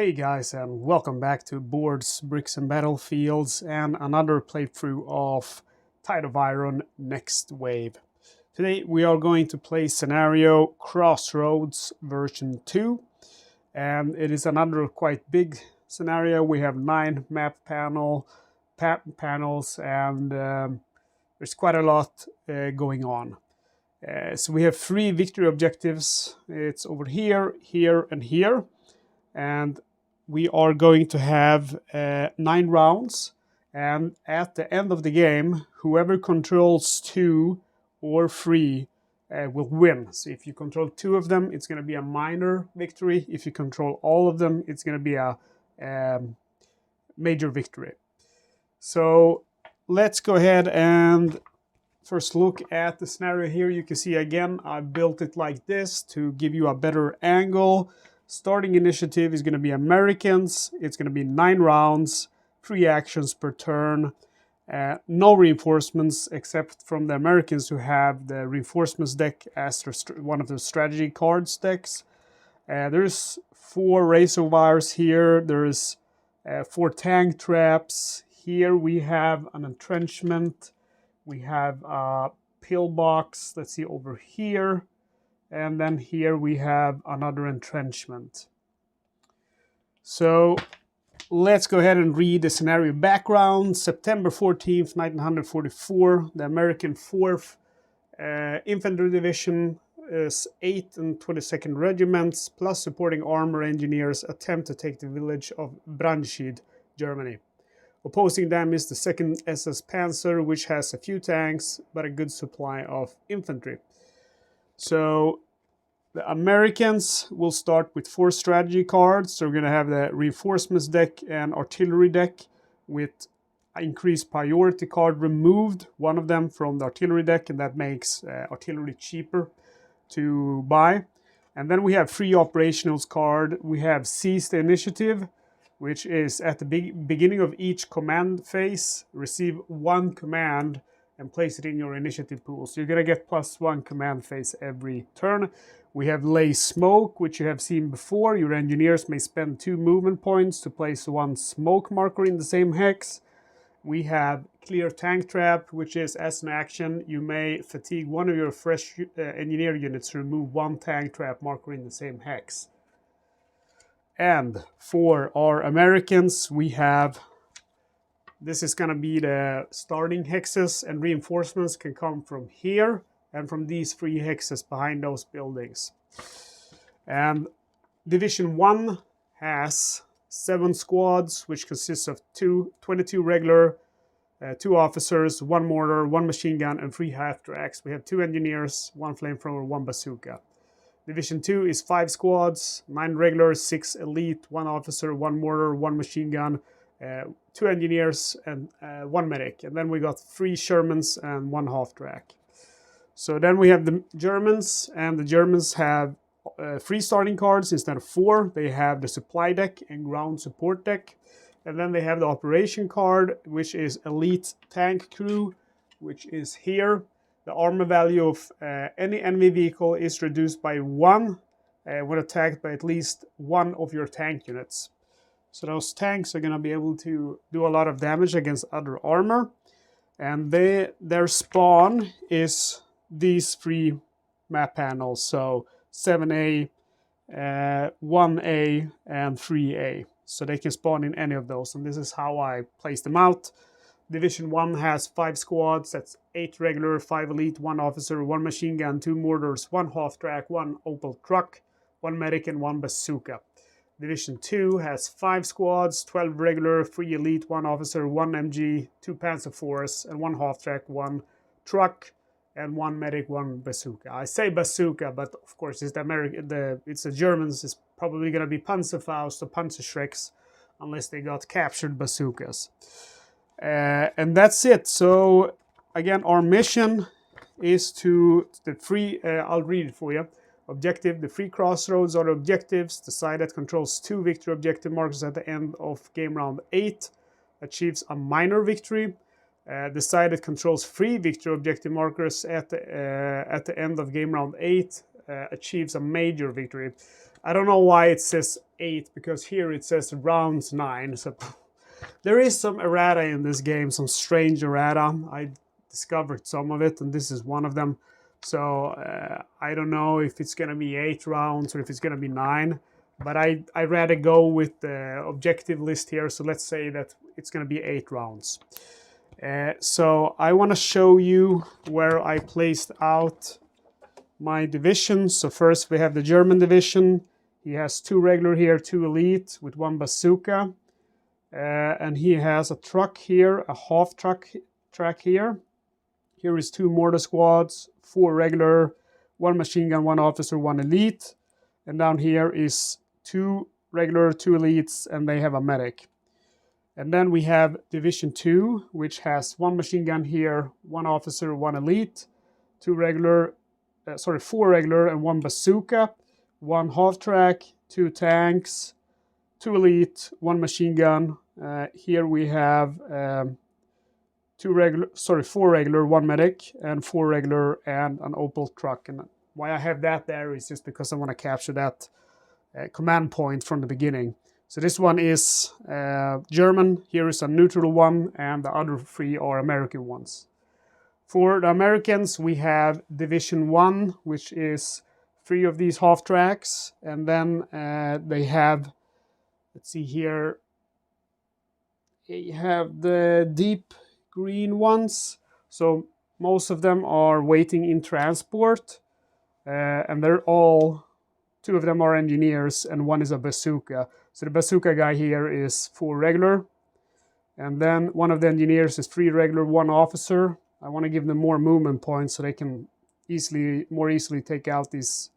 Hey guys, and welcome back to Boards, Bricks and Battlefields and another playthrough of Tide of Iron Next Wave. Today we are going to play scenario Crossroads version 2, and it is another quite big scenario. We have 9 map panels and there's quite a lot going on. So we have 3 victory objectives. It's over here, here and here. And we are going to have 9 rounds, and at the end of the game, whoever controls 2 or 3 will win. So if you control 2 of them, it's going to be a minor victory. If you control all of them, it's going to be a major victory. So let's go ahead and first look at the scenario here. You can see again, I built it like this to give you a better angle. Starting initiative is going to be Americans. It's going to be 9 rounds, 3 actions per turn. No reinforcements except from the Americans who have the reinforcements deck as one of the strategy cards decks. There's 4 razor wires here. There's 4 tank traps. Here we have an entrenchment. We have a pillbox. Let's see over here. And then here we have another entrenchment. So let's go ahead and read the scenario background. September 14th, 1944, the American 4th Infantry Division is 8th and 22nd Regiments, plus supporting armor engineers, attempt to take the village of Brandschied, Germany. Opposing them is the 2nd SS Panzer, which has a few tanks, but a good supply of infantry. So the Americans will start with 4 strategy cards. So we're going to have the reinforcements deck and artillery deck with increased priority card removed, one of them from the artillery deck, and that makes artillery cheaper to buy. And then we have 3 operationals card. We have seize the initiative, which is at the beginning of each command phase, receive 1 command and place it in your initiative pool. So you're going to get +1 command phase every turn. We have lay smoke, which you have seen before. Your engineers may spend 2 movement points to place 1 smoke marker in the same hex. We have clear tank trap, which is as an action, you may fatigue one of your fresh engineer units to remove 1 tank trap marker in the same hex. And for our Americans, we have, this is going to be the starting hexes, and reinforcements can come from here and from these 3 hexes behind those buildings. And Division 1 has 7 squads, which consists of 22 regular, 2 officers, 1 mortar, 1 machine gun, and 3 half-tracks. We have 2 engineers, 1 flamethrower, 1 bazooka. Division 2 is 5 squads, 9 regular, 6 elite, 1 officer, 1 mortar, 1 machine gun, 2 engineers, and 1 medic. And then we got 3 Shermans and 1 half-track. So then we have the Germans, and the Germans have 3 starting cards instead of 4. They have the supply deck and ground support deck. And then they have the operation card, which is elite tank crew, which is here. The armor value of any enemy vehicle is reduced by 1 when attacked by at least 1 of your tank units. So those tanks are going to be able to do a lot of damage against other armor. And their spawn is these 3 map panels. So 7A, 1A, and 3A. So they can spawn in any of those. And this is how I place them out. Division 1 has 5 squads. That's 8 regular, 5 elite, 1 officer, 1 machine gun, 2 mortars, 1 half-track, 1 Opel truck, 1 medic, and 1 bazooka. Division 2 has 5 squads, 12 regular, 3 elite, 1 officer, 1 MG, 2 Panzer IVs, and 1 half-track, 1 truck, and 1 medic, 1 bazooka. I say bazooka, but of course it's the Germans. It's probably going to be Panzerfaust or Panzerschrecks, unless they got captured bazookas. And that's it. So again, our mission is to I'll read it for you. Objective, the 3 crossroads are the objectives. The side that controls 2 victory objective markers at the end of game round 8 achieves a minor victory. The side that controls 3 victory objective markers at the end of game round 8 achieves a major victory. I don't know why it says 8, because here it says rounds 9. So there is some errata in this game, some strange errata. I discovered some of it, and this is one of them. So I don't know if it's going to be 8 rounds or if it's going to be 9. But I'd rather go with the objective list here. So let's say that it's going to be 8 rounds. So I want to show you where I placed out my divisions. So first we have the German division. He has 2 regular here, 2 elite with 1 bazooka. And he has a truck here, a half track here. Here is 2 mortar squads, 4 regular, 1 machine gun, 1 officer, 1 elite. And down here is 2 regular, 2 elites, and they have a medic. And then we have Division 2, which has 1 machine gun here, 1 officer, 1 elite, 4 regular and 1 bazooka, 1 half track, 2 tanks, 2 elite, 1 machine gun. Here we have 4 regular, 1 medic, and 4 regular and an Opel truck. And why I have that there is just because I want to capture that command point from the beginning. So this one is German, here is a neutral one, and the other 3 are American ones. For the Americans, we have Division 1, which is 3 of these half tracks, and then they have, let's see here, they have the deep green ones. So most of them are waiting in transport, and they're all, 2 of them are engineers, and 1 is a bazooka. So the bazooka guy here is 4 regular, and then 1 of the engineers is 3 regular, 1 officer. I want to give them more movement points so they can more easily take out these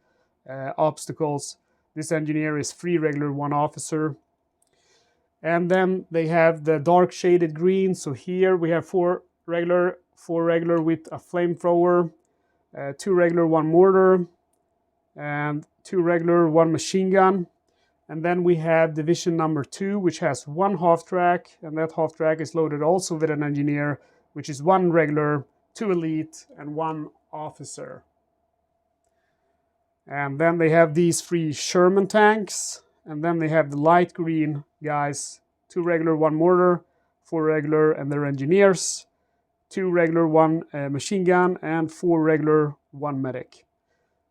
obstacles. This engineer is 3 regular, 1 officer. And then they have the dark shaded green. So here we have 4 regular with a flamethrower, 2 regular, 1 mortar, and 2 regular, 1 machine gun. And then we have division number 2, which has 1 half track, and that half track is loaded also with an engineer, which is 1 regular, 2 elite, and 1 officer. And then they have these 3 Sherman tanks, and then they have the light green guys, 2 regular, 1 mortar, 4 regular, and their engineers, 2 regular, 1 machine gun, and 4 regular, 1 medic.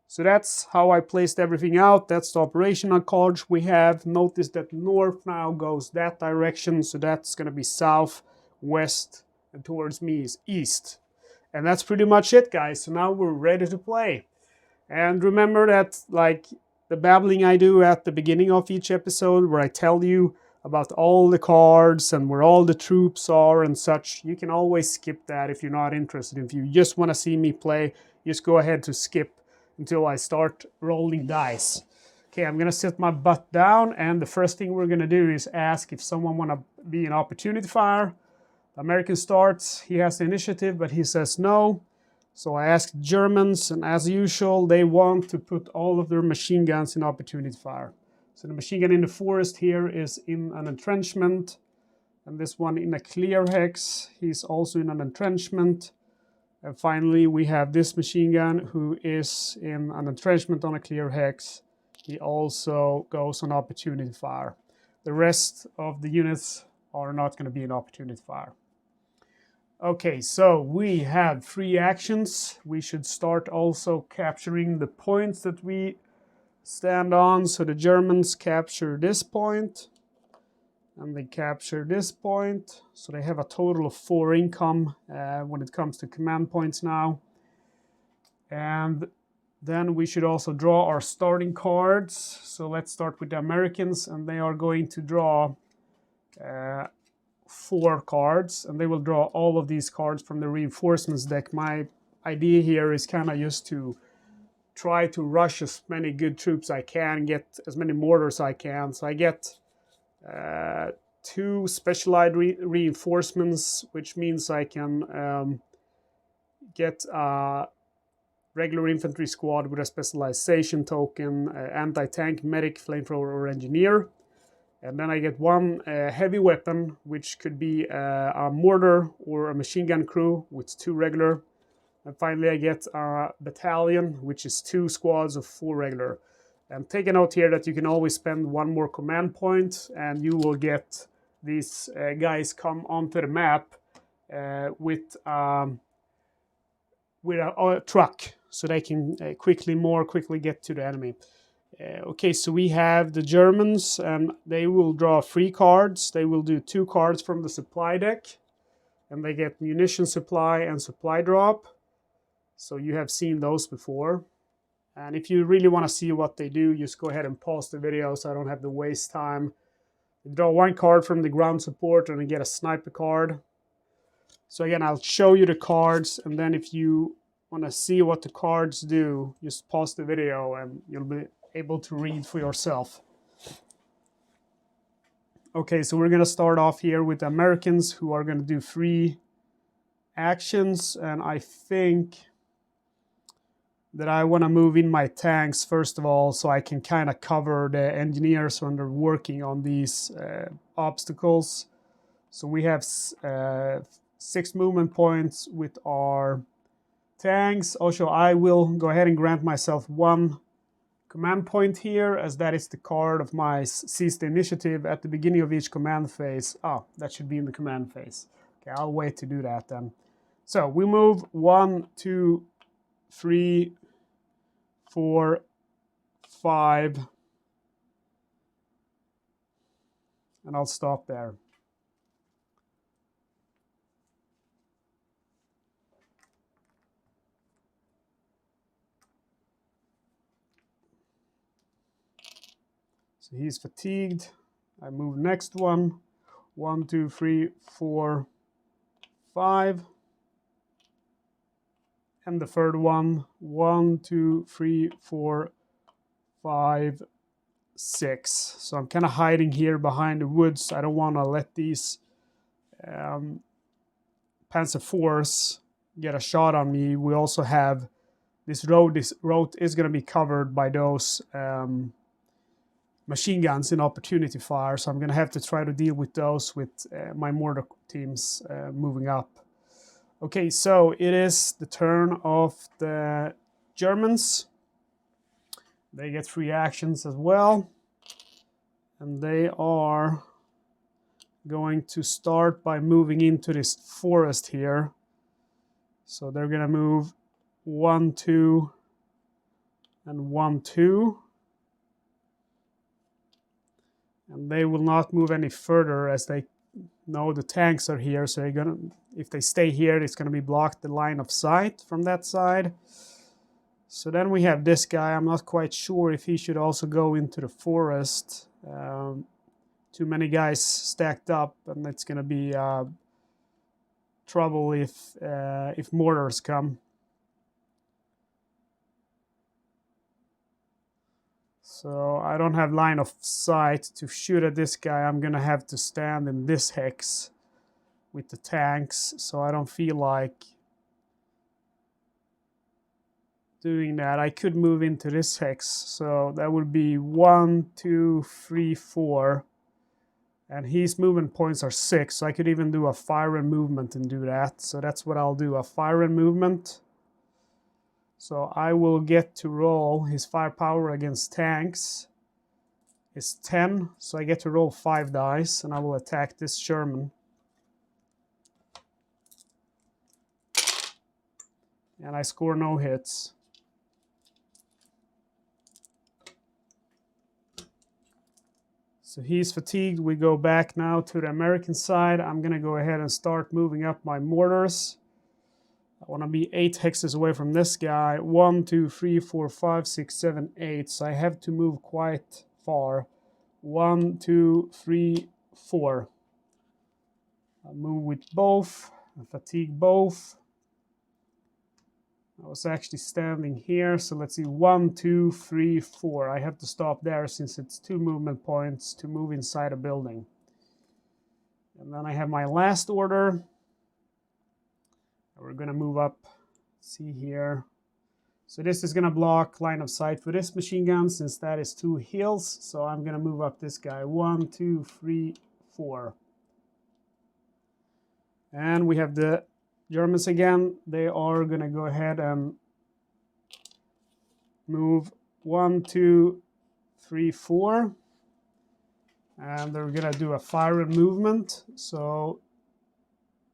So that's how I placed everything out. That's the operational cards we have. Notice that north now goes that direction, so that's going to be south, west, and towards me is east. And that's pretty much it, guys. So now we're ready to play. And remember that, like the babbling I do at the beginning of each episode, where I tell you about all the cards and where all the troops are and such, you can always skip that if you're not interested. If you just want to see me play, just go ahead to skip until I start rolling dice. Okay, I'm going to sit my butt down, and the first thing we're going to do is ask if someone want to be an opportunity fire. The American starts, he has the initiative, but he says no. So I asked Germans, and as usual, they want to put all of their machine guns in opportunity fire. So the machine gun in the forest here is in an entrenchment, and this one in a clear hex, he's also in an entrenchment. And finally, we have this machine gun who is in an entrenchment on a clear hex. He also goes on opportunity fire. The rest of the units are not going to be in opportunity fire. Okay, so we have 3 actions. We should start also capturing the points that we stand on. So the Germans capture this point, and they capture this point. So they have a total of 4 income when it comes to command points now. And then we should also draw our starting cards. So let's start with the Americans, and they are going to draw 4 cards, and they will draw all of these cards from the reinforcements deck. My idea here is kind of just to try to rush as many good troops I can, get as many mortars I can. So I get 2 specialized reinforcements, which means I can get a regular infantry squad with a specialization token, anti-tank, medic, flamethrower, or engineer. And then I get 1 heavy weapon, which could be a mortar or a machine gun crew with 2 regular. And finally I get a battalion, which is 2 squads of 4 regular. And take a note here that you can always spend one more command point and you will get these guys come onto the map with a truck, so they can more quickly get to the enemy. Okay, so we have the Germans, and they will draw 3 cards. They will do 2 cards from the supply deck, and they get munition supply and supply drop. So you have seen those before. And if you really want to see what they do, just go ahead and pause the video so I don't have to waste time. You draw 1 card from the ground support and you get a sniper card. So again, I'll show you the cards, and then if you want to see what the cards do, just pause the video and you'll be able to read for yourself. Okay, so we're going to start off here with the Americans, who are going to do 3 actions, and I think that I want to move in my tanks first of all, so I can kind of cover the engineers when they're working on these obstacles. So we have 6 movement points with our tanks. Also, I will go ahead and grant myself 1 command point here, as that is the card of my seize the initiative at the beginning of each command phase. Oh, that should be in the command phase. Okay, I'll wait to do that then. So we move 1, 2, 3, 4, 5, and I'll stop there. So he's fatigued. I move next one. 1, 2, 3, 4, 5. And the third one. 1, 2, 3, 4, 5, 6. So I'm kind of hiding here behind the woods. I don't want to let these Panzer IVs get a shot on me. We also have this road. This road is going to be covered by those machine guns in opportunity fire, so I'm going to have to try to deal with those with my mortar teams moving up. Okay, so it is the turn of the Germans. They get 3 actions as well, and they are going to start by moving into this forest here. So they're going to move 1, 2, and 1, 2. And they will not move any further, as they know the tanks are here. So they're gonna, if they stay here, it's going to be blocked the line of sight from that side. So then we have this guy. I'm not quite sure if he should also go into the forest. Too many guys stacked up, and it's going to be trouble if mortars come. So I don't have line of sight to shoot at this guy. I'm going to have to stand in this hex with the tanks. So I don't feel like doing that. I could move into this hex. So that would be 1, 2, 3, 4. And his movement points are 6. So I could even do a fire and movement and do that. So that's what I'll do, a fire and movement. So I will get to roll. His firepower against tanks is 10. So I get to roll 5 dice, and I will attack this Sherman. And I score no hits. So he's fatigued. We go back now to the American side. I'm going to go ahead and start moving up my mortars. I want to be 8 hexes away from this guy. 1, 2, 3, 4, 5, 6, 7, 8. So I have to move quite far. 1, 2, 3, 4. I'll move with both. I fatigue both. I was actually standing here. So let's see. 1, 2, 3, 4. I have to stop there since it's 2 movement points to move inside a building. And then I have my last order. We're going to move up, see here. So this is going to block line of sight for this machine gun, since that is 2 hills. So I'm going to move up this guy. 1, 2, 3, 4. And we have the Germans again. They are going to go ahead and move 1, 2, 3, 4. And they're gonna do a fire and movement. So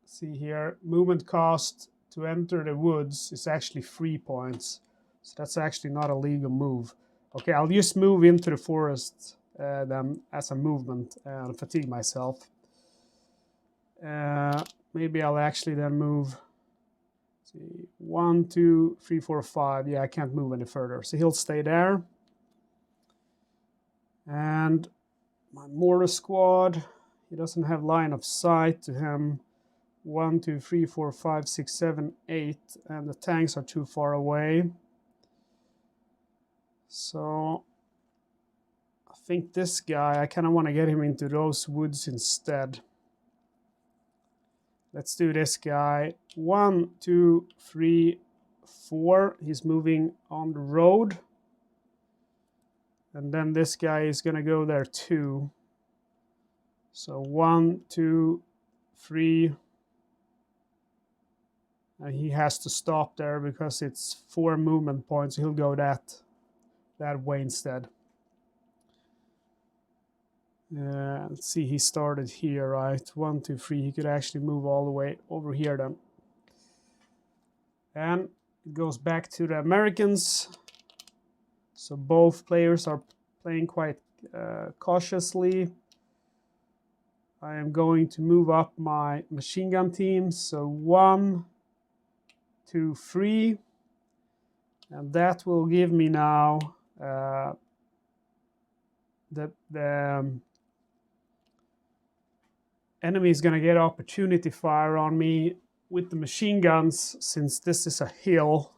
see here, movement cost to enter the woods is actually 3 points. So that's actually not a legal move. Okay, I'll just move into the forest then as a movement and fatigue myself. Maybe I'll actually then move. See, 1, 2, 3, 4, 5. Yeah, I can't move any further. So he'll stay there. And my mortar squad, he doesn't have line of sight to him. 1, 2, 3, 4, 5, 6, 7, 8. And the tanks are too far away. So I think this guy, I kind of want to get him into those woods instead. Let's do this guy. 1, 2, 3, 4. He's moving on the road. And then this guy is going to go there too. So 1, 2, 3. And he has to stop there because it's 4 movement points. He'll go that way instead. Let's see, he started here, right? 1, 2, 3. He could actually move all the way over here then. And it goes back to the Americans. So both players are playing quite cautiously. I am going to move up my machine gun teams. So 1, 2, 3. And that will give me now the enemy is going to get opportunity fire on me with the machine guns since this is a hill.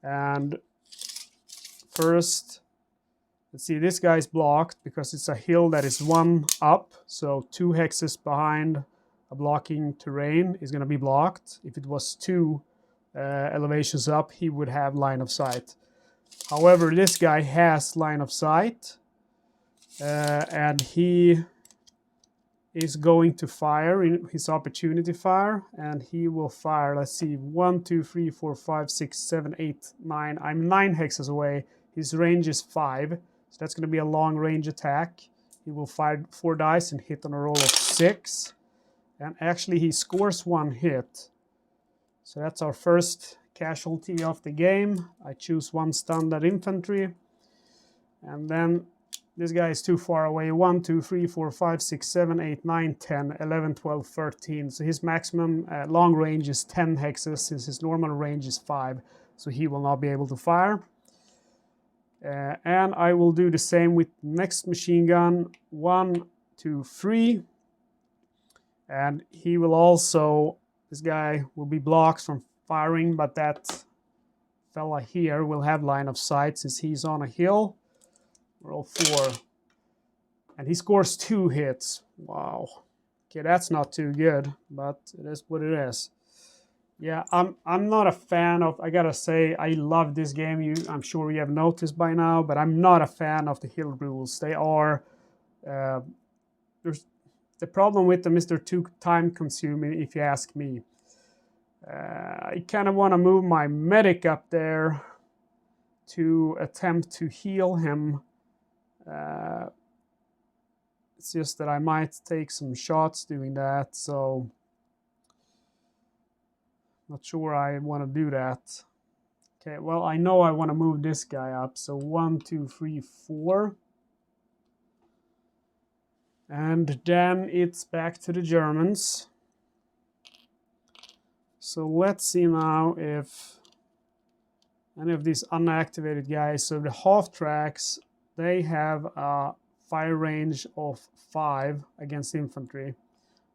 And first, let's see, this guy's blocked because it's a hill that is 1 up. So 2 hexes behind a blocking terrain is going to be blocked. If it was 2 elevations up, he would have line of sight. However, this guy has line of sight. And he is going to fire in his opportunity fire, and he will fire, let's see, 1, 2, 3, 4, 5, 6, 7, 8, 9. I'm 9 hexes away. His range is 5, so that's going to be a long range attack. He will fire 4 dice and hit on a roll of 6, and actually he scores 1 hit. So that's our first casualty of the game. I choose 1 standard infantry, and then this guy is too far away. 1, 2, 3, 4, 5, 6, 7, 8, 9, 10, 11, 12, 13. So his maximum long range is 10 hexes since his normal range is 5. So he will not be able to fire. And I will do the same with next machine gun. 1, 2, 3. And he will also, this guy will be blocked from firing, but that fella here will have line of sight since he's on a hill. Roll 4. And he scores 2 hits. Wow. Okay, that's not too good, but it is what it is. Yeah, I'm not a fan of, I gotta say, I love this game. I'm sure you have noticed by now, but I'm not a fan of the hill rules. They are, there's the problem with them is they're too time consuming if you ask me. I kind of want to move my medic up there to attempt to heal him. It's just that I might take some shots doing that, so not sure I want to do that. Okay, well, I know I want to move this guy up, so 1, 2, 3, 4. And then it's back to the Germans. So let's see now if any of these unactivated guys, so the half tracks, they have a fire range of 5 against infantry.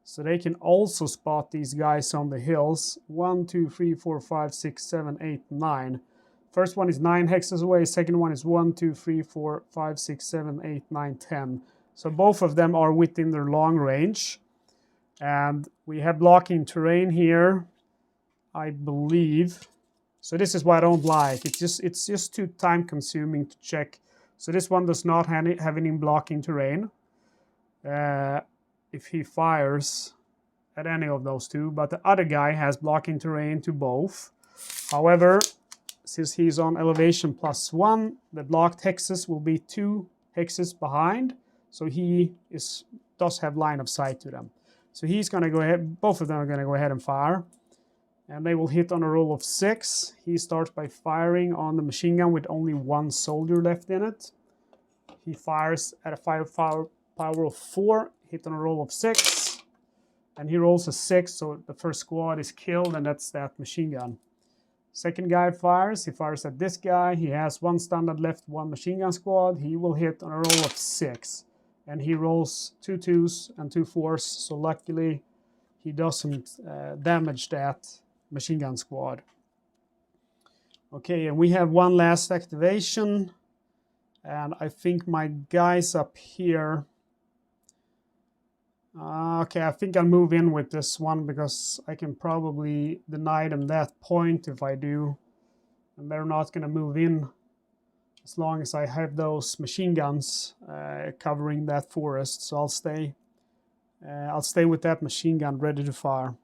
So they can also spot these guys on the hills. 1, 2, 3, 4, 5, 6, 7, 8, 9. First one is 9 hexes away. Second one is 1, 2, 3, 4, 5, 6, 7, 8, 9, 10. So both of them are within their long range. And we have blocking terrain here, I believe. So this is what I don't like. It's just too time consuming to check. So this one does not have any blocking terrain. If he fires at any of those two, but the other guy has blocking terrain to both. However, since he's on elevation +1, the blocked hexes will be 2 hexes behind, so he does have line of sight to them. So he's going to go ahead, both of them are going to go ahead and fire. And they will hit on a roll of 6. He starts by firing on the machine gun with only 1 soldier left in it. He fires at a firepower of 4, hit on a roll of 6. And he rolls a 6, so the first squad is killed, and that's that machine gun. Second guy fires, he fires at this guy. He has 1 standard left, 1 machine gun squad. He will hit on a roll of 6. And he rolls 2 2s and 2 4s, so luckily he doesn't damage that machine gun squad. Okay, and we have one last activation, and I think my guys up here, okay, I think I'll move in with this one because I can probably deny them that point if I do, and they're not going to move in as long as I have those machine guns covering that forest. So I'll stay with that machine gun ready to fire.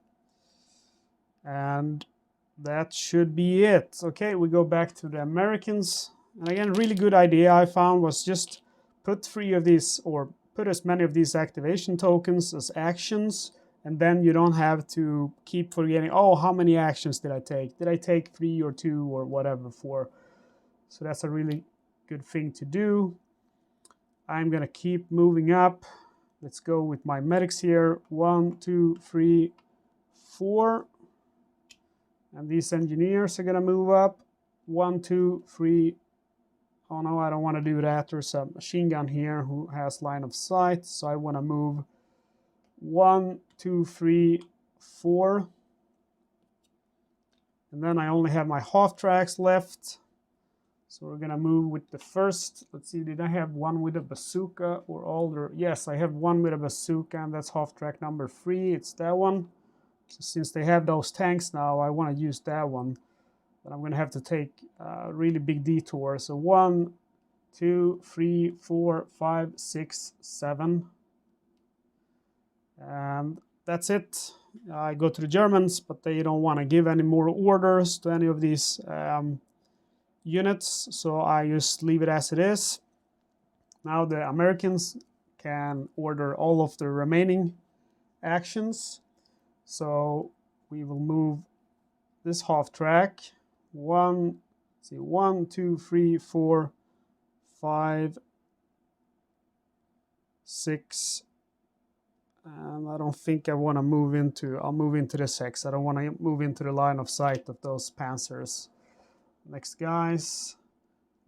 And that should be it. Okay, we go back to the Americans. And again, really good idea I found was just put 3 of these, or put as many of these activation tokens as actions, and then you don't have to keep forgetting, oh, how many actions did I take? Did I take 3 or 2 or whatever, 4? So that's a really good thing to do. I'm gonna keep moving up. Let's go with my medics here. 1, 2, 3, 4. And these engineers are going to move up. 1, 2, 3. Oh no, I don't want to do that. There's a machine gun here who has line of sight. So I want to move 1, 2, 3, 4. And then I only have my half tracks left. So we're going to move with the first. Let's see, did I have one with a bazooka or older? Yes, I have one with a bazooka, and that's half track number 3. It's that one. So since they have those tanks now, I want to use that one. But I'm going to have to take a really big detour. So 1, 2, 3, 4, 5, 6, 7. And that's it. I go to the Germans, but they don't want to give any more orders to any of these units. So I just leave it as it is. Now the Americans can order all of the remaining actions. So we will move this half track. 1, 2, 3, 4, 5, 6. And I don't think I want to move into, I'll move into this hex. I don't want to move into the line of sight of those panzers. Next guys.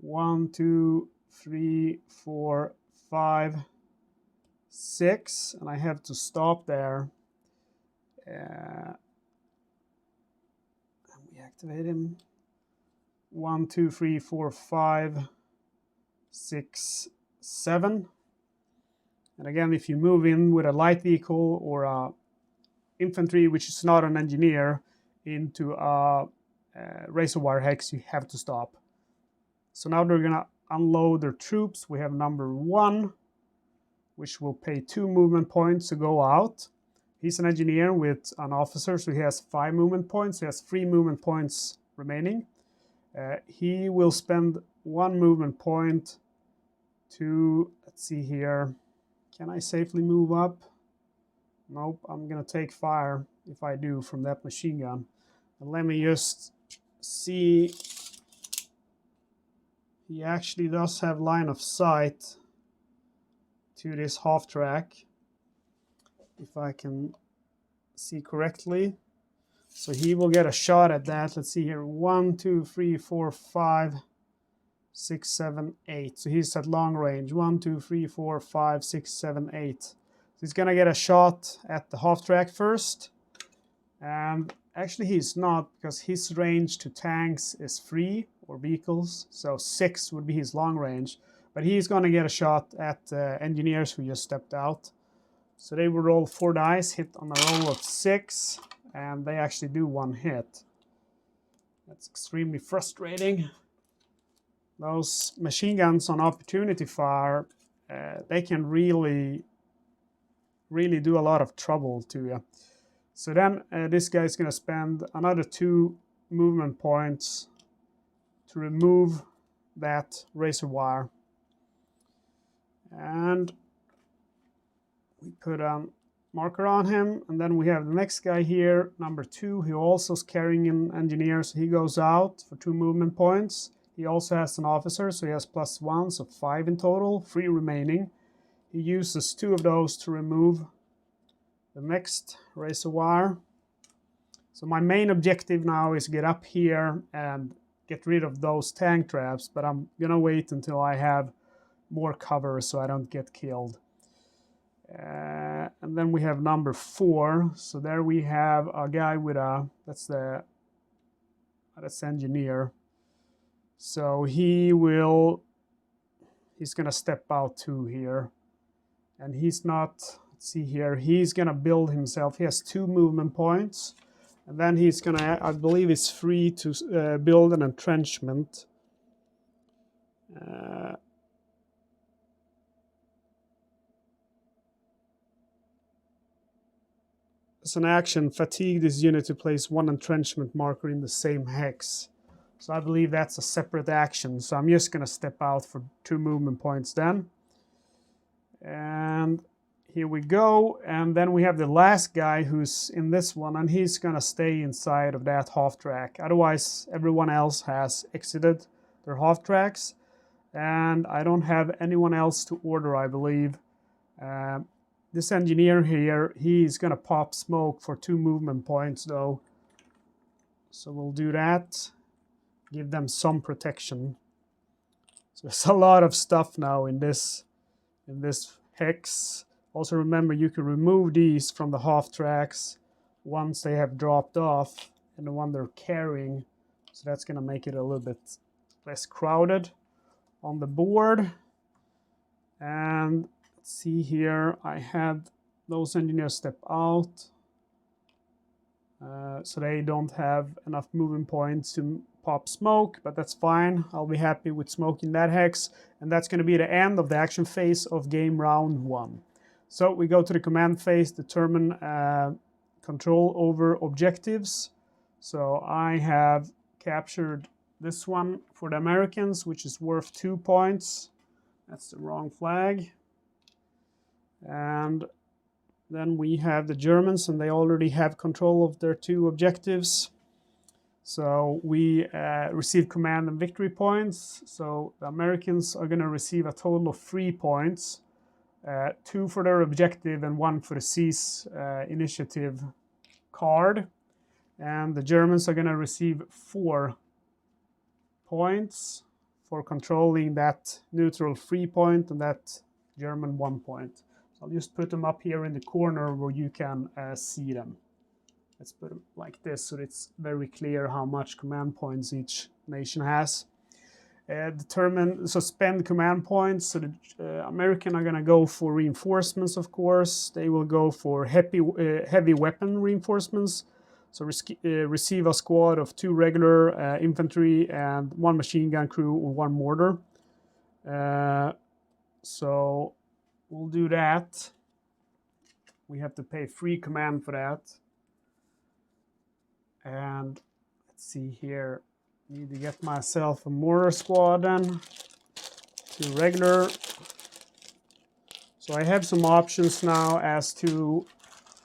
1, 2, 3, 4, 5, 6. And I have to stop there. And we activate him. 1, 2, 3, 4, 5, 6, 7. And again, if you move in with a light vehicle or a infantry, which is not an engineer, into a razor wire hex, you have to stop. So now they're gonna unload their troops. We have number 1, which will pay 2 movement points to go out. He's an engineer with an officer, so he has 5 movement points. He has 3 movement points remaining. He will spend 1 movement point to, let's see here, can I safely move up? Nope, I'm gonna take fire if I do from that machine gun. And let me just see, he actually does have line of sight to this half track, if I can see correctly. So he will get a shot at that. Let's see here. 1, 2, 3, 4, 5, 6, 7, 8. So he's at long range. 1, 2, 3, 4, 5, 6, 7, 8. So he's going to get a shot at the half track first. And actually he's not, because his range to tanks is 3 or vehicles. So 6 would be his long range. But he's going to get a shot at engineers who just stepped out. So they will roll 4 dice, hit on a roll of 6. And they actually do 1 hit. That's extremely frustrating. Those machine guns on opportunity fire, they can really do a lot of trouble to you. So then this guy is going to spend another 2 movement points to remove that razor wire. And we put a marker on him, and then we have the next guy here, number 2. He also is carrying an engineer, so he goes out for 2 movement points. He also has an officer, so he has +1, so 5 in total, 3 remaining. He uses 2 of those to remove the next reservoir. So my main objective now is get up here and get rid of those tank traps, but I'm gonna wait until I have more cover so I don't get killed. And then we have number 4. So there we have a guy with a, that's engineer. So he's gonna step out too here. And he's not, let's see here, he's gonna build himself. He has 2 movement points. And then he's gonna, I believe it's free to build an entrenchment. As an action, fatigue this unit to place 1 entrenchment marker in the same hex. So I believe that's a separate action. So I'm just gonna step out for 2 movement points then. And here we go. And then we have the last guy who's in this one, and he's gonna stay inside of that half track. Otherwise, everyone else has exited their half tracks. And I don't have anyone else to order, I believe. This engineer here, he's gonna pop smoke for 2 movement points though. So we'll do that. Give them some protection. So there's a lot of stuff now in this hex. Also remember, you can remove these from the half tracks once they have dropped off and the one they're carrying. So that's gonna make it a little bit less crowded on the board. And see here, I had those engineers step out, so they don't have enough movement points to pop smoke, but that's fine. I'll be happy with smoking that hex, and that's going to be the end of the action phase of game round 1. So we go to the command phase, determine control over objectives. So I have captured this one for the Americans, which is worth 2 points. That's the wrong flag. And then we have the Germans, and they already have control of their 2 objectives. So we receive command and victory points. So the Americans are going to receive a total of 3 points, 2 for their objective and 1 for the seize initiative card. And the Germans are going to receive 4 points for controlling that neutral 3 point and that German 1 point. I'll just put them up here in the corner where you can see them. Let's put them like this so it's very clear how much command points each nation has. Spend command points. So the American are going to go for reinforcements, of course. They will go for heavy weapon reinforcements. So receive a squad of 2 regular infantry and 1 machine gun crew or 1 mortar. So we'll do that. We have to pay 3 command for that. And let's see here. Need to get myself a mortar squad then. 2 regular. So I have some options now as to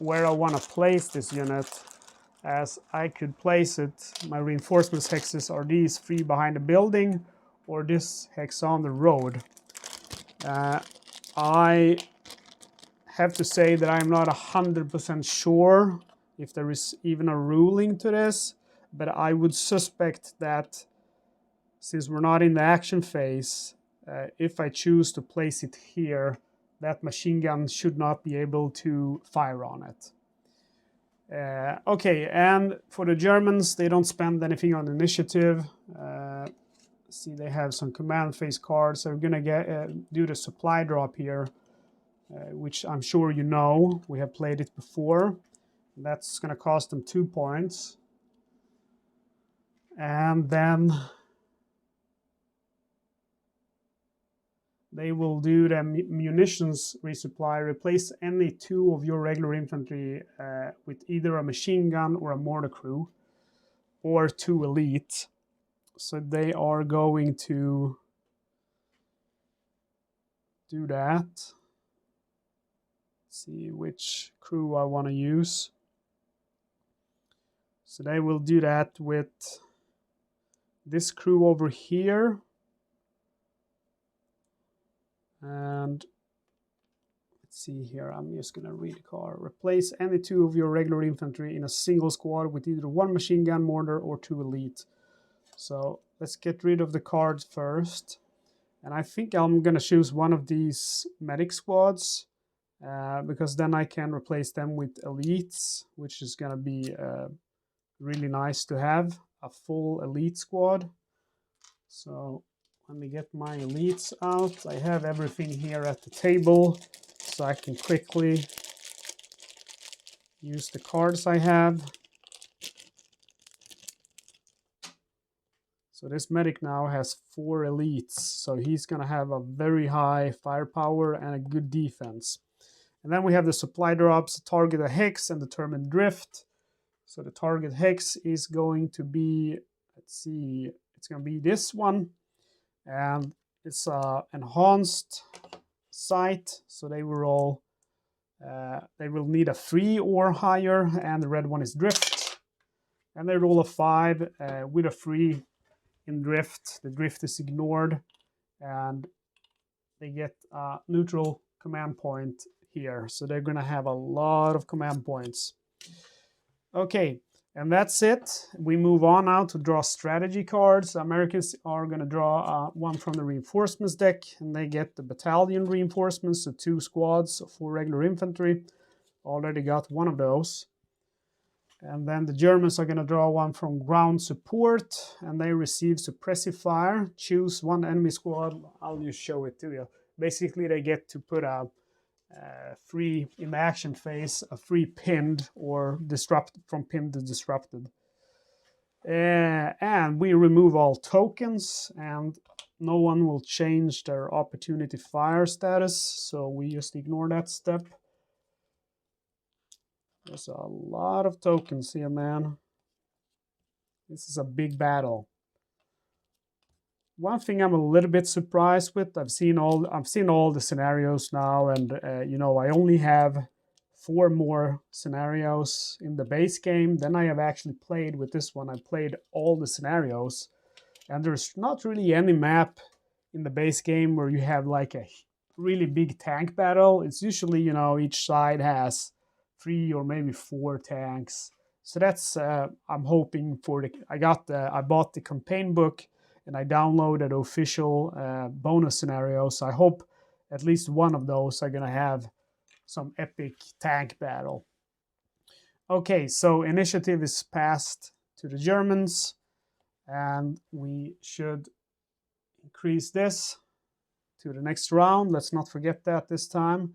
where I want to place this unit. As I could place it, my reinforcements hexes are these 3 behind the building or this hex on the road. I have to say that I'm not 100% sure if there is even a ruling to this, but I would suspect that since we're not in the action phase, if I choose to place it here, that machine gun should not be able to fire on it. Okay, and for the Germans, they don't spend anything on initiative. See, they have some command phase cards. So we're gonna do the supply drop here, which I'm sure you know. We have played it before. That's gonna cost them 2 points. And then they will do the munitions resupply. Replace any 2 of your regular infantry with either a machine gun or a mortar crew, or 2 elite. So they are going to do that. Let's see which crew I want to use. So they will do that with this crew over here. And let's see here, I'm just going to read the card. Replace any 2 of your regular infantry in a single squad with either 1 machine gun mortar or 2 elite. So let's get rid of the cards first. And I think I'm going to choose one of these medic squads, because then I can replace them with elites, which is going to be really nice to have, a full elite squad. So let me get my elites out. I have everything here at the table, so I can quickly use the cards I have. So this medic now has 4 elites, so he's going to have a very high firepower and a good defense. And then we have the supply drops, target a hex and determine drift. So the target hex is going to be, let's see, it's going to be this one. And it's enhanced sight, so they will need a 3 or higher, and the red one is drift. And they roll a 5 with a 3 in drift. The drift is ignored, and they get a neutral command point here. So they're going to have a lot of command points. Okay, and that's it. We move on now to draw strategy cards. Americans are going to draw one from the reinforcements deck, and they get the battalion reinforcements, so 2 squads for regular infantry. Already got one of those. And then the Germans are going to draw one from ground support, and they receive suppressive fire. Choose 1 enemy squad. I'll just show it to you. Basically, they get to put a free in the action phase, a free pinned or disrupted, from pinned to disrupted. And we remove all tokens, and no one will change their opportunity fire status, so we just ignore that step. There's a lot of tokens here, man. This is a big battle. One thing I'm a little bit surprised with, I've seen all the scenarios now, and you know, I only have 4 more scenarios in the base game. Then I have actually played with this one. I played all the scenarios, and there's not really any map in the base game where you have like a really big tank battle. It's usually, you know, each side has 3 or maybe 4 tanks. So that's I'm hoping for the. I bought the campaign book, and I downloaded official bonus scenarios. So I hope at least one of those are gonna have some epic tank battle. Okay, so initiative is passed to the Germans, and we should increase this to the next round. Let's not forget that this time.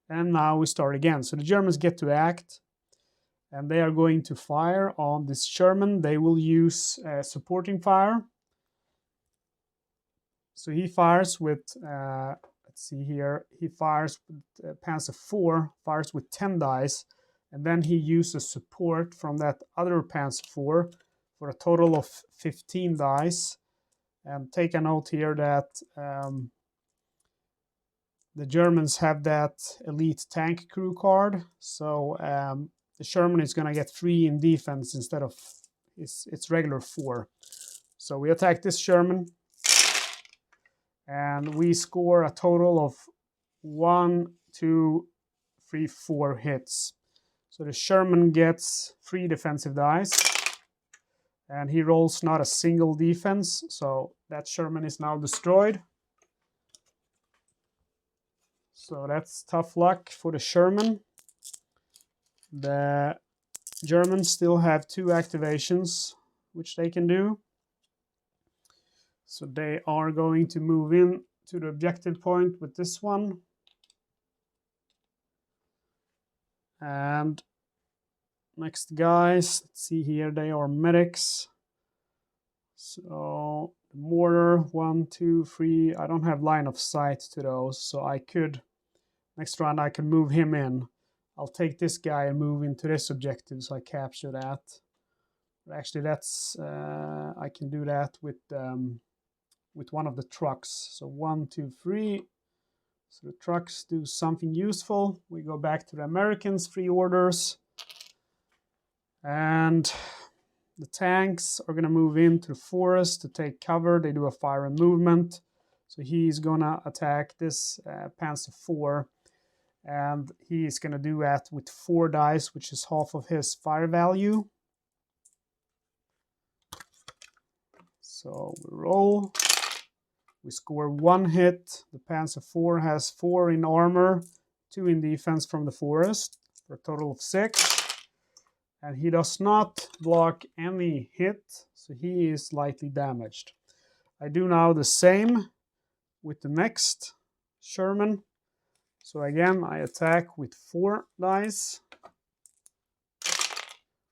And now we start again. So the Germans get to act, and they are going to fire on this Sherman. They will use supporting fire. So he fires with, let's see here, he fires with Panzer 4, fires with 10 dice, and then he uses support from that other Panzer 4 for a total of 15 dice. And take a note here that the Germans have that elite tank crew card, so the Sherman is going to get 3 in defense instead of its regular 4. So we attack this Sherman, and we score a total of 1, 2, 3, 4 hits. So the Sherman gets 3 defensive dice, and he rolls not a single defense, so that Sherman is now destroyed. So that's tough luck for the Sherman. The Germans still have 2 activations, which they can do. So they are going to move in to the objective point with this one. And next guys, let's see here, they are medics. So the mortar, 1, 2, 3, I don't have line of sight to those, so I could, next round I can move him in. I'll take this guy and move into this objective, so I capture that. But actually that's, I can do that with one of the trucks. So 1, 2, 3. So the trucks do something useful. We go back to the Americans, 3 orders. And the tanks are going to move into the forest to take cover. They do a fire and movement. So he's going to attack this Panzer IV. And he's going to do that with 4 dice, which is half of his fire value. So we roll. We score 1 hit. The Panzer IV has 4 in armor, 2 in defense from the forest, for a total of 6. And he does not block any hit, so he is lightly damaged. I do now the same with the next Sherman. So again, I attack with 4 dice.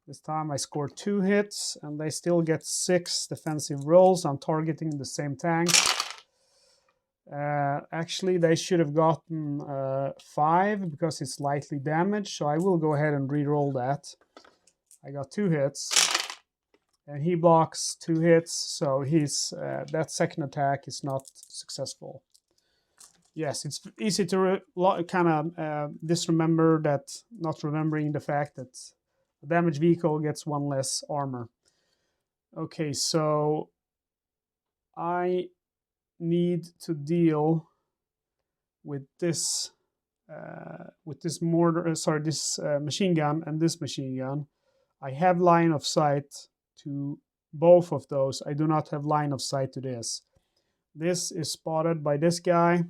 This time I score 2 hits, and they still get 6 defensive rolls. I'm targeting the same tank. Actually, they should have gotten 5 because it's lightly damaged, so I will go ahead and re-roll that. I got 2 hits, and he blocks 2 hits, so he's that second attack is not successful. Yes, it's easy to kind of disremember that, not remembering the fact that a damaged vehicle gets 1 less armor. Okay, so I need to deal with this mortar, this machine gun and this machine gun. I have line of sight to both of those. I do not have line of sight to this. This is spotted by this guy,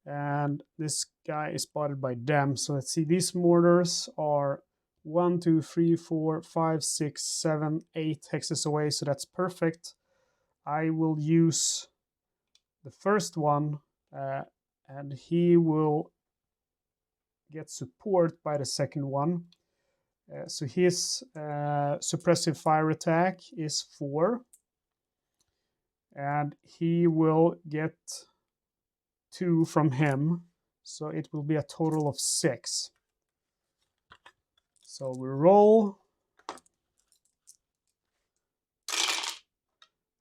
and this guy is spotted by them. So let's see, these mortars are 1, 2, 3, 4, 5, 6, 7, 8 hexes away, so that's perfect. I will use the first one, and he will get support by the second one. So his suppressive fire attack is 4, and he will get 2 from him, so it will be a total of 6. So we roll,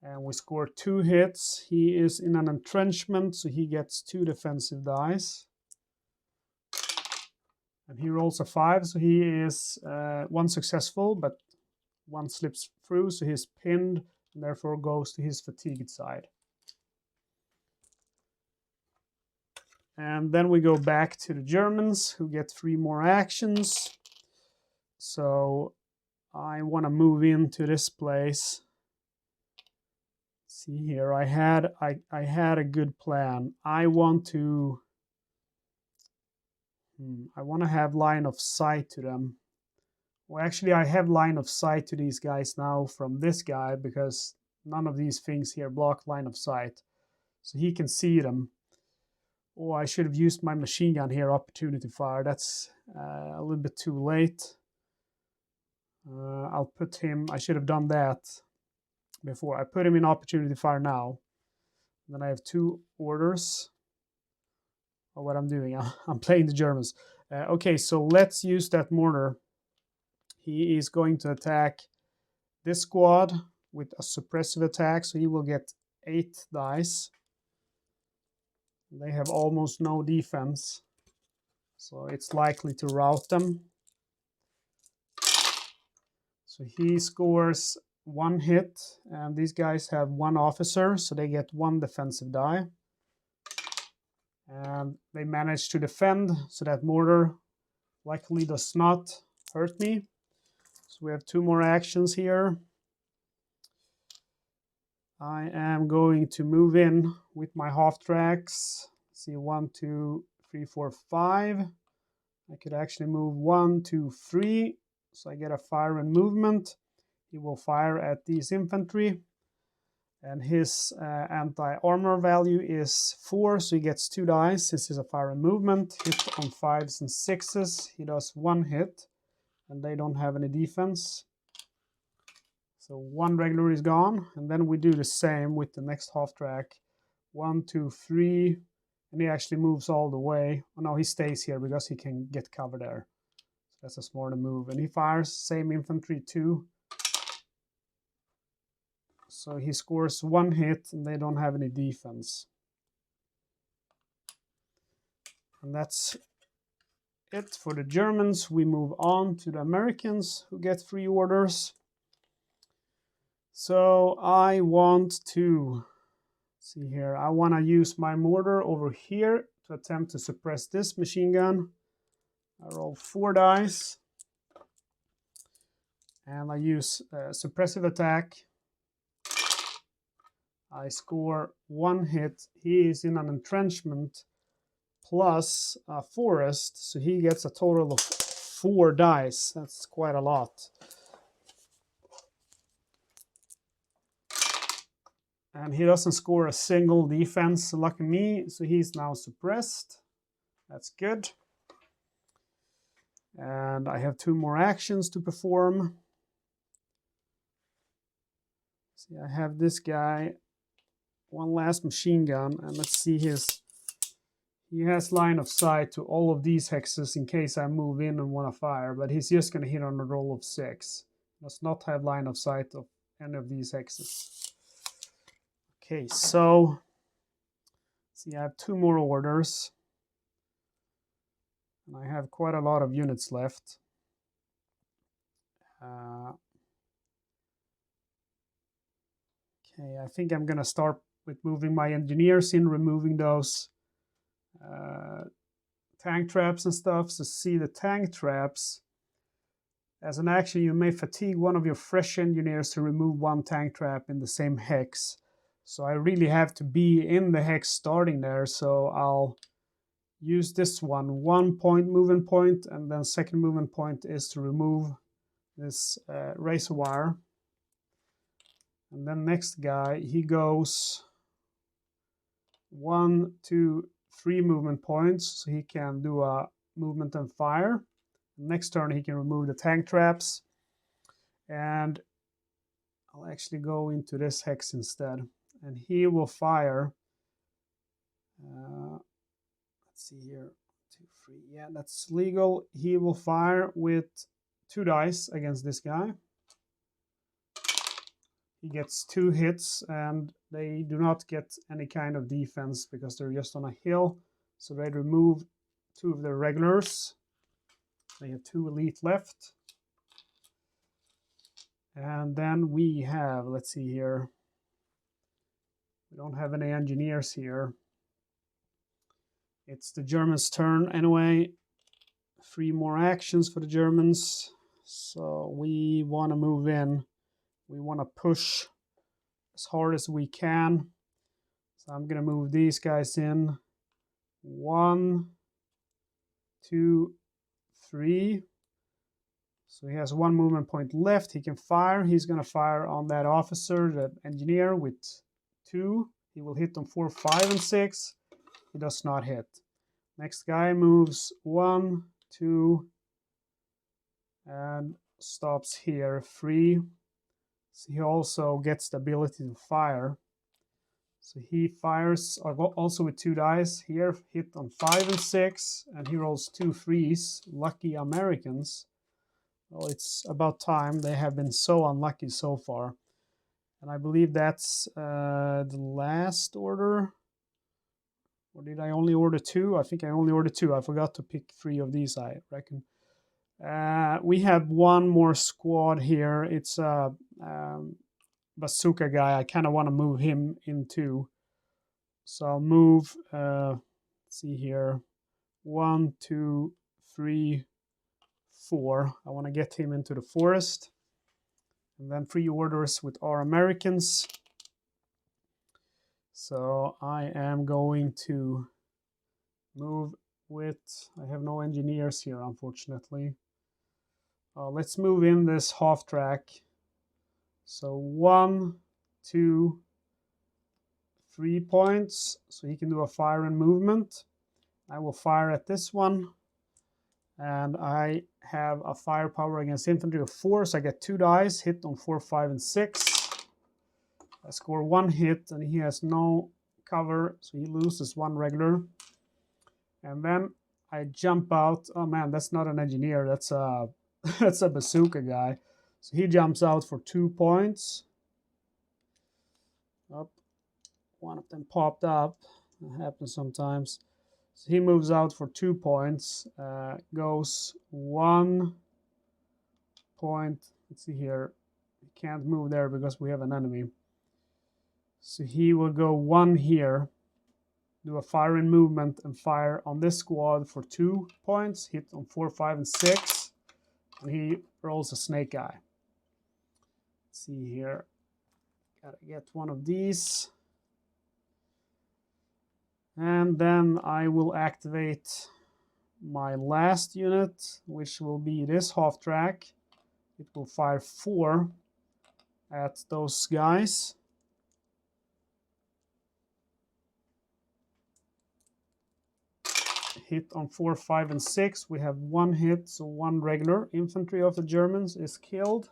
and we score 2 hits. He is in an entrenchment, so he gets 2 defensive dice. And he rolls a 5, so he is 1 successful, but 1 slips through, so he's pinned, and therefore goes to his fatigued side. And then we go back to the Germans, who get 3 more actions. So I want to move into this place. See here, I had a good plan. I want to have line of sight to them. Well, actually, I have line of sight to these guys now from this guy, because none of these things here block line of sight. So he can see them. Oh, I should have used my machine gun here, opportunity fire. That's a little bit too late. I'll put him, I should have done that before. I put him in opportunity fire now. Then I have 2 orders. Oh, what I'm doing, I'm playing the Germans. Okay, so let's use that mortar. He is going to attack this squad with a suppressive attack, so he will get 8 dice. They have almost no defense, so it's likely to rout them. So he scores 1 hit, and these guys have 1 officer, so they get 1 defensive die. And they manage to defend, so that mortar likely does not hurt me. So we have 2 more actions here. I am going to move in with my half tracks. See, 1, 2, 3, 4, 5. I could actually move 1, 2, 3. So I get a fire and movement. He will fire at these infantry. And his anti-armor value is 4, so he gets 2 dice. This is a fire and movement. Hit on 5s and 6s. He does 1 hit, and they don't have any defense. So 1 regular is gone, and then we do the same with the next half track. 1, 2, 3, and he actually moves all the way. Oh no, he stays here because he can get cover there. So that's a smarter move. And he fires, same infantry, 2. So he scores 1 hit, and they don't have any defense. And that's it for the Germans. We move on to the Americans who get free orders. So I want to, see here, I want to use my mortar over here to attempt to suppress this machine gun. I roll 4 dice. And I use suppressive attack. I score 1 hit. He is in an entrenchment plus a forest, so he gets a total of 4 dice. That's quite a lot. And he doesn't score a single defense, lucky me, so he's now suppressed. That's good. And I have 2 more actions to perform. See, I have this guy, 1 last machine gun, and let's see he has line of sight to all of these hexes in case I move in and want to fire, but he's just going to hit on a roll of 6. Does not have line of sight of any of these hexes. Okay, so see, I have 2 more orders. And I have quite a lot of units left. Okay, I think I'm going to start with moving my engineers in, removing those tank traps and stuff. So see, the tank traps, as an action, you may fatigue one of your fresh engineers to remove 1 tank trap in the same hex. So I really have to be in the hex starting there, so I'll use this one point movement point, and then second movement point is to remove this razor wire. And then next guy, he goes 1, 2, 3 movement points, so he can do a movement and fire. Next turn he can remove the tank traps, and I'll actually go into this hex instead, and he will fire. Let's see here, 2, 3, yeah, that's legal. He will fire with 2 dice against this guy. He gets 2 hits, and they do not get any kind of defense because they're just on a hill. So they remove 2 of their regulars. They have 2 elite left. And then we have, let's see here, we don't have any engineers here. It's the Germans' turn anyway. 3 more actions for the Germans. So we want to move in. We want to push as hard as we can. So I'm going to move these guys in. 1, 2, 3. So he has 1 movement point left. He can fire. He's going to fire on that officer, that engineer, with 2. He will hit on 4, 5, and 6. He does not hit. Next guy moves 1, 2, and stops here, 3. So he also gets the ability to fire. So he fires also with 2 dice. Here, hit on 5 and 6, and he rolls 2 3s. Lucky Americans. Well, it's about time. They have been so unlucky so far. And I believe that's the last order. Or did I only order 2? I think I only ordered 2. I forgot to pick 3 of these, I reckon. We have 1 more squad here. It's a bazooka guy. I kind of want to move him into. So I'll move, let's see here, 1, 2, 3, 4. I want to get him into the forest. And then 3 orders with our Americans. So I am going to move with, I have no engineers here, unfortunately. Let's move in this half track. So 1, 2, 3 points. So he can do a fire and movement. I will fire at this one. And I have a firepower against infantry of 4, so I get 2 dice, hit on 4, 5, and 6. I score 1 hit, and he has no cover, so he loses 1 regular. And then I jump out. Oh man, that's not an engineer, that's a that's a bazooka guy. So he jumps out for 2 points. Up, 1 of them popped up. That happens sometimes. So he moves out for 2 points, goes 1 point. Let's see here. He can't move there because we have an enemy. So he will go 1 here, do a fire in movement and fire on this squad for 2 points, hit on 4, 5, and 6, and he rolls a snake eye. Let's see here. Gotta get one of these. And then I will activate my last unit, which will be this half track. It will fire 4 at those guys. Hit on 4, 5, and 6. We have 1 hit, so 1 regular infantry of the Germans is killed.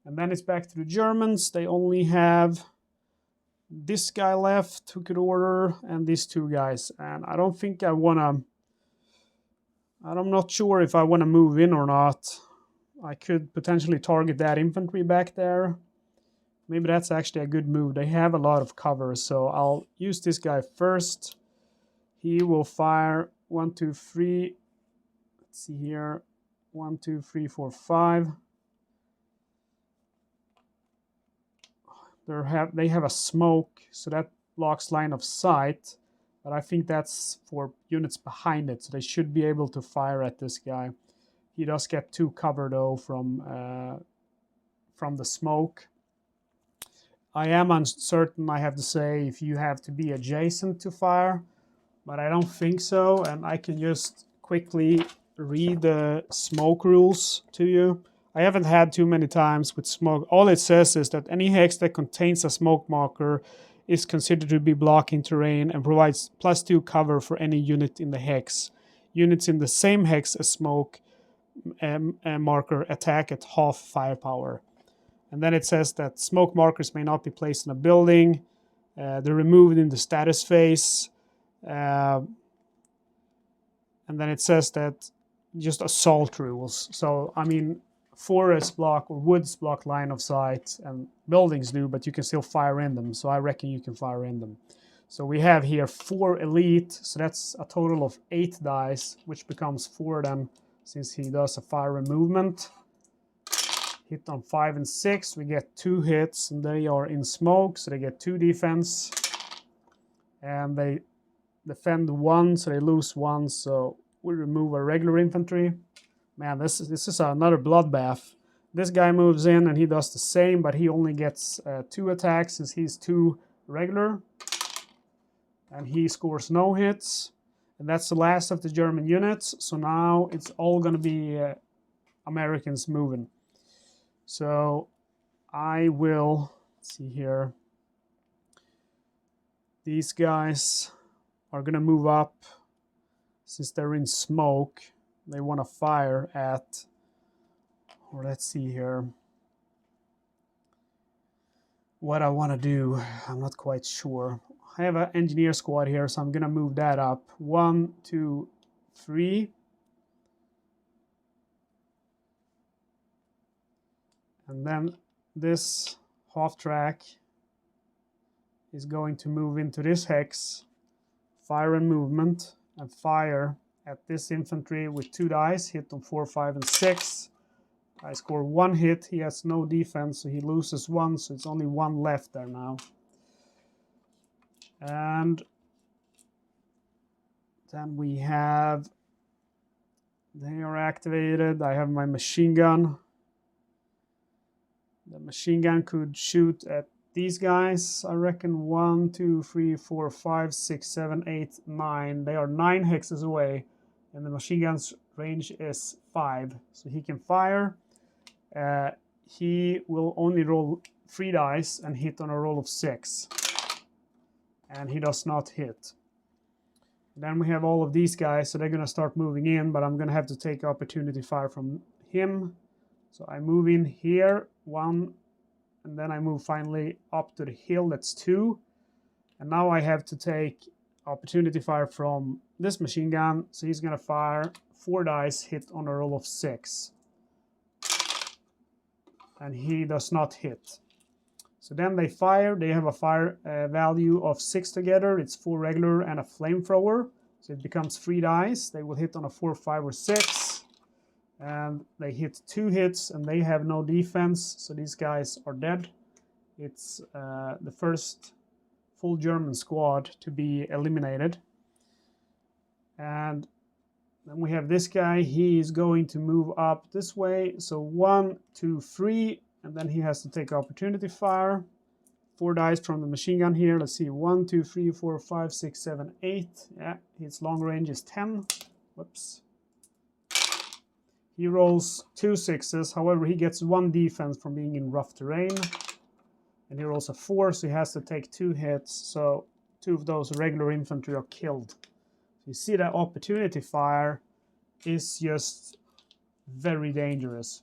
And then it's back to the Germans. They only have this guy left who could order, and these 2 guys. And I don't think I want to... I'm not sure if I want to move in or not. I could potentially target that infantry back there. Maybe that's actually a good move. They have a lot of cover, so I'll use this guy first. He will fire 1, 2, 3. Let's see here. 1, 2, 3, 4, 5. They have a smoke, so that blocks line of sight. But I think that's for units behind it, so they should be able to fire at this guy. He does get 2 cover though from the smoke. I am uncertain, I have to say, if you have to be adjacent to fire, but I don't think so, and I can just quickly read the smoke rules to you. I haven't had too many times with smoke. All it says is that any hex that contains a smoke marker is considered to be blocking terrain and provides +2 cover for any unit in the hex. Units in the same hex as smoke marker attack at half firepower. And then it says that smoke markers may not be placed in a building. They're removed in the status phase. And then it says that just assault rules. So, I mean, forests block or woods block line of sight, and buildings do, but you can still fire in them. So I reckon you can fire in them. So we have here 4 elite, so that's a total of 8 dice, which becomes 4 then, since he does a fire and movement. Hit on 5 and 6, we get 2 hits, and they are in smoke, so they get 2 defense. And they defend 1, so they lose 1, so we remove a regular infantry. Man, this is another bloodbath. This guy moves in and he does the same, but he only gets 2 attacks since he's 2 regular. And he scores no hits. And that's the last of the German units, so now it's all going to be Americans moving. So I will, let's see here. These guys are going to move up. Since they're in smoke, they want to fire at, or let's see here. What I want to do, I'm not quite sure. I have an engineer squad here, so I'm going to move that up. 1, 2, 3. And then this half track is going to move into this hex, fire and movement, and fire at this infantry with 2 dice, hit on 4, 5, and 6. I score 1 hit, he has no defense, so he loses 1, so it's only 1 left there now. And then we have, they are activated. I have my machine gun. The machine gun could shoot at these guys. I reckon 1, 2, 3, 4, 5, 6, 7, 8, 9. They are 9 hexes away, and the machine gun's range is 5. So he can fire. He will only roll 3 dice and hit on a roll of 6. And he does not hit. Then we have all of these guys, so they're going to start moving in, but I'm going to have to take opportunity fire from him. So I move in here, 1, and then I move finally up to the hill, that's 2. And now I have to take opportunity fire from this machine gun, so he's going to fire 4 dice, hit on a roll of 6. And he does not hit. So then they fire, they have a fire value of 6 together, it's 4 regular and a flamethrower. So it becomes 3 dice. They will hit on a 4, 5, or 6. And they hit 2 hits and they have no defense. So these guys are dead. It's the first full German squad to be eliminated. And then we have this guy. He is going to move up this way. So 1, 2, 3. And then he has to take opportunity fire. 4 dice from the machine gun here. Let's see. 1, 2, 3, 4, 5, 6, 7, 8. Yeah, his long range is 10. Whoops. He rolls 2 6s. However, he gets 1 defense from being in rough terrain. And he rolls a 4, so he has to take 2 hits. So 2 of those regular infantry are killed. You see that opportunity fire is just very dangerous.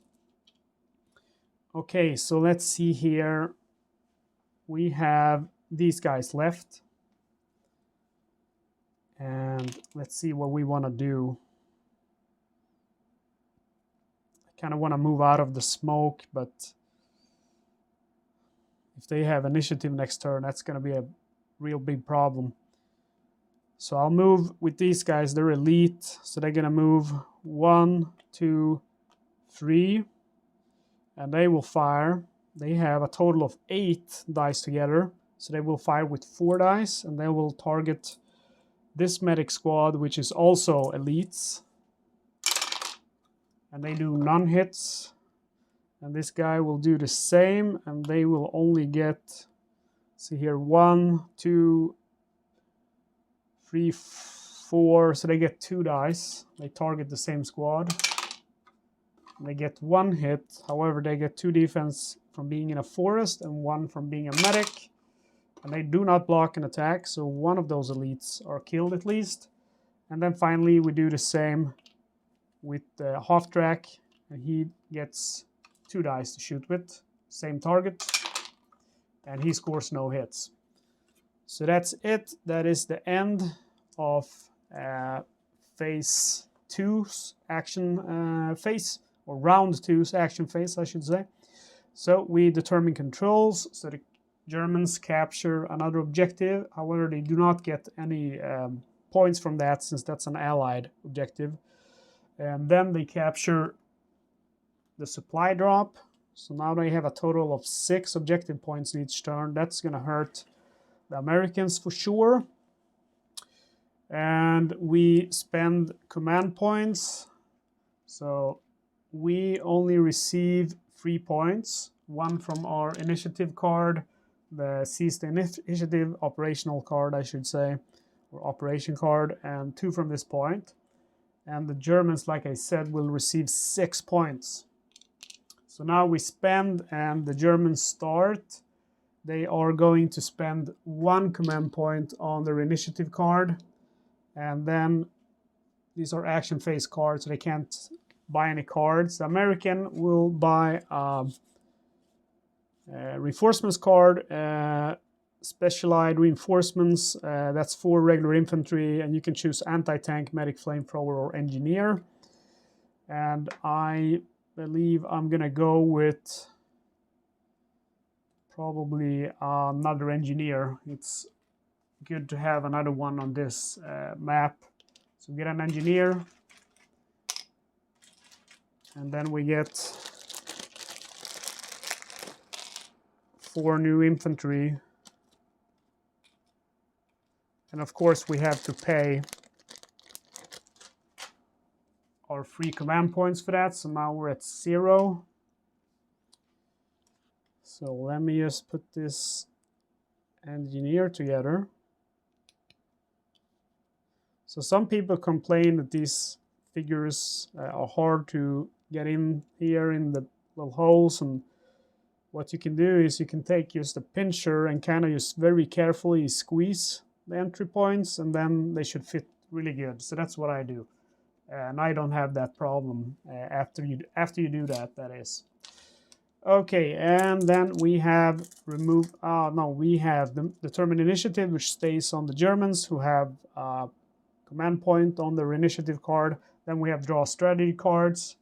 Okay, so let's see here. We have these guys left. And let's see what we want to do. I kind of want to move out of the smoke, but if they have initiative next turn, that's going to be a real big problem. So I'll move with these guys. They're elite, so they're going to move 1, 2, 3, and they will fire. They have a total of 8 dice together, so they will fire with 4 dice, and they will target this medic squad, which is also elites. And they do none hits. And this guy will do the same, and they will only get, see here, 1, 2, 3, 4, so they get 2 dice. They target the same squad. And they get 1 hit. However, they get 2 defense from being in a forest and 1 from being a medic. And they do not block an attack, so 1 of those elites are killed at least. And then finally, we do the same with the half-track, and he gets 2 dice to shoot with, same target, and he scores no hits. So that's it. That is the end of phase 2's action phase, or round 2's action phase, I should say. So we determine controls, so the Germans capture another objective. However, they do not get any points from that, since that's an allied objective. And then they capture the supply drop. So now they have a total of 6 objective points each turn. That's going to hurt the Americans for sure. And we spend command points. So we only receive 3 points. 1 from our initiative card, the seize the initiative operational card, I should say, or operation card, and 2 from this point. And the Germans, like I said, will receive 6 points. So now we spend, and the Germans start. They are going to spend 1 command point on their initiative card. And then these are action phase cards, so they can't buy any cards. The American will buy a reinforcements card, specialized reinforcements. That's 4 regular infantry, and you can choose anti-tank, medic, flamethrower, or engineer. And I believe I'm gonna go with probably another engineer. It's good to have another one on this map. So we get an engineer, and then we get 4 new infantry. And of course we have to pay our 3 command points for that, so now we're at 0. So let me just put this engineer together. So some people complain that these figures are hard to get in here in the little holes, and what you can do is you can take just a pincher and kind of just very carefully squeeze the entry points, and then they should fit really good. So that's what I do. And I don't have that problem after you do that, that is. Okay, and then we have remove, we have the determined initiative, which stays on the Germans, who have command point on their initiative card. Then we have draw strategy cards.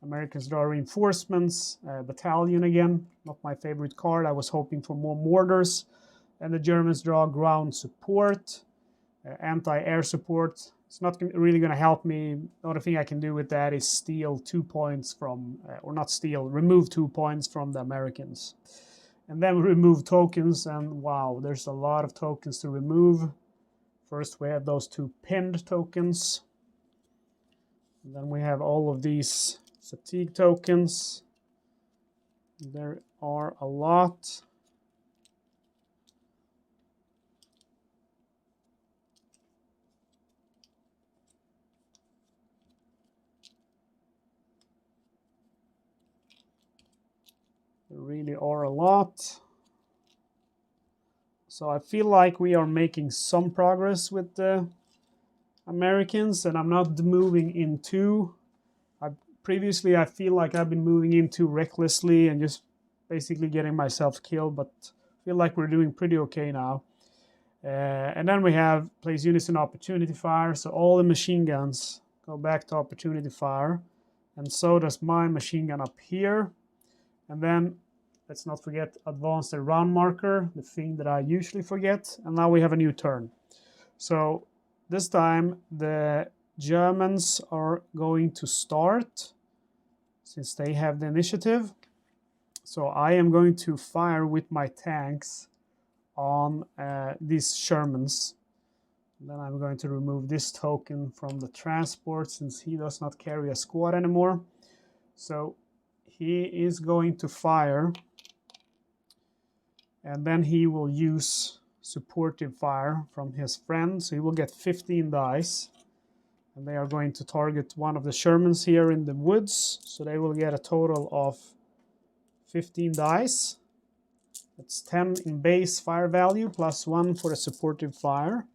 Americans draw reinforcements, battalion again, not my favorite card. I was hoping for more mortars. And the Germans draw ground support. anti-air support. It's not really going to help me. The only thing I can do with that is steal 2 points from, or not steal, remove 2 points from the Americans. And then remove tokens, and wow, there's a lot of tokens to remove. First we have those 2 pinned tokens. And then we have all of these fatigue tokens. There are a lot. There really are a lot. So I feel like we are making some progress with the Americans, and I'm not moving in too. Previously, I feel like I've been moving in too recklessly and just basically getting myself killed, but I feel like we're doing pretty okay now. And then we have place units in opportunity fire, so all the machine guns go back to opportunity fire, and so does my machine gun up here. And then let's not forget advance the round marker, the thing that I usually forget. And now we have a new turn. So this time the Germans are going to start since they have the initiative. So I am going to fire with my tanks on these Shermans. And then I'm going to remove this token from the transport since he does not carry a squad anymore. So he is going to fire, and then he will use supportive fire from his friend. So he will get 15 dice. And they are going to target one of the Shermans here in the woods. So they will get a total of 15 dice. That's 10 in base fire value, plus 1 for the supportive fire.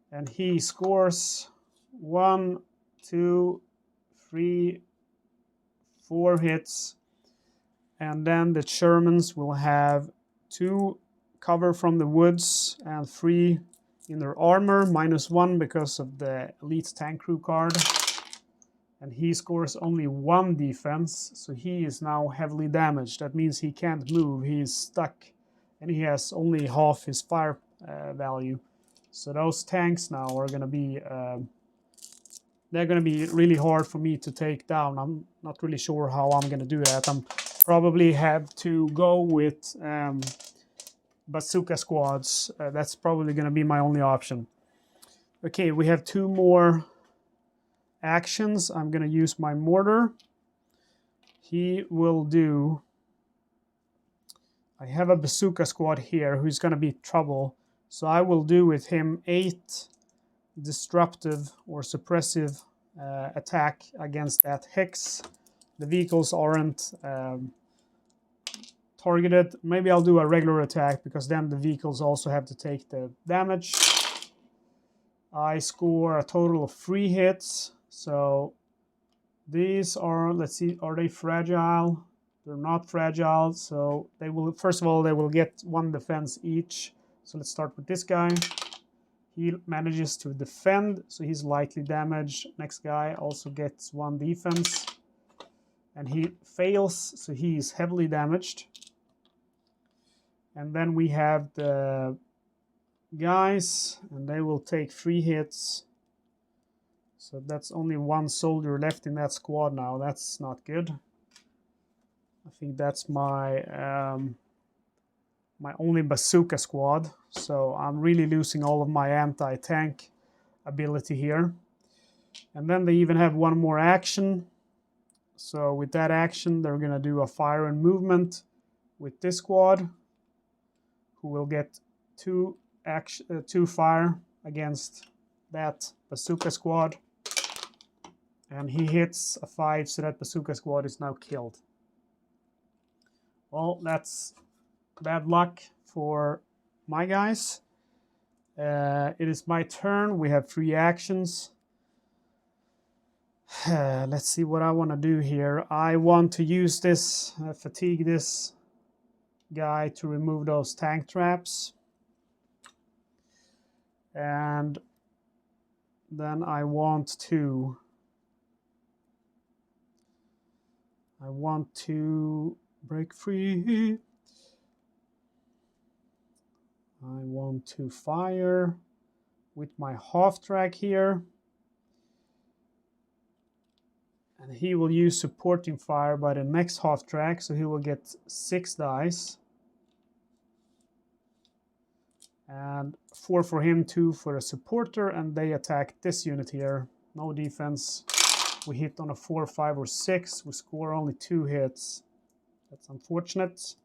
And he scores 1, 2, 3, 4 hits. And then the Shermans will have 2 cover from the woods and 3 in their armor, -1 because of the elite tank crew card. And he scores only 1 defense, so he is now heavily damaged. That means he can't move, he is stuck, and he has only half his fire value. So those tanks now are going to be they're going to be really hard for me to take down. I'm not really sure how I'm going to do that. I'm probably have to go with bazooka squads. That's probably going to be my only option. Okay, we have 2 more actions. I'm going to use my mortar. He will do... I have a bazooka squad here who's going to be trouble. So I will do with him 8 disruptive or suppressive attack against that hex. The vehicles aren't targeted. Maybe I'll do a regular attack because then the vehicles also have to take the damage. I score a total of 3 hits. So these are, let's see, are they fragile? They're not fragile. So they will, first of all, they will get 1 defense each. So let's start with this guy. He manages to defend, so he's lightly damaged. Next guy also gets 1 defense. And he fails, so he is heavily damaged. And then we have the guys, and they will take 3 hits. So that's only 1 soldier left in that squad now. That's not good. I think that's my my only bazooka squad. So I'm really losing all of my anti-tank ability here. And then they even have 1 more action. So with that action, they're going to do a fire and movement with this squad, who will get 2 fire against that bazooka squad. And he hits a 5, so that bazooka squad is now killed. Well, that's bad luck for my guys. It is my turn. We have 3 actions. Let's see what I want to do here. I want to use this, fatigue this guy to remove those tank traps. And then I want to break free. I want to fire with my half track here. And he will use supporting fire by the next half track, so he will get 6 dice. And 4 for him, 2 for a supporter, and they attack this unit here. No defense. We hit on a 4, 5, or 6. We score only 2 hits. That's unfortunate.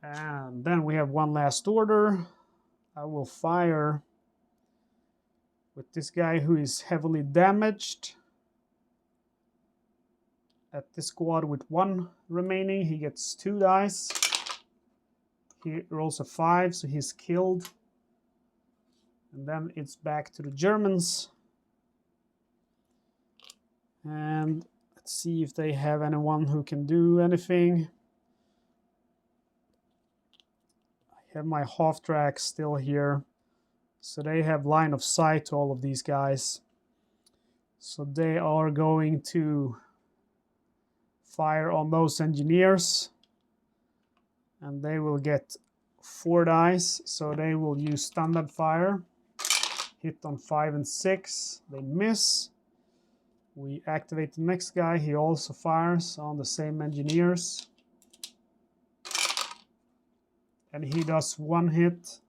And then we have one last order. I will fire with this guy who is heavily damaged. At this squad with 1 remaining, he gets 2 dice. He rolls a 5, so he's killed. And then it's back to the Germans. And let's see if they have anyone who can do anything. I have my half track still here. So they have line of sight to all of these guys. So they are going to fire on those engineers. And they will get 4 dice. So they will use standard fire. Hit on 5 and 6. They miss. We activate the next guy. He also fires on the same engineers. And he does 1 hit.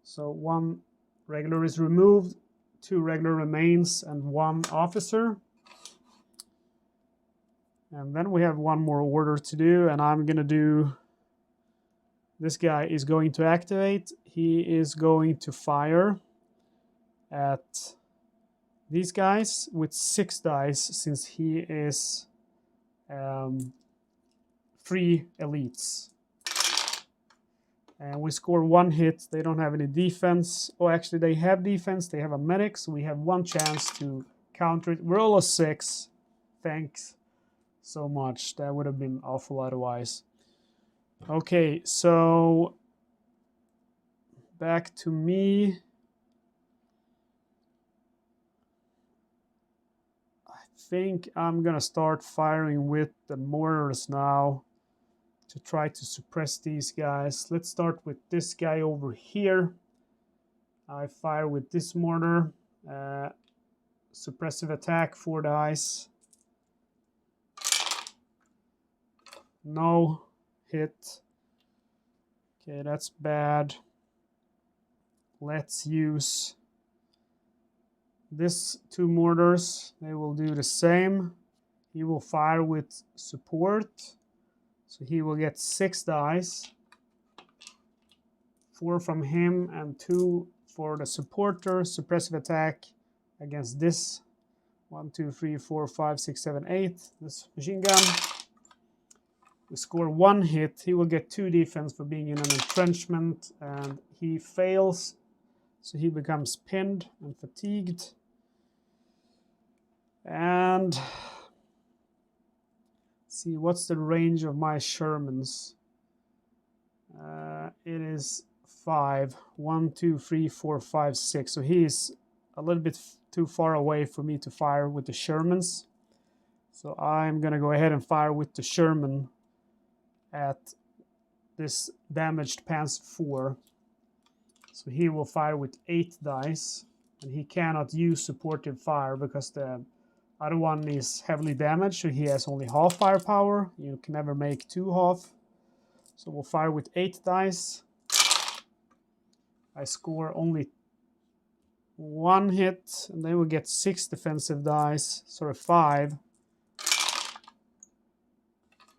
So 1 regular is removed, 2 regular remains, and 1 officer. And then we have 1 more order to do, and I'm going to do... This guy is going to activate. He is going to fire at these guys with 6 dice, since he is 3 elites. And we score 1 hit. They don't have any defense. Oh, actually, they have defense. They have a medic, so we have 1 chance to counter it. Roll a 6. Thanks so much. That would have been awful otherwise. Okay, so back to me. I think I'm gonna start firing with the mortars now to try to suppress these guys. Let's start with this guy over here. I fire with this mortar. Suppressive attack, 4 dice. No hit. Okay, that's bad. Let's use this 2 mortars. They will do the same. He will fire with support. So he will get 6 dice. 4 from him and 2 for the supporter. Suppressive attack against this. 1, 2, 3, 4, 5, 6, 7, 8. This machine gun. We score 1 hit. He will get 2 defense for being in an entrenchment. And he fails. So he becomes pinned and fatigued. And... see, what's the range of my Shermans? It is 5. 1, 2, 3, 4, 5, 6. So he is a little bit too far away for me to fire with the Shermans. So I'm going to go ahead and fire with the Sherman at this damaged Panzer 4. So he will fire with 8 dice. And he cannot use supportive fire because the other one is heavily damaged, so he has only half firepower. You can never make 2 half. So we'll fire with 8 dice. I score only 1 hit, and they will get 6 defensive dice, sorry, 5.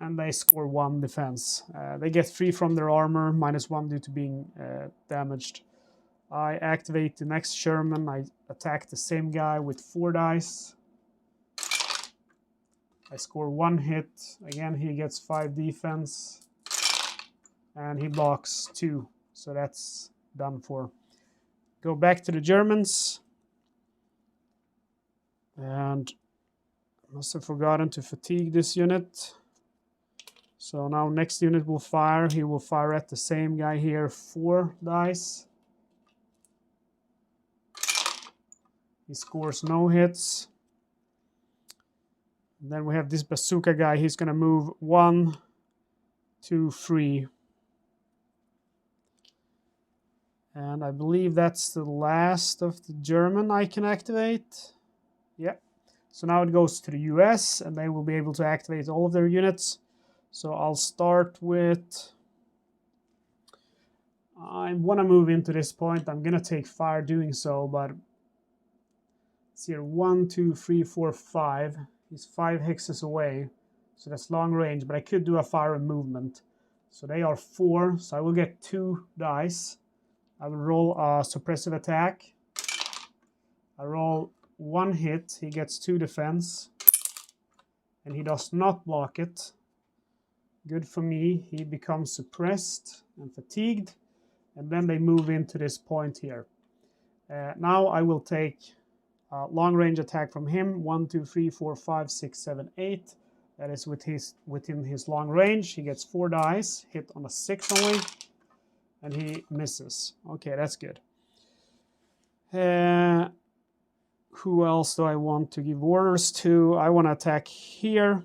And they score 1 defense. They get 3 from their armor, -1 due to being damaged. I activate the next Sherman. I attack the same guy with 4 dice. I score 1 hit. Again, he gets 5 defense. And he blocks 2. So that's done for. Go back to the Germans. And I must have forgotten to fatigue this unit. So now next unit will fire. He will fire at the same guy here, 4 dice. He scores no hits. And then we have this bazooka guy. He's going to move 1, 2 free. And I believe that's the last of the German I can activate. Yep. So now it goes to the US, and they will be able to activate all of their units. So I'll start with... I want to move into this point. I'm going to take fire doing so, but... It's here 1, 2, 3, 4, 5. He's 5 hexes away. So that's long range, but I could do a fire and movement. So they are 4, so I will get 2 dice. I will roll a suppressive attack. I roll 1 hit, he gets 2 defense. And he does not block it. Good for me, he becomes suppressed and fatigued. And then they move into this point here. Now I will take a long range attack from him. 1, 2, 3, 4, 5, 6, 7, 8. That is within his long range. He gets 4 dice, hit on a 6 only. And he misses. Okay, that's good. Who else do I want to give orders to? I want to attack here.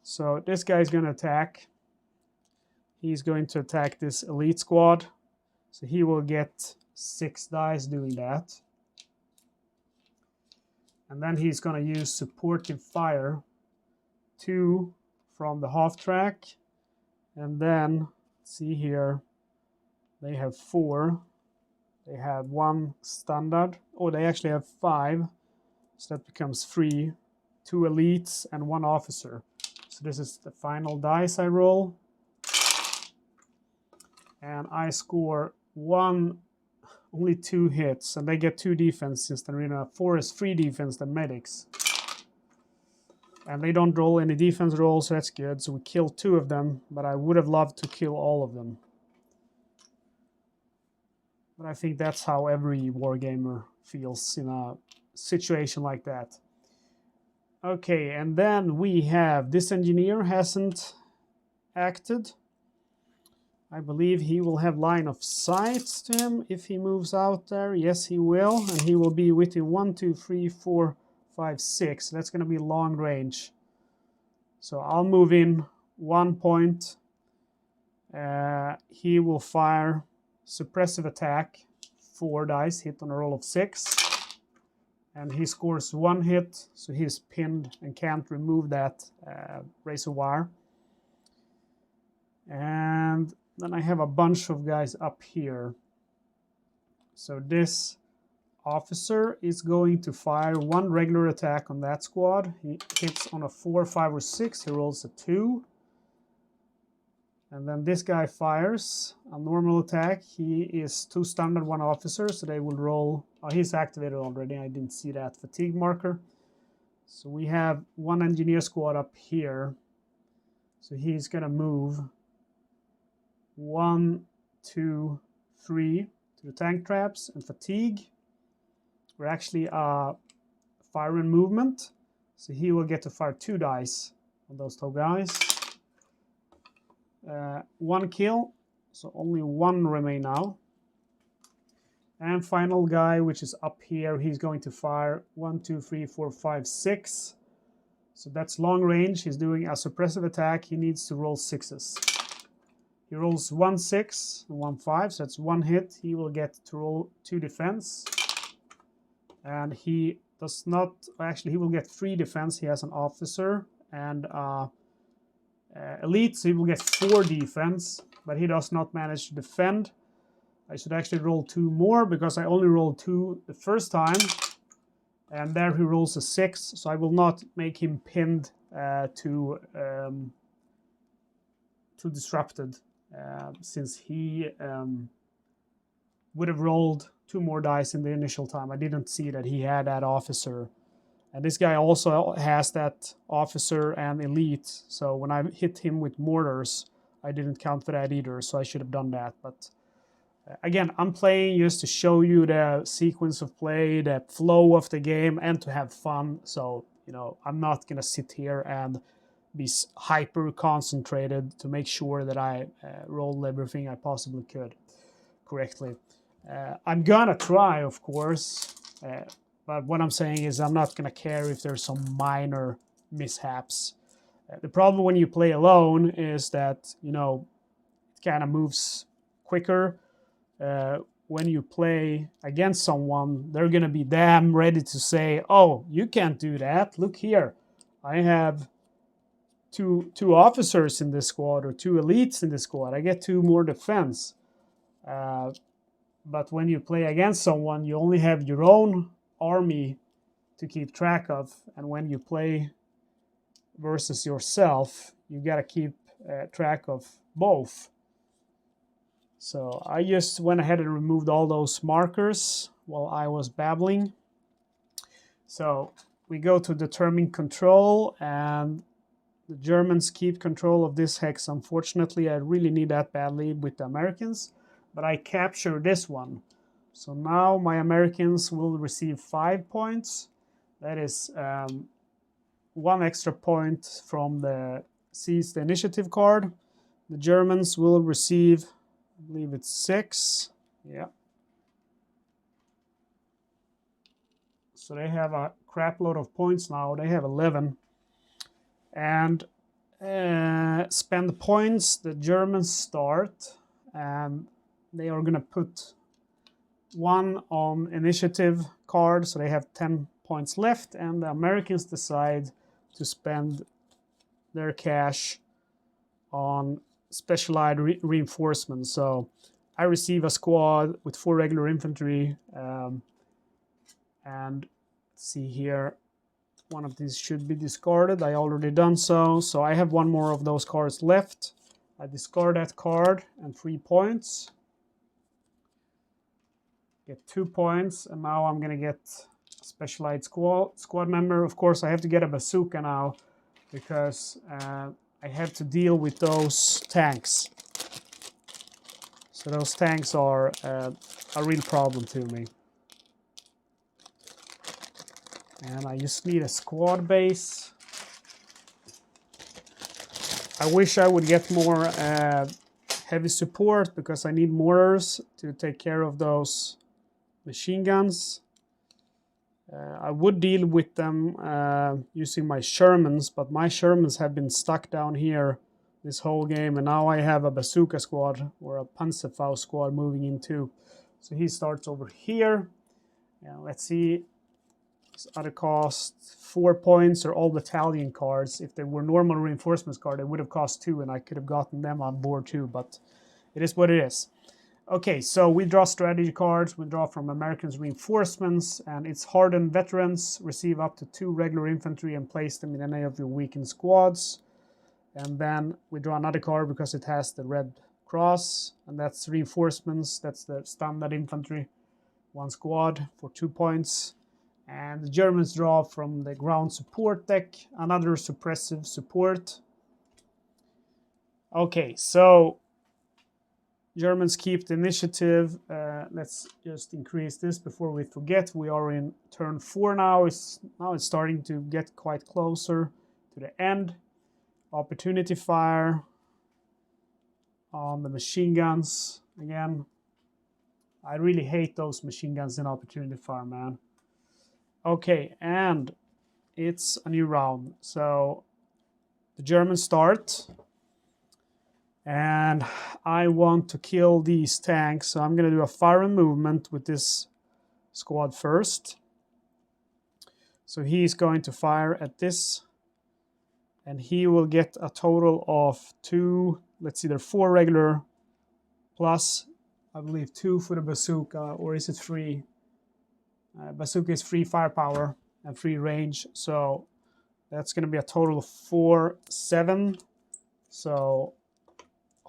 So this guy's going to attack. He's going to attack this elite squad. So he will get 6 dice doing that. And then he's going to use supportive fire. 2 from the half track. And then, see here, they have 4. They have 1 standard. Oh, they actually have 5. So that becomes 3. 2 elites and 1 officer. So this is the final dice I roll. And I score 1, only 2 hits. And they get 2 defense since the arena 4 is 3 defense, the medics. And they don't roll any defense rolls, so that's good. So we kill 2 of them, but I would have loved to kill all of them. But I think that's how every wargamer feels in a situation like that. Okay, and then we have this engineer hasn't acted. I believe he will have line of sight to him if he moves out there. Yes, he will. And he will be within 1, 2, 3, 4, 5, 6. That's going to be long range. So I'll move in 1 point. He will fire suppressive attack. 4 dice, hit on a roll of 6. And he scores 1 hit, so he's pinned and can't remove that razor wire. And then I have a bunch of guys up here. So this officer is going to fire 1 regular attack on that squad. He hits on a 4, 5, or 6. He rolls a 2. And then this guy fires a normal attack. He is 2 standard, 1 officer, so they will roll. Oh, he's activated already. I didn't see that fatigue marker. So we have 1 engineer squad up here. So he's going to move 1, 2, 3 to the tank traps and fatigue. We're actually fire and movement. So he will get to fire 2 dice on those 2 guys. 1 kill, so only 1 remain now. And final guy, which is up here, he's going to fire 1, 2, 3, 4, 5, 6. So that's long range. He's doing a suppressive attack. He needs to roll 6s. He rolls 1, 6, and 1, 5, so that's 1 hit. He will get to roll 2 defense. And he does not, actually he will get 3 defense. He has an officer and elite, so he will get 4 defense, but he does not manage to defend. I should actually roll 2 more because I only rolled 2 the first time, and there he rolls a 6, so I will not make him pinned to disrupted, since he would have rolled 2 more dice in the initial time. I didn't see that he had that officer. And this guy also has that officer and elite. So when I hit him with mortars, I didn't count for that either. So I should have done that. But again, I'm playing just to show you the sequence of play, the flow of the game, and to have fun. So, you know, I'm not going to sit here and be hyper concentrated to make sure that I rolled everything I possibly could correctly. I'm going to try, of course. But what I'm saying is I'm not going to care if there's some minor mishaps. The problem when you play alone is that, you know, it kind of moves quicker. When you play against someone, they're going to be damn ready to say, oh, you can't do that. Look here. I have two officers in this squad or two elites in this squad. I get two more defense. But when you play against someone, you only have your own army to keep track of. And when you play versus yourself, you got to keep track of both. So I just went ahead and removed all those markers while I was babbling. So we go to determine control, and the Germans keep control of this hex. Unfortunately, I really need that badly with the Americans, but I capture this one. So now my Americans will receive 5 points. That is 1 extra point from the seize the initiative card. The Germans will receive, I believe it's 6. Yeah. So they have a crap load of points now. They have 11. And spend points. The Germans start, and they are going to put 1 on initiative card. So they have 10 points left. And the Americans decide to spend their cash on specialized reinforcements. So I receive a squad with 4 regular infantry, and see here, one of these should be discarded. I already done so. So I have 1 more of those cards left. I discard that card and 3 points. Get 2 points, and now I'm gonna get a specialized squad member. Of course, I have to get a bazooka now because I have to deal with those tanks. So those tanks are a real problem to me. And I just need a squad base. I wish I would get more heavy support because I need mortars to take care of those machine guns. I would deal with them using my Shermans, but my Shermans have been stuck down here this whole game, and now I have a bazooka squad or a Panzerfaust squad moving in too. So he starts over here. Let's see. His other cost 4 points or all battalion cards. If they were normal reinforcements card, they would have cost 2, and I could have gotten them on board too, but it is what it is. Okay, so we draw strategy cards. We draw from Americans reinforcements, and it's hardened veterans. Receive up to 2 regular infantry and place them in any of your weakened squads. And then we draw another card because it has the red cross, and that's reinforcements. That's the standard infantry. 1 squad for 2 points. And the Germans draw from the ground support deck, another suppressive support. Okay, so Germans keep the initiative. Let's just increase this before we forget. We are in turn 4 now. Now it's starting to get quite closer to the end. Opportunity fire on the machine guns again. I really hate those machine guns in opportunity fire, man. Okay, and it's a new round. So the Germans start. And I want to kill these tanks, so I'm going to do a fire and movement with this squad first. So he's going to fire at this, and he will get a total of 2, let's see, there are 4 regular, plus, I believe, 2 for the bazooka, or is it free? Bazooka is free firepower and free range, so that's going to be a total of 4, 7. So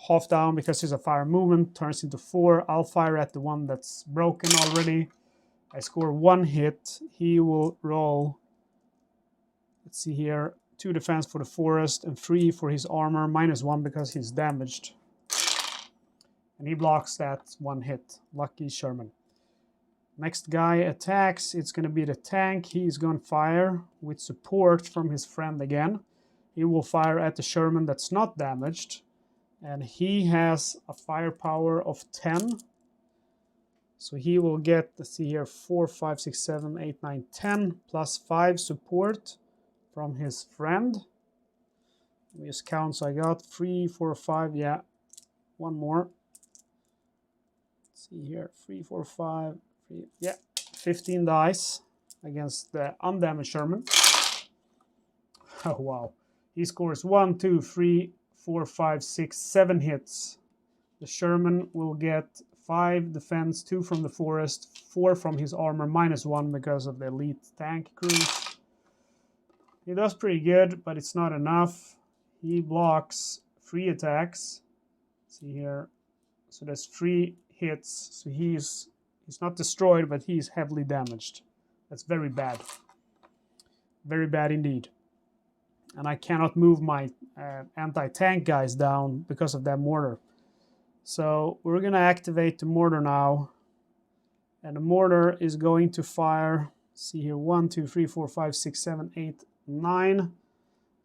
half down because it's a fire movement, turns into 4. I'll fire at the one that's broken already. I score 1 hit. He will roll, let's see here, 2 defense for the forest and 3 for his armor, -1 because he's damaged. And he blocks that 1 hit. Lucky Sherman. Next guy attacks. It's going to be the tank. He's going to fire with support from his friend again. He will fire at the Sherman that's not damaged. And he has a firepower of 10. So he will get, let's see here, 4, 5, 6, 7, 8, 9, 10, plus 5 support from his friend. Let me just count. So I got 3, 4, 5. Yeah, one more. Let's see here. 3, 4, 5. 3. Yeah, 15 dice against the undamaged Sherman. Oh wow. He scores 1, 2, 3, 4, 5, 6, 7 hits. The Sherman will get 5 defense, 2 from the forest, 4 from his armor, -1 because of the elite tank crews. He does pretty good, but it's not enough. He blocks 3 attacks. See here. So there's 3 hits. So he's not destroyed, but he's heavily damaged. That's very bad. Very bad indeed. And I cannot move my anti-tank guys down because of that mortar. So we're going to activate the mortar now. And the mortar is going to fire, see here, 1, 2, 3, 4, 5, 6, 7, 8, 9.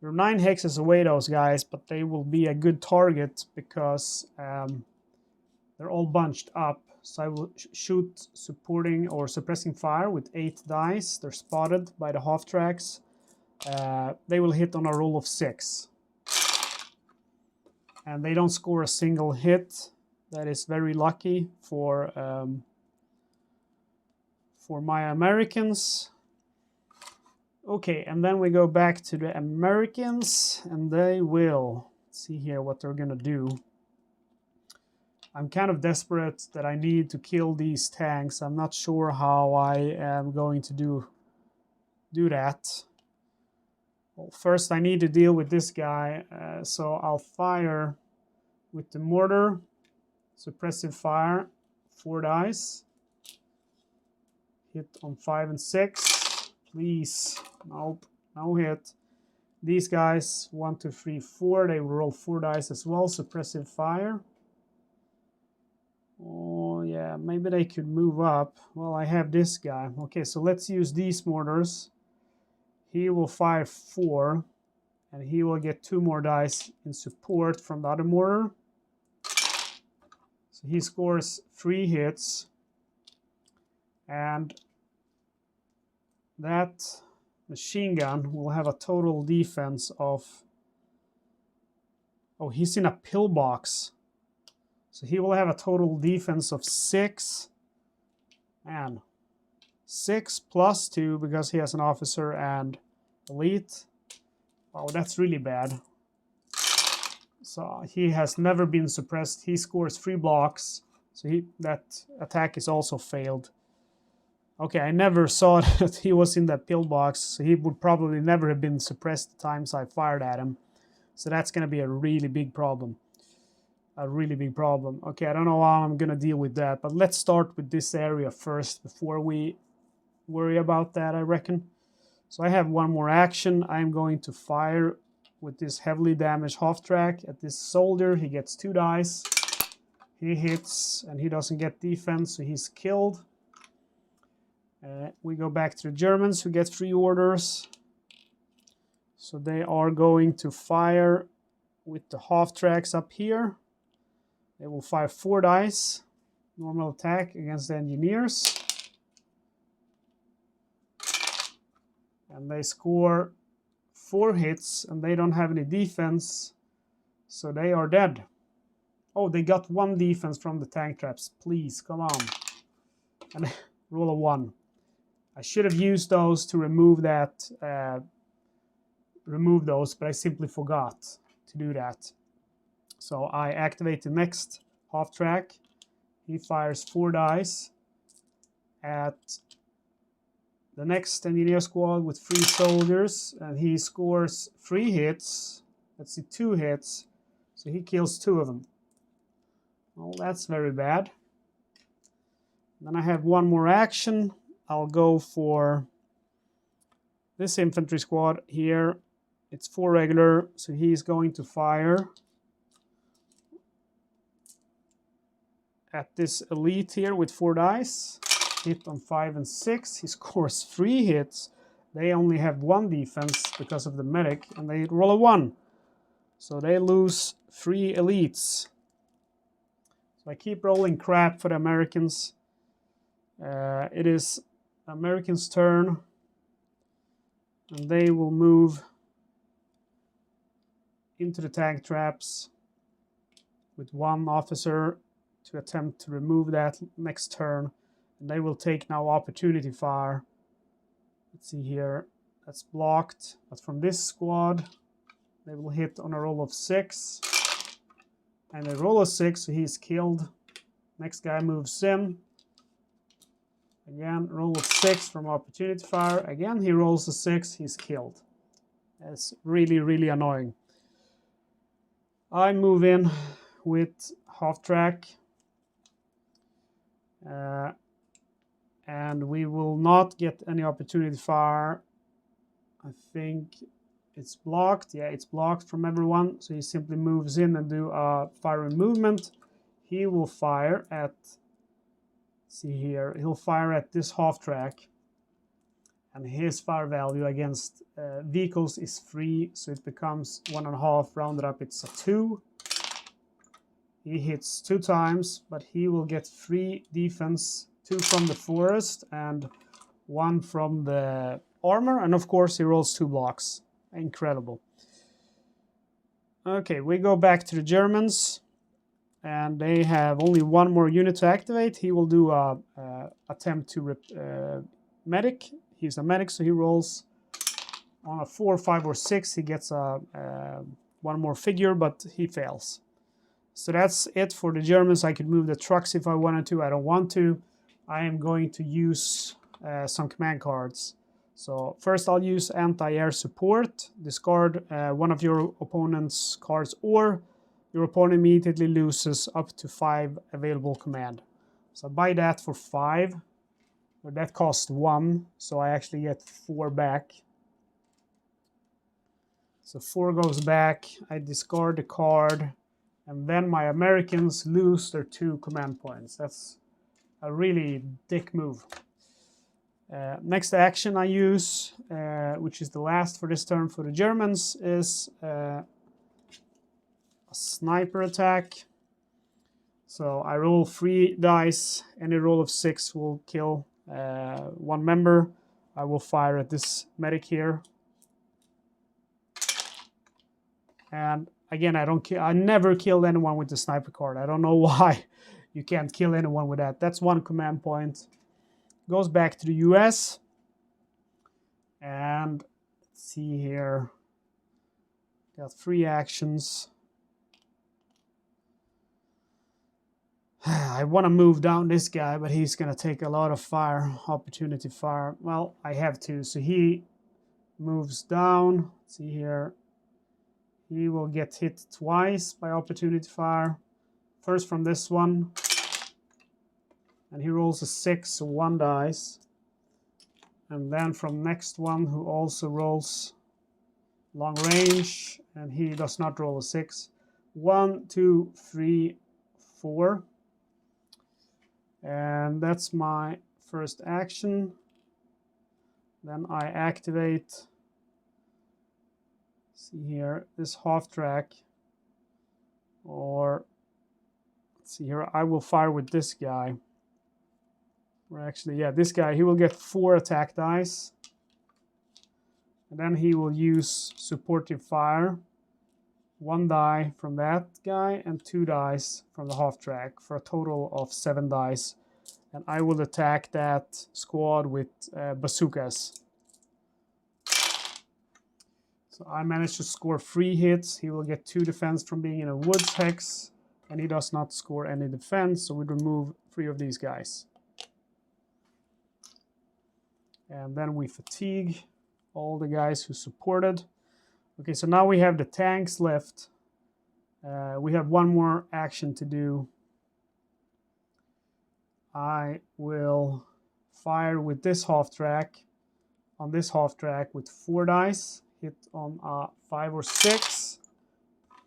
There are 9 hexes away, those guys, but they will be a good target because they're all bunched up. So I will shoot supporting or suppressing fire with 8 dice. They're spotted by the half tracks. They will hit on a roll of 6. And they don't score a single hit. That is very lucky for my Americans. Okay, and then we go back to the Americans, and they will see here what they're gonna do. I'm kind of desperate that I need to kill these tanks. I'm not sure how I am going to do that. Well, first I need to deal with this guy, so I'll fire with the mortar, suppressive fire, 4 dice. Hit on 5 and 6. Please. Nope. No hit. These guys, 1, 2, 3, 4. They will roll 4 dice as well. Suppressive fire. Oh, yeah. Maybe they could move up. Well, I have this guy. Okay, so let's use these mortars. He will fire 4. And he will get 2 more dice in support from the other mortar. So he scores 3 hits. And that machine gun will have a total defense of... Oh, he's in a pillbox. So he will have a total defense of 6. And 6 plus 2 because he has an officer and elite. Oh, that's really bad. So he has never been suppressed. He scores 3 blocks. So that attack is also failed. Okay, I never saw that he was in that pillbox, so he would probably never have been suppressed the times I fired at him. So that's going to be a really big problem. A really big problem. Okay, I don't know how I'm going to deal with that, but let's start with this area first before we worry about that, I reckon. So I have one more action. I'm going to fire with this heavily damaged half track at this soldier. He gets 2 dice. He hits, and he doesn't get defense, so he's killed. We go back to the Germans, who get 3 orders. So they are going to fire with the half tracks up here. They will fire 4 dice. Normal attack against the engineers. And they score 4 hits, and they don't have any defense. So they are dead. Oh, they got 1 defense from the tank traps. Please, come on. And roll a 1. I should have used those to remove that, but I simply forgot to do that. So I activate the next half track. He fires 4 dice at the next engineer squad with 3 soldiers, and he scores 3 hits. Let's see, 2 hits. So he kills 2 of them. Well, that's very bad. Then I have one more action. I'll go for this infantry squad here. It's 4 regular, so he's going to fire at this elite here with 4 dice. Hit on 5 and 6. He scores 3 hits. They only have 1 defense because of the medic, and they roll a 1. So they lose 3 elites. So I keep rolling crap for the Americans. It is Americans' turn, and they will move into the tank traps with one officer to attempt to remove that next turn. And they will take now opportunity fire. Let's see here. That's blocked. But from this squad, they will hit on a roll of 6. And a roll of 6, so he's killed. Next guy moves in. Again, roll of 6 from opportunity fire. Again, he rolls a 6, he's killed. That's really, really annoying. I move in with half track. And we will not get any opportunity fire. I think it's blocked. Yeah, it's blocked from everyone. So he simply moves in and do a firing movement. He will fire at, see here, he'll fire at this half track. And his fire value against vehicles is 3, so it becomes 1.5. Rounded up, it's a 2. He hits 2 times, but he will get 3 defense, 2 from the forest and 1 from the armor, and of course he rolls 2 blocks. Incredible. Okay, we go back to the Germans, and they have only 1 more unit to activate. He will do a attempt to medic. He's a medic, so he rolls on a 4, 5, or 6. He gets a 1 more figure, but he fails. So that's it for the Germans. I could move the trucks if I wanted to. I don't want to. I am going to use some command cards. So first I'll use anti-air support. Discard one of your opponent's cards, or your opponent immediately loses up to 5 available command. So I buy that for 5. But that costs 1, so I actually get 4 back. So 4 goes back. I discard the card. And then my Americans lose their 2 command points. That's a really dick move. Next action I use, which is the last for this turn for the Germans, is a sniper attack. So I roll 3 dice. Any roll of 6 will kill 1 member. I will fire at this medic here. And again, I never killed anyone with the sniper card. I don't know why you can't kill anyone with that. That's 1 command point. Goes back to the US. And let's see here. Got 3 actions. I want to move down this guy, but he's going to take a lot of fire, opportunity fire. Well, I have to. So he moves down. Let's see here. He will get hit twice by opportunity fire. First from this one. And he rolls a 6, so 1 dice. And then from next one, who also rolls long range. And he does not roll a 6. 1, 2, 3, 4. And that's my first action. Then I activate, see here, this half track. Or, let's see here, I will fire with this guy. Or actually, yeah, this guy, he will get 4 attack dice. And then he will use supportive fire. 1 die from that guy and 2 dice from the half track for a total of 7 dice. And I will attack that squad with bazookas. So I managed to score 3 hits. He will get 2 defense from being in a woods hex. And he does not score any defense, so we remove 3 of these guys. And then we fatigue all the guys who supported. Okay, so now we have the tanks left. We have 1 more action to do. I will fire with this half track. On this half track with 4 dice. Hit on a 5 or 6.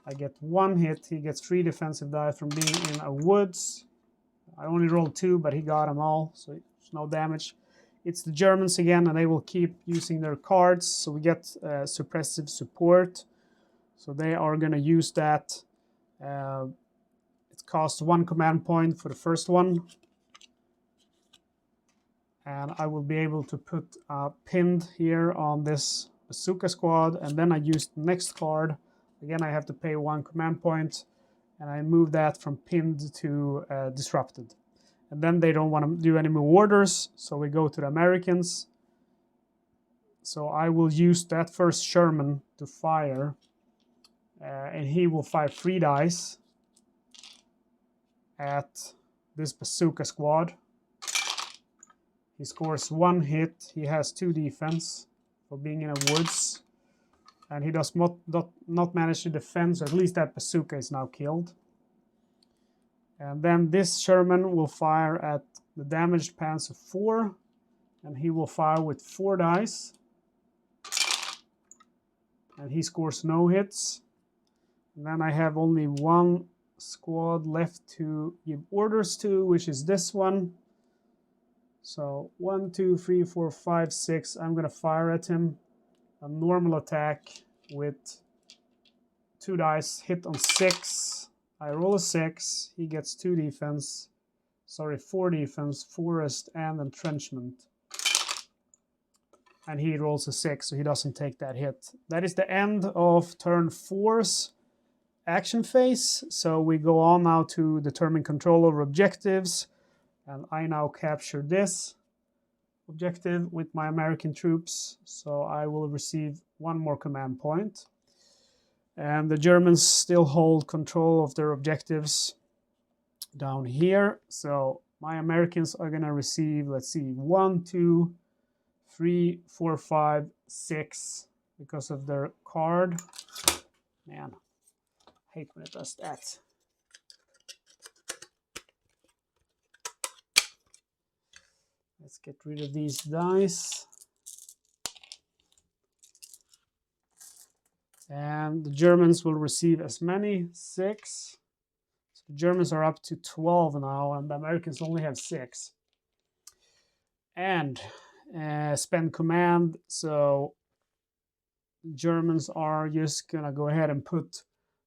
I get 1 hit. He gets 3 defensive dice from being in a woods. I only rolled 2, but he got them all, so there's no damage. It's the Germans again, and they will keep using their cards, so we get suppressive support. So they are going to use that. It costs 1 command point for the first one. And I will be able to put a pinned here on this bazooka squad, and then I use the next card. Again, I have to pay 1 command point, and I move that from pinned to disrupted. And then they don't want to do any more orders, so we go to the Americans. So I will use that first Sherman to fire, and he will fire 3 dice at this bazooka squad. He scores 1 hit. He has 2 defense for being in a woods. And he does not manage to defend, so at least that bazooka is now killed. And then this Sherman will fire at the damaged Panzer 4. And he will fire with 4 dice. And he scores no hits. And then I have only 1 squad left to give orders to, which is this one. So 1, 2, 3, 4, 5, 6. I'm going to fire at him. A normal attack with 2 dice, hit on 6. I roll a 6. He gets 2 defense. Sorry, 4 defense, forest, and entrenchment. And he rolls a 6, so he doesn't take that hit. That is the end of turn 4's action phase. So we go on now to determine control over objectives. And I now capture this objective with my American troops. So I will receive 1 more command point. And the Germans still hold control of their objectives down here. So my Americans are going to receive, let's see, 1, 2, 3, 4, 5, 6 because of their card. Man, I hate when it does that. Let's get rid of these dice. And the Germans will receive as many, 6. So the Germans are up to 12 now, and the Americans only have 6. And spend command, so the Germans are just gonna go ahead and put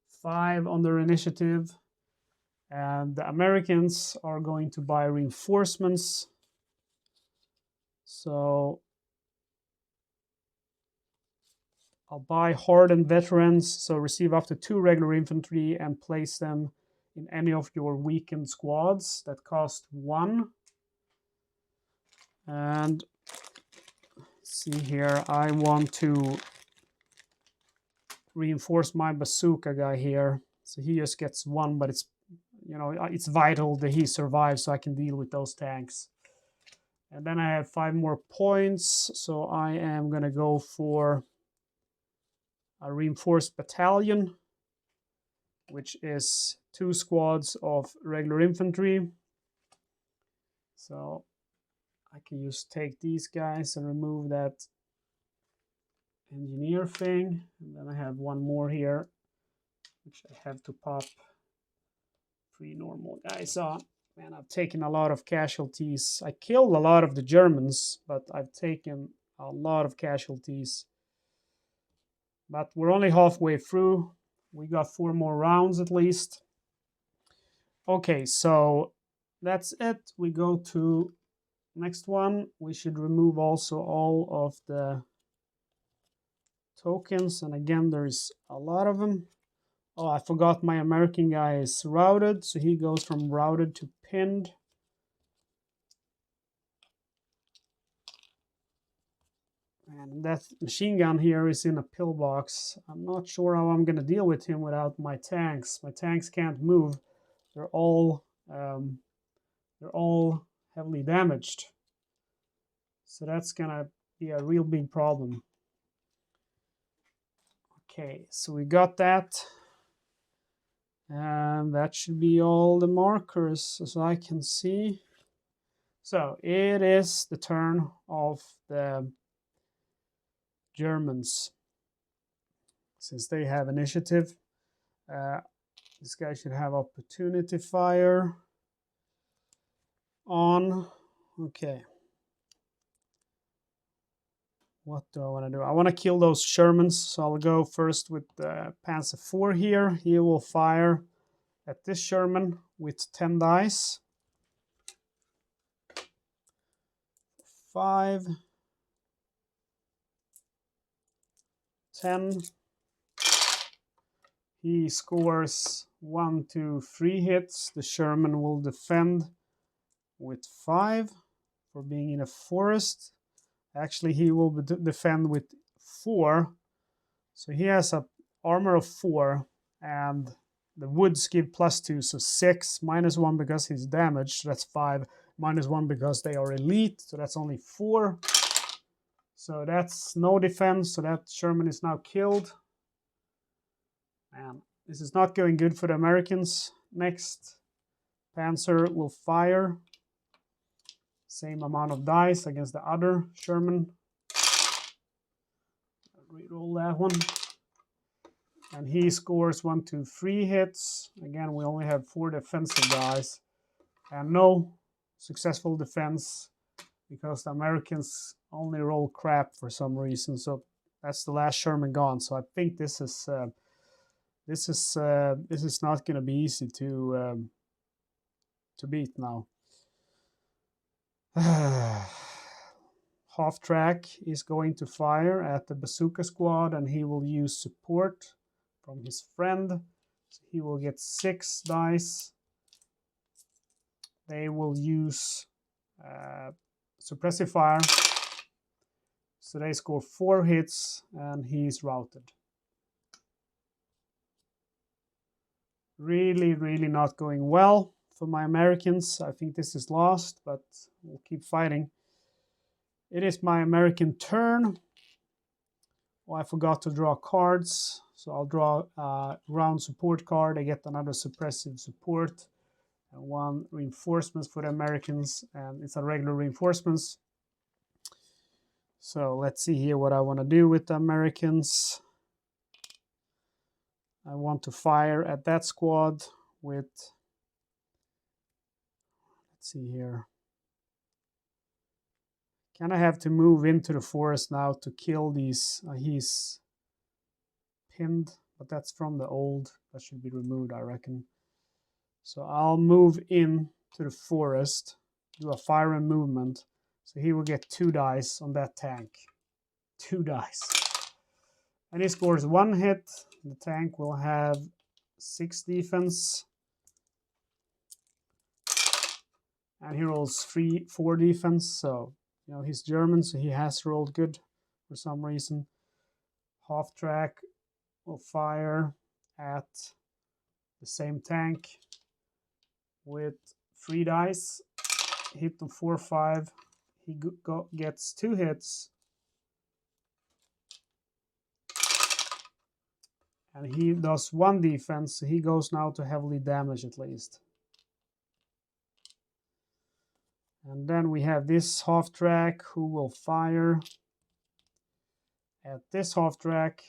5 on their initiative. And the Americans are going to buy reinforcements. So I'll buy hardened veterans, so receive up to 2 regular infantry and place them in any of your weakened squads that cost 1. And let's see here, I want to reinforce my bazooka guy here. So he just gets 1, but it's, you know, it's vital that he survives so I can deal with those tanks. And then I have 5 more points, so I am going to go for a reinforced battalion, which is 2 squads of regular infantry. So I can just take these guys and remove that engineer thing. And then I have 1 more here, which I have to pop 3 normal guys on. Man, I've taken a lot of casualties. I killed a lot of the Germans, but I've taken a lot of casualties. But we're only halfway through. We got 4 more rounds at least. Okay, so that's it. We go to next one. We should remove also all of the tokens. And again, there's a lot of them. Oh, I forgot my American guy is routed. So he goes from routed to pinned. And that machine gun here is in a pillbox. I'm not sure how I'm going to deal with him without my tanks. My tanks can't move. They're all heavily damaged. So that's going to be a real big problem. Okay, so we got that. And that should be all the markers as I can see. So it is the turn of the Germans. Since they have initiative, this guy should have opportunity fire on. Okay. What do I want to do? I want to kill those Shermans, so I'll go first with the Panzer 4 here. He will fire at this Sherman with 10 dice. 5, 10, He scores 1, 2, 3 hits. The Sherman will defend with 5 for being in a forest. Actually, he will defend with 4. So he has a armor of 4, and the woods give +2, so 6, -1 because he's damaged, so that's 5, -1 because they are elite, so that's only 4. So that's no defense, so that Sherman is now killed. And this is not going good for the Americans. Next, Panzer will fire. Same amount of dice against the other Sherman. Reroll that one. And he scores 1, 2, 3 hits. Again, we only have 4 defensive dice. And no successful defense because the Americans only roll crap for some reason. So that's the last Sherman gone. So I think this is not going to be easy to beat now. Half-track is going to fire at the bazooka squad, and he will use support from his friend. So he will get 6 dice. They will use suppressive fire. So they score 4 hits, and he's routed. Really, really not going well for my Americans. I think this is lost, but we'll keep fighting. It is my American turn. Oh, I forgot to draw cards. So I'll draw a ground support card. I get another suppressive support and 1 reinforcements for the Americans, and it's a regular reinforcements. So let's see here what I want to do with the Americans. I want to fire at that squad with, let's see here. Kind of have to move into the forest now to kill these. He's pinned, but that's from the old. That should be removed, I reckon. So I'll move in to the forest, do a fire and movement. So he will get 2 dice on that tank. 2 dice. And he scores 1 hit. The tank will have 6 defense. And he rolls 4 defense. So, you know, he's German, so he has rolled good for some reason. Half-track will fire at the same tank with 3 dice. Hit on 4, 5. He gets 2 hits. And he does 1 defense, so he goes now to heavily damage at least. And then we have this half-track who will fire at this half-track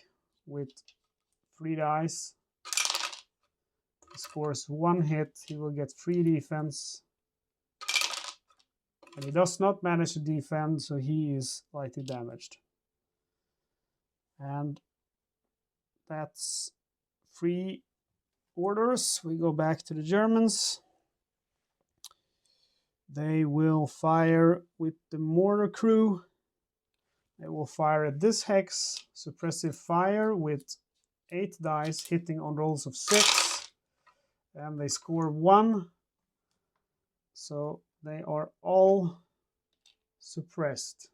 with 3 dice. He scores 1 hit, he will get 3 defense. And he does not manage to defend, so he is lightly damaged. And that's 3 orders. We go back to the Germans. They will fire with the mortar crew. They will fire at this hex. Suppressive fire with 8 dice, hitting on rolls of 6. And they score 1. So they are all suppressed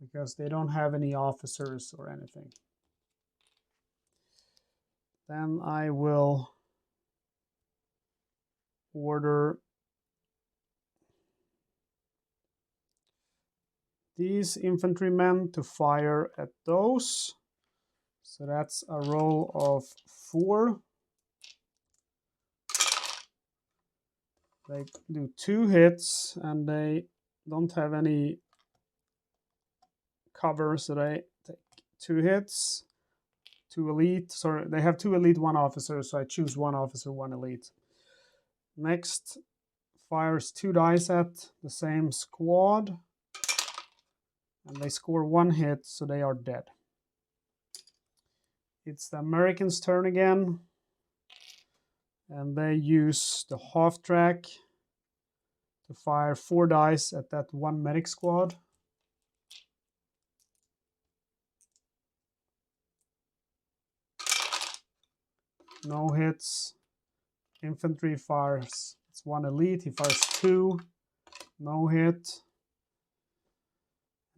because they don't have any officers or anything. Then I will order these infantrymen to fire at those. So that's a roll of 4. They do 2 hits and they don't have any cover, so they take 2 hits. 2 elite, sorry, they have 2 elite, 1 officer, so I choose 1 officer, 1 elite. Next, fires 2 dice at the same squad. And they score 1 hit, so they are dead. It's the Americans' turn again. And they use the half-track to fire 4 dice at that 1 medic squad. no hits. Infantry fires, it's 1 elite, he fires 2, no hit.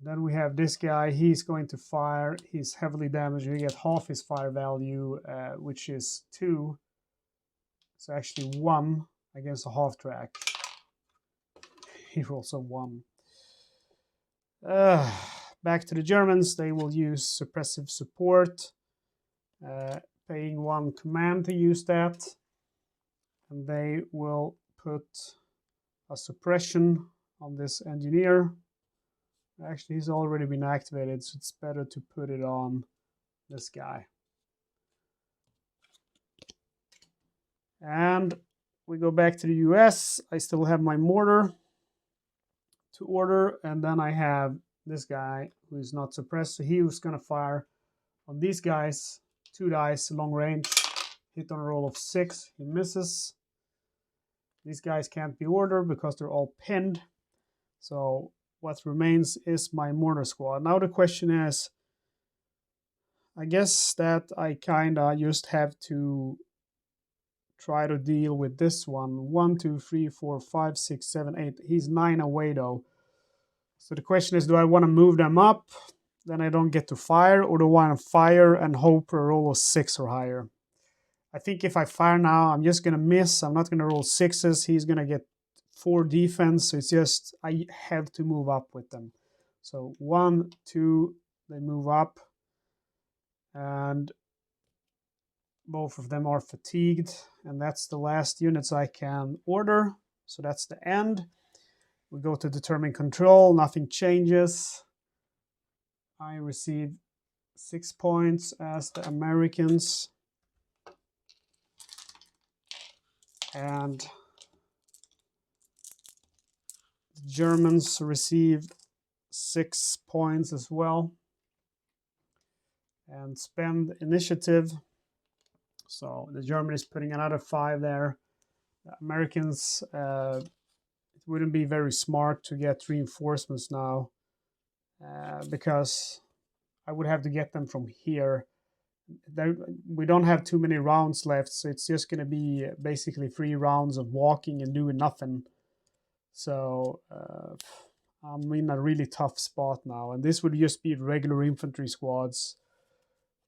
Then we have this guy, he's going to fire, he's heavily damaged, you get half his fire value, which is 2. So actually 1 against a half track. He rolls a 1. Back to the Germans, they will use suppressive support, paying 1 command to use that. And they will put a suppression on this engineer. Actually, he's already been activated, so it's better to put it on this guy. And we go back to the US. I still have my mortar to order, and then I have this guy who is not suppressed, so he was going to fire on these guys. 2 dice, long range, hit on a roll of 6, he misses. These guys can't be ordered because they're all pinned. So what remains is my mortar squad. Now the question is, I guess that I kinda just have to try to deal with this one. 1, 2, 3, 4, 5, 6, 7, 8. He's 9 away though. So the question is, do I want to move them up? Then I don't get to fire, or do I want to fire and hope for a roll of 6 or higher? I think if I fire now, I'm just going to miss. I'm not going to roll 6s. He's going to get 4 defense. So it's just, I have to move up with them. So 1, 2, they move up. And both of them are fatigued. And that's the last units I can order. So that's the end. We go to determine control. Nothing changes. I receive 6 points as the Americans. And the Germans receive 6 points as well. And spend initiative. So the German is putting another 5 there. The Americans, it wouldn't be very smart to get reinforcements now, because I would have to get them from here. We don't have too many rounds left, so it's just going to be basically 3 rounds of walking and doing nothing. So I'm in a really tough spot now, and this would just be regular infantry squads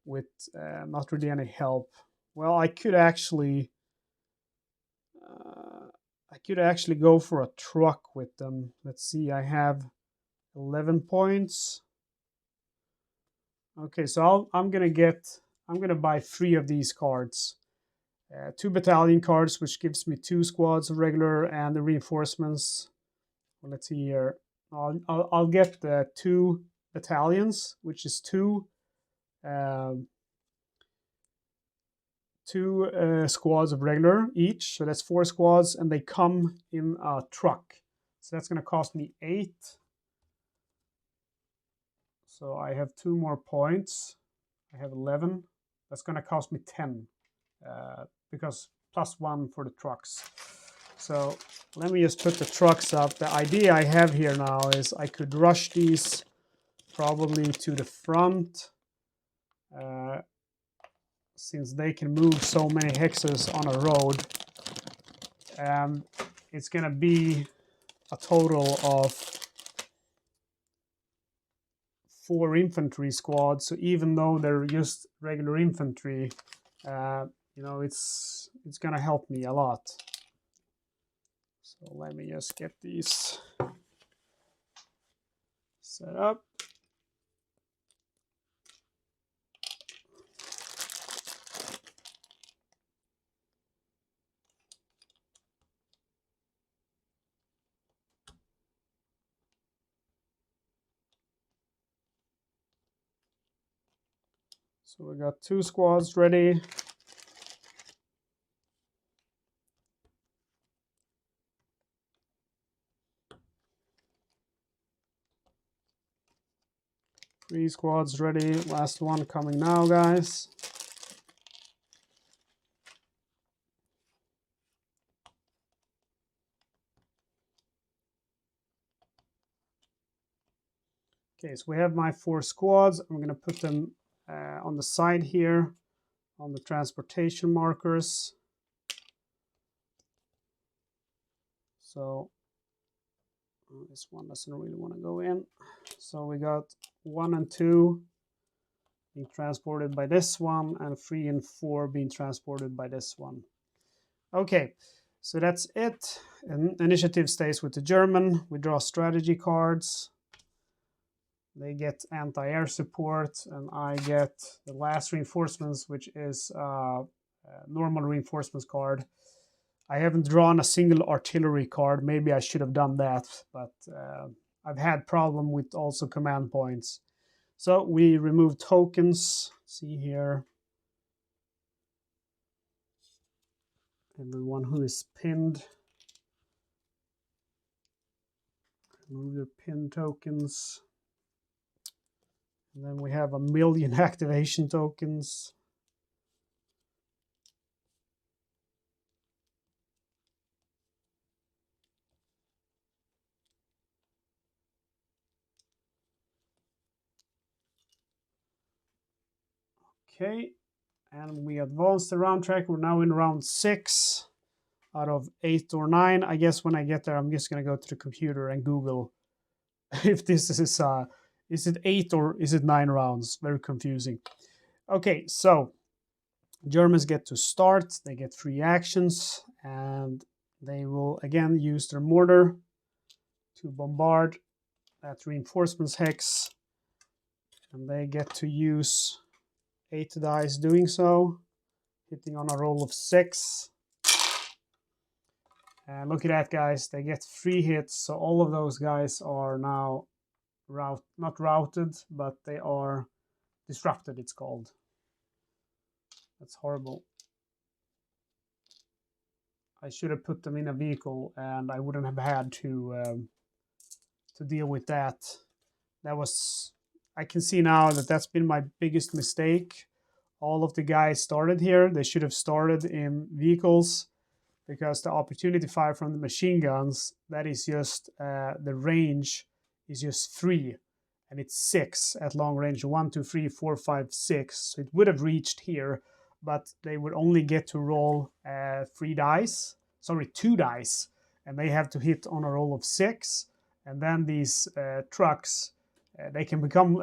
with not really any help. Well, I could actually go for a truck with them. Let's see, I have 11 points. Okay, so I'm gonna buy 3 of these cards. 2 battalion cards, which gives me 2 squads of regular and the reinforcements. Well, let's see here. I'll get the 2 battalions, which is 2 squads of regular each. So that's 4 squads, and they come in a truck. So that's going to cost me 8. So I have 2 more points. I have 11. That's going to cost me 10, because +1 for the trucks. So let me just put the trucks up. The idea I have here now is I could rush these probably to the front, since they can move so many hexes on a road. It's going to be a total of 4 infantry squads. So even though they're just regular infantry, it's going to help me a lot. So let me just get these set up. So we got 2 squads ready. Three squads ready. Last one coming now, guys. Okay, so we have my 4 squads. I'm going to put them on the side here. on the transportation markers. So this one doesn't really want to go in. So we got 1 and 2 being transported by this one, and 3 and 4 being transported by this one. Okay, so that's it. And initiative stays with the German. We draw strategy cards. They get anti-air support, and I get the last reinforcements, which is a normal reinforcements card. I haven't drawn a single artillery card. Maybe I should have done that, but I've had problem with also command points. So we remove tokens. See here. Everyone who is pinned. Remove their pin tokens. And then we have 1,000,000 activation tokens. Okay, and we advanced the round track. We're now in round 6 out of 8 or 9. I guess when I get there, I'm just going to go to the computer and Google if this is it 8 or is it 9 rounds? Very confusing. Okay, so Germans get to start. They get 3 actions, and they will again use their mortar to bombard that reinforcements hex, and they get to use 8 dice doing so, hitting on a roll of 6. And look at that, guys. They get 3 hits, so all of those guys are now not routed, but they are disrupted, it's called. That's horrible. I should have put them in a vehicle, and I wouldn't have had to deal with that. That was... I can see now that that's been my biggest mistake. All of the guys started here. They should have started in vehicles, because the opportunity fire from the machine guns, that is just, the range is just 3, and it's 6 at long range. 1, 2, 3, 4, 5, 6. So it would have reached here, but they would only get to roll 2 dice, and they have to hit on a roll of 6. And then these trucks, they can become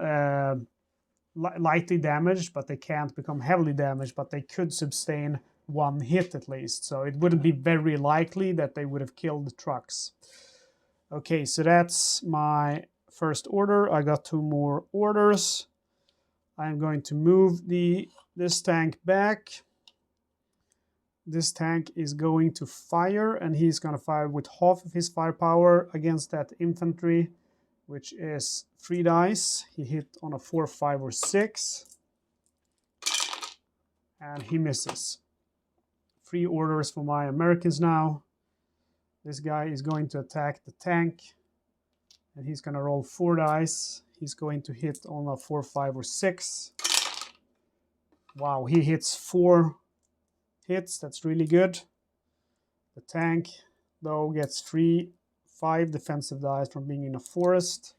lightly damaged, but they can't become heavily damaged, but they could sustain 1 hit at least. So it wouldn't be very likely that they would have killed the trucks. Okay, so that's my first order. I got 2 more orders. I'm going to move this tank back. This tank is going to fire, and he's going to fire with half of his firepower against that infantry, which is 3 dice. He hit on a 4, 5, or 6, and he misses. 3 orders for my Americans now. This guy is going to attack the tank, and he's going to roll 4 dice. He's going to hit on a 4, 5, or 6. Wow, he hits 4 hits. That's really good. The tank, though, gets 5 defensive dice from being in a forest.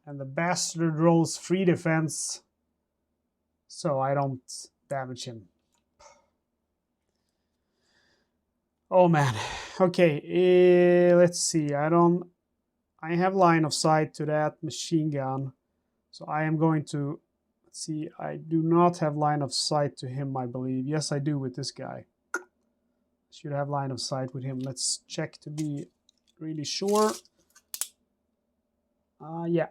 And the bastard rolls 3 defense, so I don't damage him. Oh man. Okay, let's see. I have line of sight to that machine gun, so I am going to... Let's see, I do not have line of sight to him, I believe. Yes, I do with this guy. Should have line of sight with him. Let's check to be really sure. Yeah.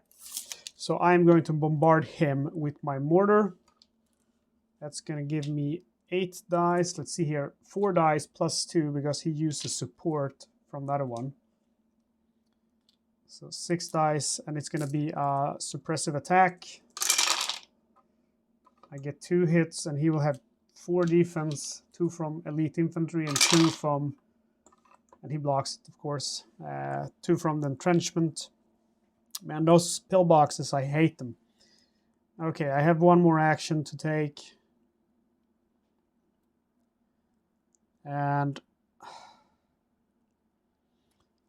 So I'm going to bombard him with my mortar. That's going to give me 8 dice. Let's see here. 4 dice plus 2, because he uses support from the other one. So 6 dice, and it's going to be a suppressive attack. I get 2 hits, and he will have 4 defense, 2 from elite infantry and 2 from... And he blocks it, of course. 2 from the entrenchment. Man, those pillboxes, I hate them. Okay, I have 1 more action to take. And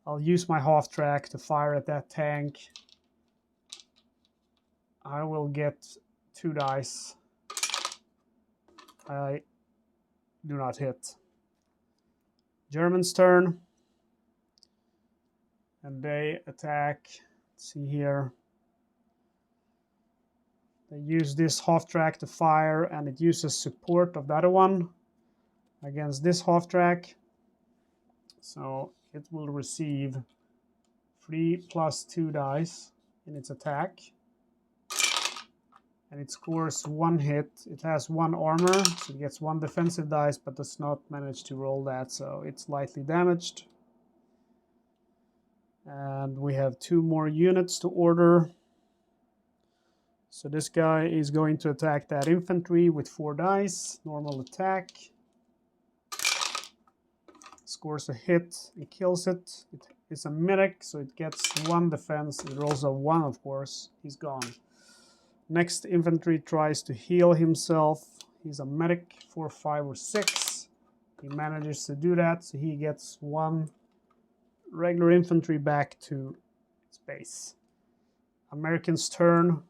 I'll use my half track to fire at that tank. I will get 2 dice. I do not hit. Germans' turn. And they attack. Let's see here. They use this half track to fire, and it uses support of the other one against this half track. So it will receive 3 plus 2 dice in its attack. And it scores 1 hit. It has 1 armor, so it gets 1 defensive dice, but does not manage to roll that, so it's lightly damaged. And we have 2 more units to order. So this guy is going to attack that infantry with 4 dice, normal attack. Scores a hit, it kills it. It's a medic, so it gets 1 defense. It rolls a 1, of course. He's gone. Next infantry tries to heal himself. He's a medic, 4, 5, or 6. He manages to do that, so he gets 1 regular infantry back to its base. American's turn.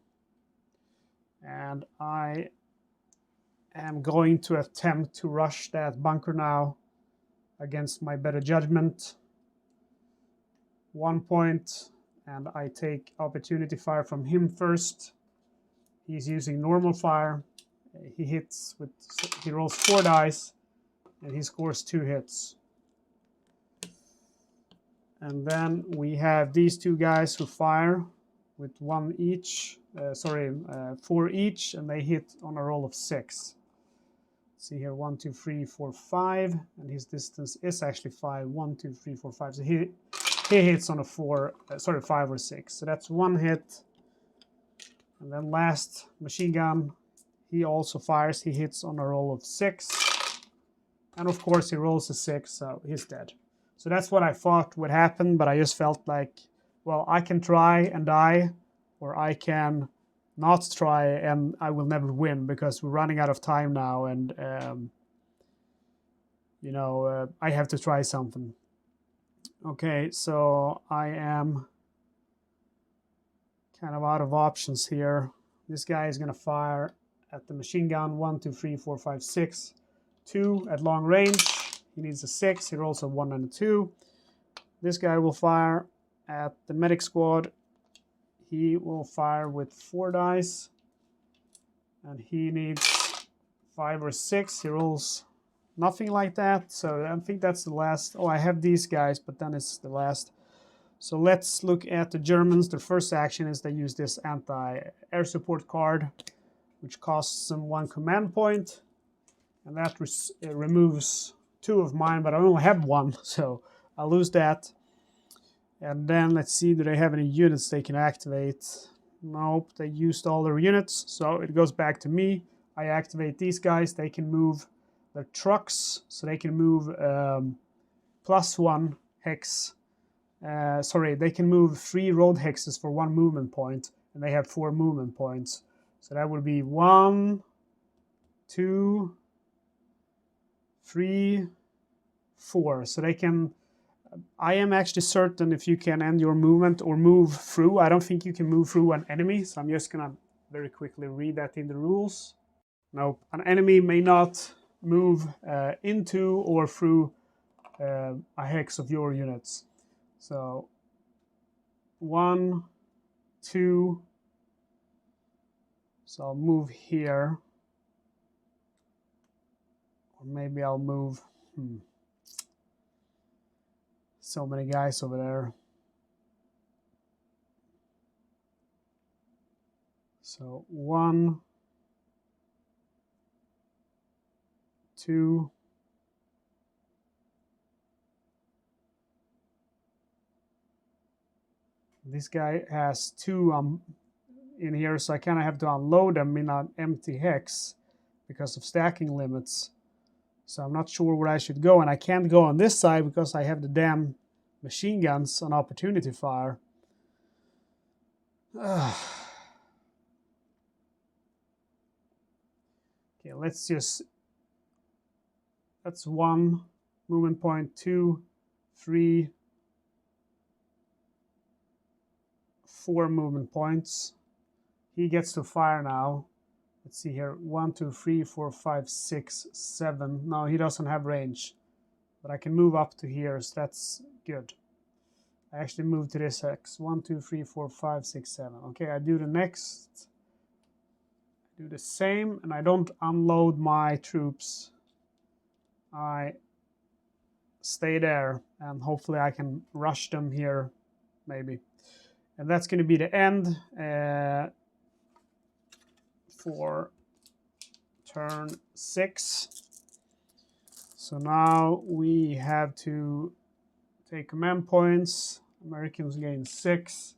And I am going to attempt to rush that bunker now against my better judgment. 1 point, and I take opportunity fire from him first. He's using normal fire. He hits with, he rolls 4 dice, and he scores 2 hits. And then we have these 2 guys who fire with 1 each. 4 each, and they hit on a roll of 6. See here, 1, 2, 3, 4, 5, and his distance is actually 5. 1, 2, 3, 4, 5. So he hits on a 5 or 6. So that's 1 hit. And then last machine gun, he also fires. He hits on a roll of 6, and of course he rolls a 6, so he's dead. So that's what I thought would happen, but I just felt like, well, I can try and die, or I can not try and I will never win because we're running out of time now, and I have to try something. Okay, so I am kind of out of options here. This guy is going to fire at the machine gun. 1, 2, 3, 4, 5, 6. 2 at long range. He needs a 6. He rolls a 1 and a 2. This guy will fire at the medic squad. He will fire with 4 dice. And he needs 5 or 6. He rolls nothing like that. So I think that's the last. Oh, I have these guys, but then it's the last. So let's look at the Germans. Their first action is they use this anti-air support card, which costs them 1 command point. And that removes 2 of mine, but I only have 1, so I'll lose that. And then let's see, do they have any units they can activate? Nope, they used all their units, so it goes back to me. I activate these guys. They can move their trucks, so they can move +1 hex. They can move 3 road hexes for 1 movement point, and they have 4 movement points. So that would be 1, 2, 3, 4. So they can, I am actually certain if you can end your movement or move through. I don't think you can move through an enemy, so I'm just gonna very quickly read that in the rules. Nope, an enemy may not move into or through a hex of your units. So 1, 2, so I'll move here. Or maybe I'll move, so many guys over there. So 1, 2, this guy has 2 in here, so I kind of have to unload them in an empty hex because of stacking limits. So I'm not sure where I should go, and I can't go on this side because I have the damn machine guns on opportunity fire. Okay, that's 1 movement point, 2, 3, 4 movement points. He gets to fire now. let's see here, 1, 2, 3, 4, 5, 6, 7. No, he doesn't have range, but I can move up to here, so that's good. I actually moved to this X. 1, 2, 3, 4, 5, 6, 7. Okay, I do the next. Do the same, and I don't unload my troops. I stay there, and hopefully I can rush them here, maybe. And that's going to be the end for turn 6. So now we have to take command points. Americans gain 6,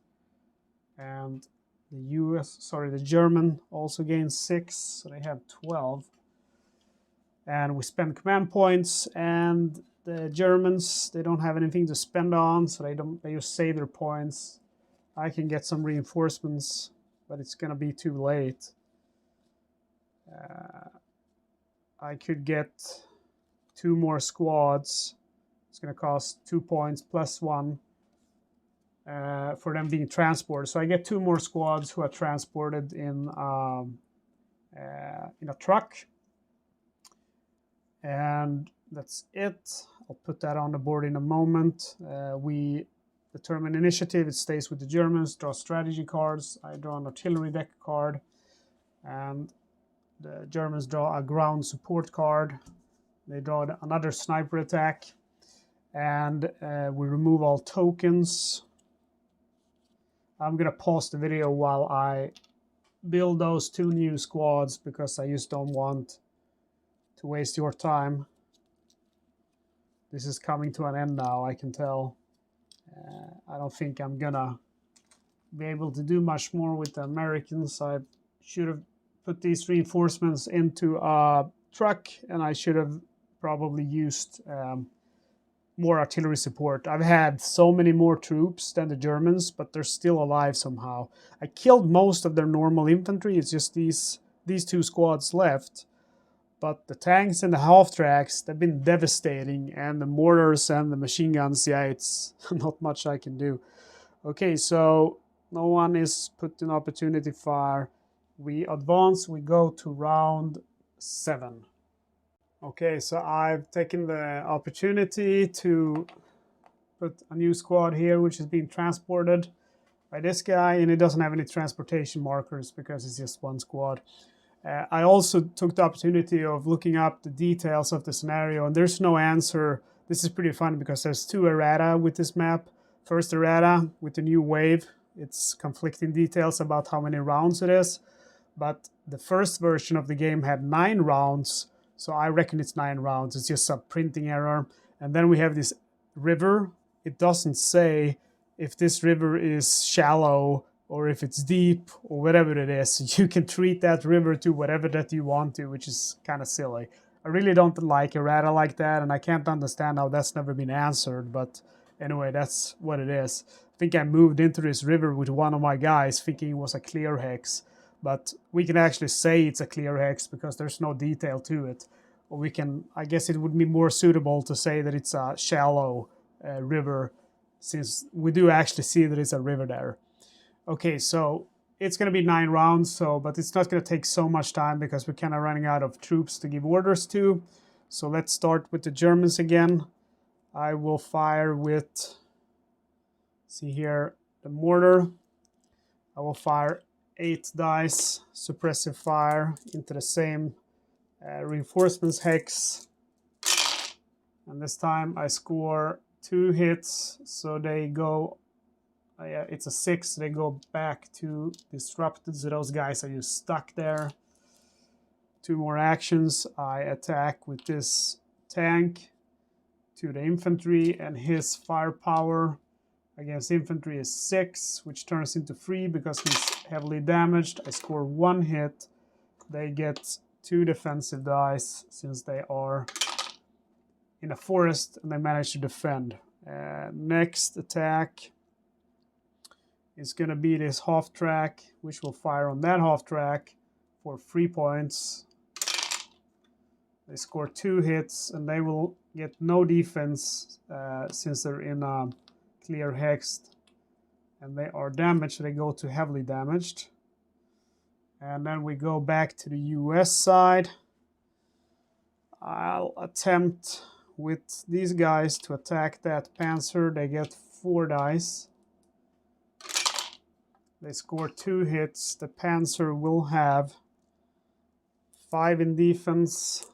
and the German also gains 6, so they have 12. And we spend command points, and the Germans, they don't have anything to spend on, so they just save their points. I can get some reinforcements, but it's gonna be too late. I could get 2 more squads. It's gonna cost 2 points plus 1 for them being transported. So I get 2 more squads who are transported in a truck. And that's it. I'll put that on the board in a moment. We determine initiative. It stays with the Germans. Draw strategy cards. I draw an artillery deck card. And the Germans draw a ground support card. They draw another sniper attack. And we remove all tokens. I'm going to pause the video while I build those 2 new squads, because I just don't want to waste your time. This is coming to an end now, I can tell. I don't think I'm gonna be able to do much more with the Americans. I should have put these reinforcements into a truck, and I should have probably used more artillery support. I've had so many more troops than the Germans, but they're still alive somehow. I killed most of their normal infantry. It's just these 2 squads left. But the tanks and the half-tracks, they've been devastating. And the mortars and the machine guns, yeah, it's not much I can do. Okay, so no one is put in opportunity fire. We advance, we go to round 7. Okay, so I've taken the opportunity to put a new squad here, which is being transported by this guy. And it doesn't have any transportation markers because it's just 1 squad. I also took the opportunity of looking up the details of the scenario, and there's no answer. This is pretty fun because there's 2 errata with this map. First errata with the new wave. It's conflicting details about how many rounds it is. But the first version of the game had 9 rounds, so I reckon it's 9 rounds. It's just a printing error. And then we have this river. It doesn't say if this river is shallow or if it's deep, or whatever it is. You can treat that river to whatever that you want to, which is kind of silly. I really don't like errata like that, and I can't understand how that's never been answered, but anyway, that's what it is. I think I moved into this river with one of my guys thinking it was a clear hex, but we can actually say it's a clear hex because there's no detail to it. Or we can, I guess it would be more suitable to say that it's a shallow river, since we do actually see that it's a river there. Okay, so it's going to be 9 rounds, but it's not going to take so much time because we're kind of running out of troops to give orders to. So let's start with the Germans again. I will fire with, see here, the mortar. I will fire 8 dice, suppressive fire, into the same reinforcements hex. And this time I score 2 hits, so they go... it's a 6, they go back to disrupted, so those guys are just stuck there. 2 more actions. I attack with this tank to the infantry, and his firepower against infantry is 6, which turns into 3 because he's heavily damaged. I score 1 hit. They get 2 defensive dice since they are in a forest and they manage to defend. Next attack is going to be this half track, which will fire on that half track for 3 points. They score 2 hits, and they will get no defense since they're in a clear hex, and they are damaged. They go to heavily damaged. And then we go back to the US side. I'll attempt with these guys to attack that Panzer. They get 4 dice. They score 2 hits. The Panzer will have 5 in defense.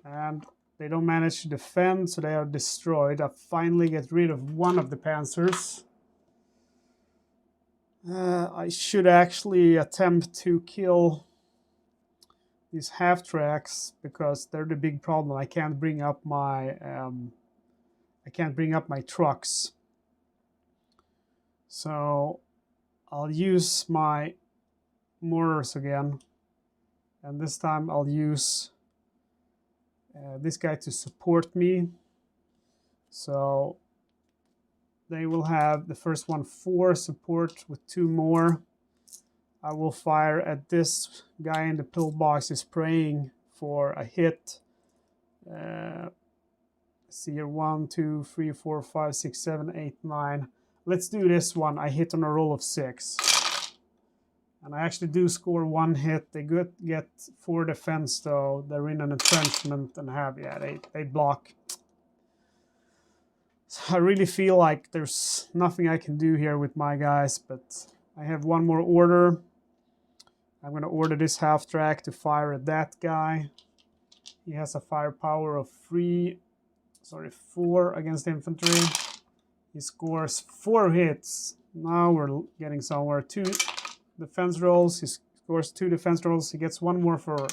And they don't manage to defend, so they are destroyed. I finally get rid of one of the Panzers. I should actually attempt to kill these half-tracks because they're the big problem. I can't bring up my trucks. So I'll use my mortars again, and this time I'll use this guy to support me. So they will have the first one 4 support with 2 more. I will fire at this guy in the pillbox is praying for a hit. Let's see here, 1, 2, 3, 4, 5, 6, 7, 8, 9. Let's do this one. I hit on a roll of 6. And I actually do score 1 hit. They get 4 defense though. They're in an entrenchment and have, yeah, they block. So I really feel like there's nothing I can do here with my guys, but I have one more order. I'm going to order this half-track to fire at that guy. He has a firepower of 4 against infantry. He scores 4 hits. Now we're getting somewhere. 2 defense rolls. He scores 2 defense rolls. He gets 1 more for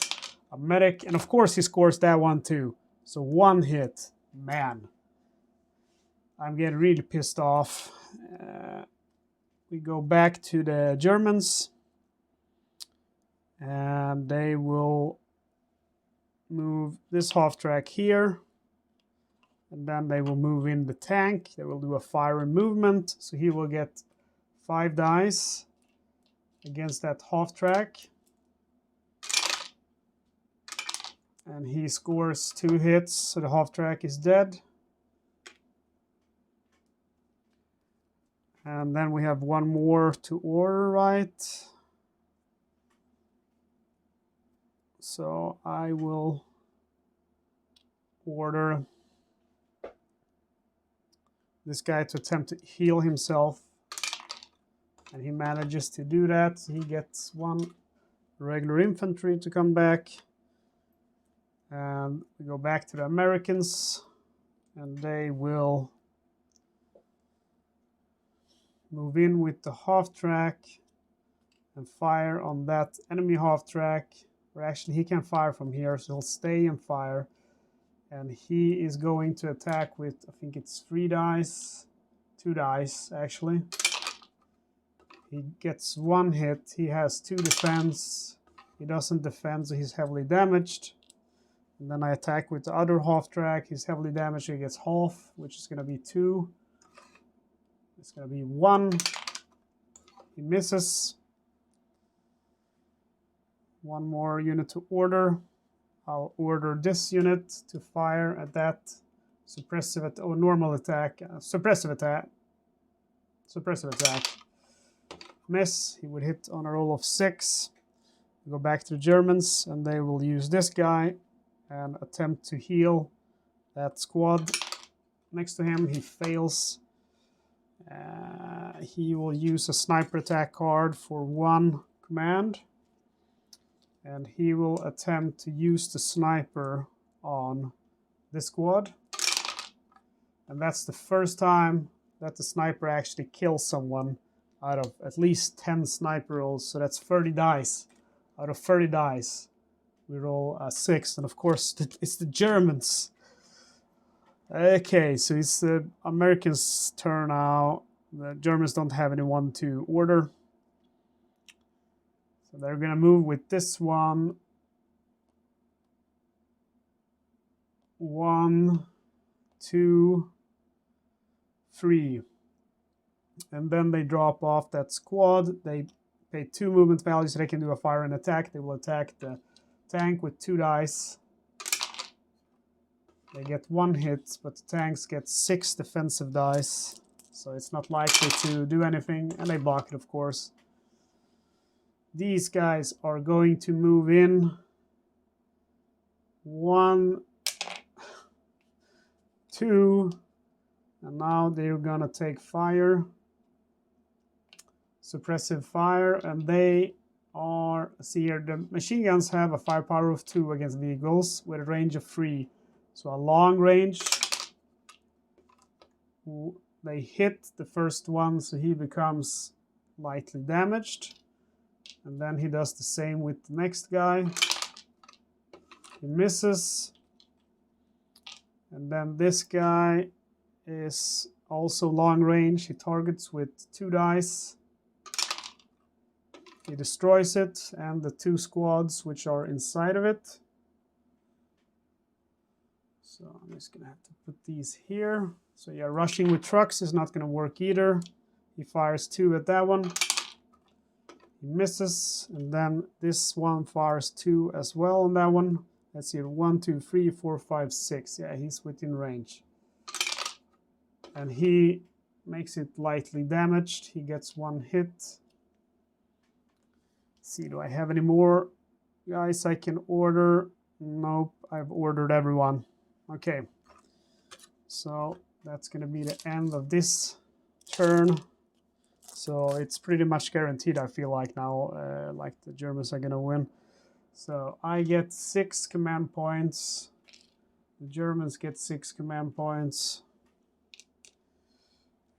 a medic. And of course he scores that one too. So 1 hit. Man. I'm getting really pissed off. We go back to the Germans. And they will move this half-track here. And then they will move in the tank. They will do a fire and movement. So he will get 5 dice against that half-track. And he scores 2 hits, so the half-track is dead. And then we have 1 more to order, right? So I will order this guy to attempt to heal himself. And he manages to do that. He gets 1 regular infantry to come back. And we go back to the Americans. And they will move in with the half-track and fire on that enemy half-track. Or actually, he can fire from here, so he'll stay and fire. And he is going to attack with, I think it's 3 dice. 2 dice, actually. He gets 1 hit. He has 2 defense. He doesn't defend, so he's heavily damaged. And then I attack with the other half-track. He's heavily damaged, so he gets half, which is going to be 2. It's going to be 1. He misses. 1 more unit to order. I'll order this unit to fire at that suppressive attack. Miss. He would hit on a roll of 6. We go back to the Germans, and they will use this guy and attempt to heal that squad next to him. He fails. He will use a sniper attack card for 1 command. And he will attempt to use the sniper on this squad. And that's the first time that the sniper actually kills someone out of at least 10 sniper rolls. So that's 30 dice. Out of 30 dice, we roll a 6. And of course, it's the Germans. Okay, so it's the Americans' turn now. The Germans don't have anyone to order. So they're going to move with this one. 1, 2, 3. And then they drop off that squad. They pay 2 movement values so they can do a fire and attack. They will attack the tank with 2 dice. They get 1 hit, but the tanks get 6 defensive dice. So it's not likely to do anything. And they block it, of course. these guys are going to move in. 1, 2, and now they're gonna take fire, suppressive fire, and they are, see here, the machine guns have a firepower of 2 against vehicles with a range of 3. So a long range, they hit the first one, so he becomes lightly damaged. And then he does the same with the next guy. He misses. And then this guy is also long range. He targets with 2 dice. He destroys it and the 2 squads which are inside of it. So I'm just gonna have to put these here. So yeah, rushing with trucks is not gonna work either. He fires 2 at that one. He misses, and then this one fires 2 as well on that one. Let's see, 1, 2, 3, 4, 5, 6. Yeah, he's within range. And he makes it lightly damaged. He gets 1 hit. Let's see, do I have any more guys I can order? Nope, I've ordered everyone. Okay, so that's going to be the end of this turn. So it's pretty much guaranteed, I feel like now, like the Germans are going to win. So I get 6 command points. The Germans get 6 command points.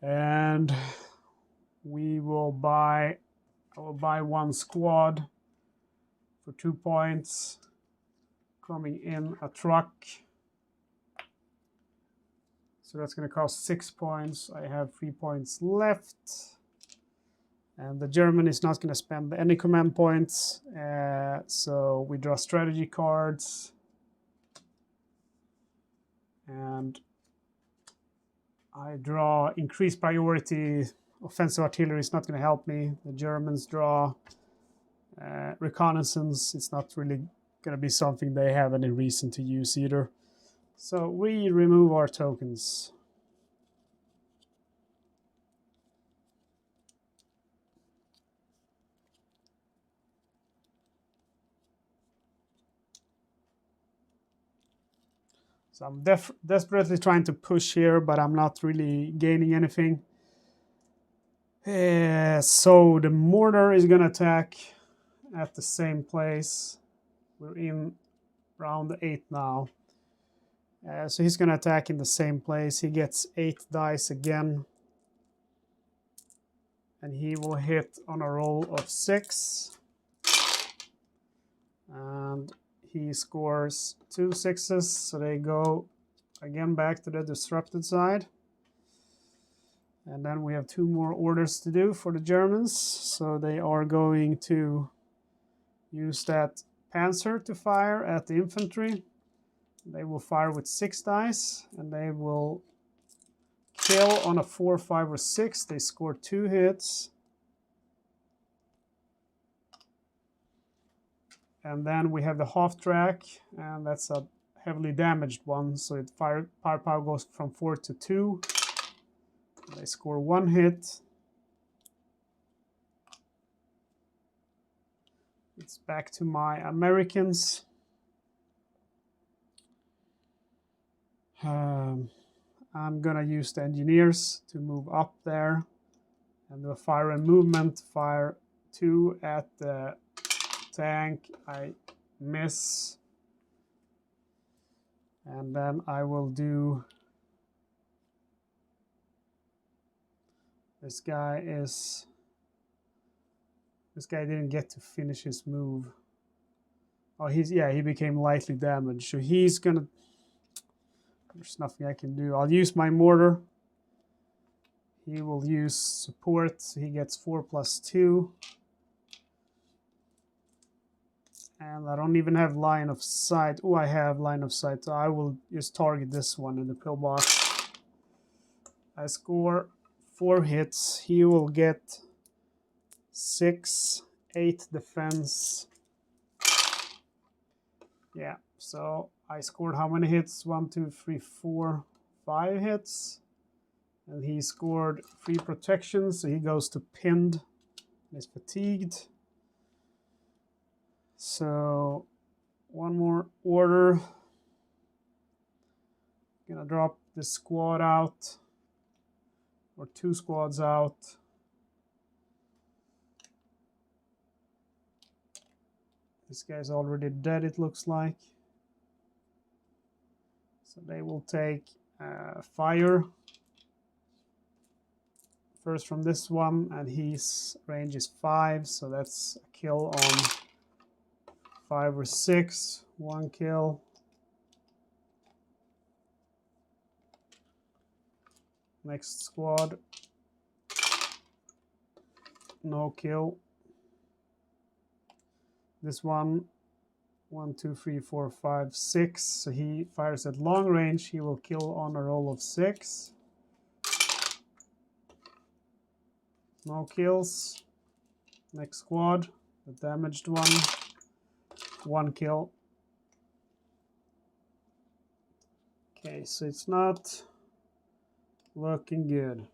And we will buy, I will buy 1 squad for 2 points. Coming in a truck. So that's going to cost 6 points. I have 3 points left. And the German is not going to spend any command points. So we draw strategy cards. And I draw increased priority. Offensive artillery is not going to help me. The Germans draw reconnaissance. It's not really going to be something they have any reason to use either. So we remove our tokens. So I'm desperately trying to push here, but I'm not really gaining anything. So the mortar is going to attack at the same place. We're in round 8 now. So he's going to attack in the same place. He gets 8 dice again. And he will hit on a roll of 6. And he scores 2 6s. So they go again back to the disrupted side. And then we have 2 more orders to do for the Germans. So they are going to use that Panzer to fire at the infantry. They will fire with 6 dice, and they will kill on a 4, 5, or 6. They score 2 hits. And then we have the half track, and that's a heavily damaged one. So it firepower goes from 4 to 2. They score 1 hit. It's back to my Americans. I'm gonna use the engineers to move up there. And the fire and movement, fire 2 at the tank. I miss. And then I will do, this guy didn't get to finish his move. Oh, he became lightly damaged. So he's gonna, there's nothing I can do. I'll use my mortar. He will use support, so he gets 4 + 2. And I don't even have line of sight. Oh, I have line of sight, so I will just target this one in the pillbox. I score 4 hits. He will get 6, 8 defense. Yeah, so I scored how many hits? 1, 2, 3, 4, 5 hits. And he scored 3 protection, so he goes to pinned. He's fatigued. So one more order. Gonna drop this squad out, or 2 squads out. This guy's already dead, it looks like. So they will take fire first from this one, and his range is 5, so that's a kill on 5 or 6. 1 kill. Next squad. No kill. This one, 1, 2, 3, 4, 5, 6. So he fires at long range. He will kill on a roll of 6. No kills. Next squad, the damaged one. 1 kill. Okay, so it's not looking good.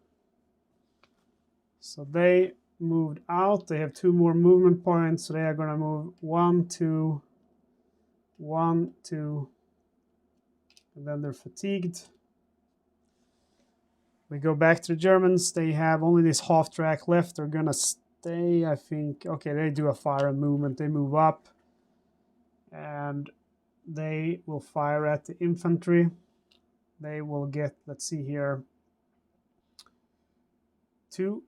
So they moved out. They have 2 more movement points, so they are going to move 1, 2, 1, 2, and then they're fatigued. We go back to the Germans. They have only this half track left. They're going to stay, I think. Okay, they do a fire and movement. They move up, and they will fire at the infantry. They will get, let's see here, 2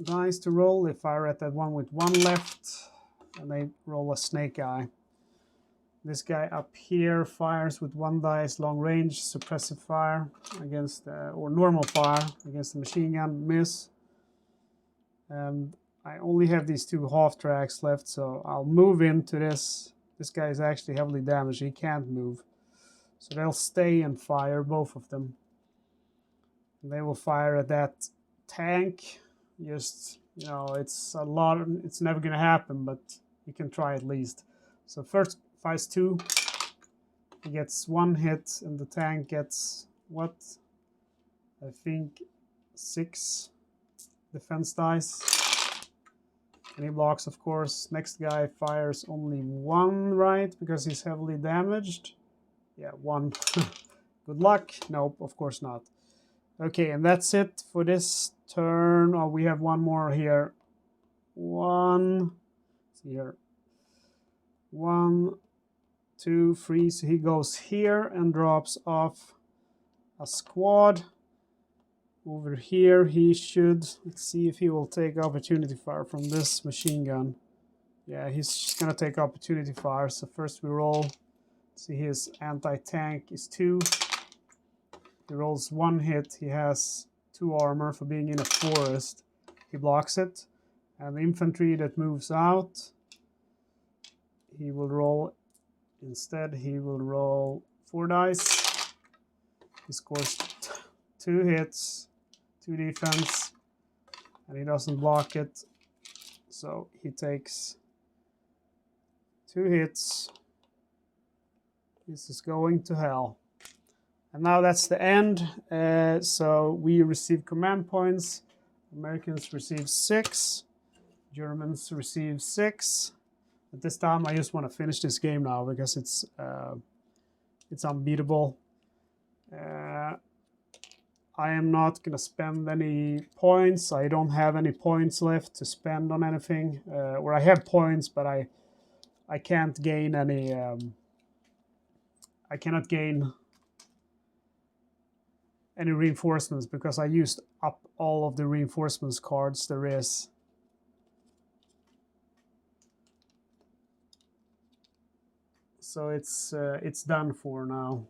guys to roll. They fire at that one with 1 left, and they roll a snake eye. This guy up here fires with 1 dice, long range, suppressive fire against, or normal fire against the machine gun, miss. And I only have these 2 half tracks left, so I'll move into this. This guy is actually heavily damaged. He can't move. So they'll stay and fire, both of them. And they will fire at that tank. Just, you know, it's a lot. It's never going to happen, but you can try at least. So first fires 2. He gets 1 hit, and the tank gets, what? I think 6 defense dice. And he blocks, of course. Next guy fires only 1, right? Because he's heavily damaged. Yeah, 1. Good luck. Nope, of course not. Okay, and that's it for this turn. Oh, we have 1 more here. 1. See here. 1, 2, 3. So he goes here and drops off a squad. Over here, he should. Let's see if he will take opportunity fire from this machine gun. Yeah, he's just gonna take opportunity fire. So first we roll. See, his anti-tank is 2. He rolls 1 hit. He has 2 armor for being in a forest. He blocks it. And the infantry that moves out, he will roll, instead he will roll 4 dice. He scores 2 hits, 2 defense, and he doesn't block it. So he takes 2 hits. This is going to hell. And now that's the end. So we receive command points. Americans receive 6. Germans receive 6. At this time, I just want to finish this game now because it's unbeatable. I am not going to spend any points. I don't have any points left to spend on anything. Or I have points, but I can't gain any... I cannot gain any reinforcements because I used up all of the reinforcements cards there is. So it's done for now.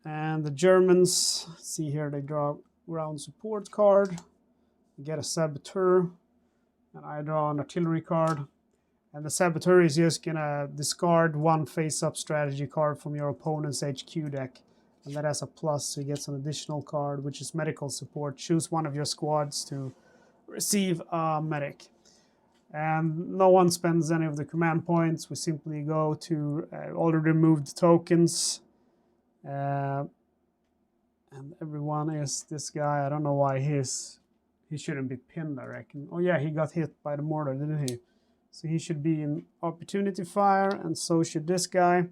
And the Germans, see here, they draw ground support card, get a saboteur, and I draw an artillery card. And the saboteur is just gonna discard 1 face-up strategy card from your opponent's HQ deck. And that has a plus, so he gets an additional card, which is medical support. Choose one of your squads to receive a medic. And no one spends any of the command points. We simply go to already removed tokens. And everyone is this guy. I don't know why he's He shouldn't be pinned, I reckon. Oh yeah, he got hit by the mortar, didn't he? So he should be in opportunity fire, and so should this guy.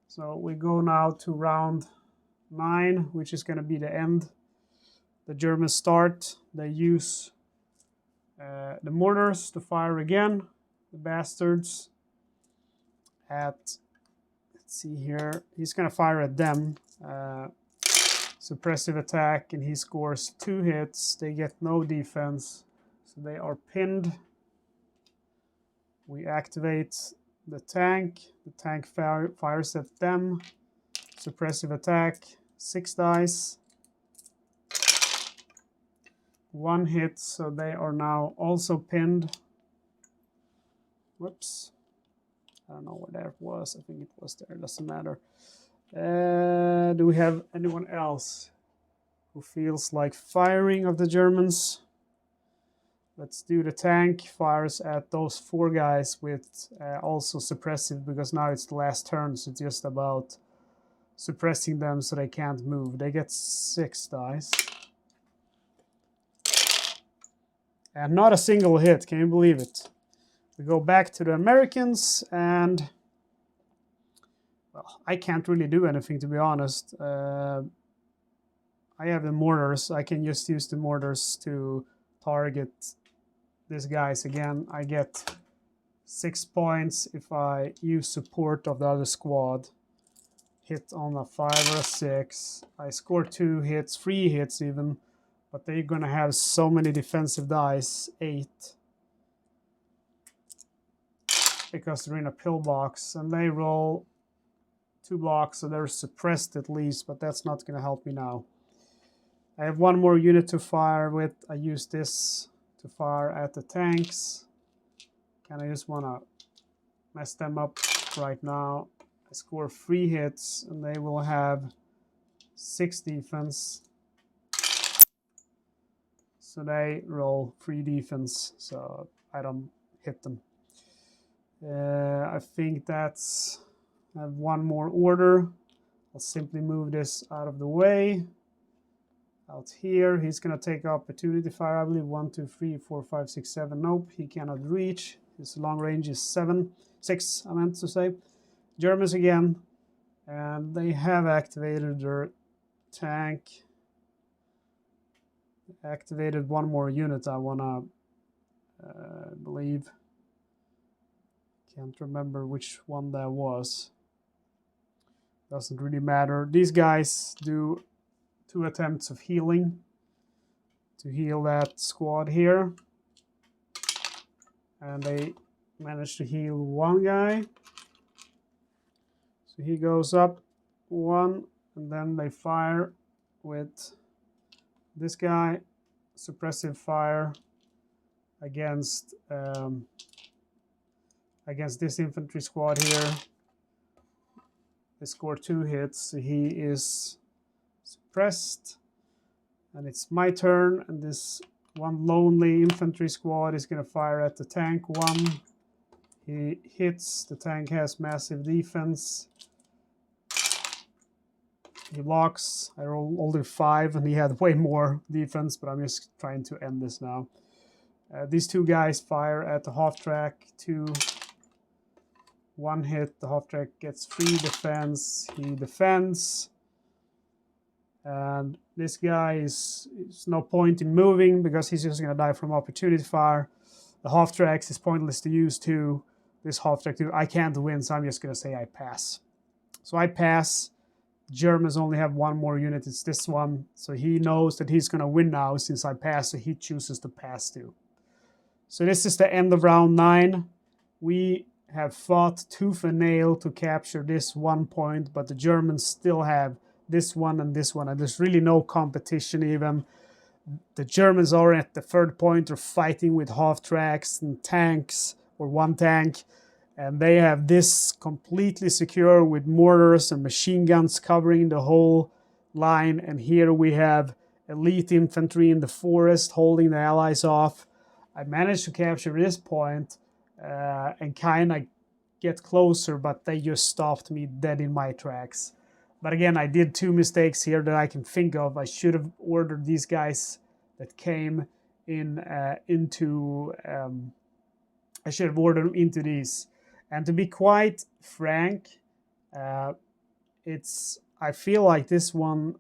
So we go now to round 9, which is going to be the end. The Germans start. They use the mortars to fire again. The bastards. Let's see here. He's going to fire at them. Suppressive attack, and he scores 2 hits. They get no defense, so they are pinned. We activate the tank. The tank fires at them. Suppressive attack, 6 dice. 1 hit, so they are now also pinned. Whoops. I don't know where that was. I think it was there. Doesn't matter. Do we have anyone else who feels like firing of the Germans? Let's do the tank. Fires at those 4 guys with also suppressive, because now it's the last turn, so it's just about suppressing them so they can't move. They get 6 dice. And not a single hit, can you believe it? We go back to the Americans, and well, I can't really do anything, to be honest. I have the mortars. I can just use the mortars to target these guys again. I get 6 points if I use support of the other squad. Hit on a 5 or a 6. I score 2 hits, 3 hits even, but they're gonna have so many defensive dice, 8. Because they're in a pillbox, and they roll 2 blocks, so they're suppressed at least, but that's not going to help me now. I have 1 more unit to fire with. I use this to fire at the tanks. I just want to mess them up right now. I score 3 hits, and they will have 6 defense. So they roll 3 defense, so I don't hit them. I think that's... I have 1 more order. I'll simply move this out of the way. Out here, he's going to take opportunity fire, I believe. 1, 2, 3, 4, 5, 6, 7. Nope, he cannot reach. His long range is 6, I meant to say. Germans again. And they have activated their tank. Activated 1 more unit, I want to believe. Can't remember which one that was. Doesn't really matter. These guys do 2 attempts of healing to heal that squad here. And they manage to heal 1 guy. So he goes up 1, and then they fire with this guy. Suppressive fire against this infantry squad here. They score 2 hits, so he is suppressed. And it's my turn, and this 1 lonely infantry squad is going to fire at the tank 1. He hits. The tank has massive defense. He blocks. I roll only 5, and he had way more defense, but I'm just trying to end this now. These 2 guys fire at the half track 2. 1 hit, the half track gets 3 defense. He defends. And this guy is no point in moving because he's just going to die from opportunity fire. The half tracks is pointless to use too. This half track too. I can't win, so I'm just going to say I pass. So I pass. Germans only have 1 more unit. It's this one. So he knows that he's going to win now since I pass, so he chooses to pass too. So this is the end of round 9. We have fought tooth and nail to capture this 1 point, but the Germans still have this one, and there's really no competition even. The Germans are at the 3rd point, they're fighting with half tracks and tanks, or 1 tank, and they have this completely secure with mortars and machine guns covering the whole line, and here we have elite infantry in the forest holding the Allies off. I managed to capture this point, and kind of get closer, but they just stopped me dead in my tracks. But again, I did 2 mistakes here that I can think of. I should have ordered these guys that came into I should have ordered them into these. And to be quite frank, I feel like this one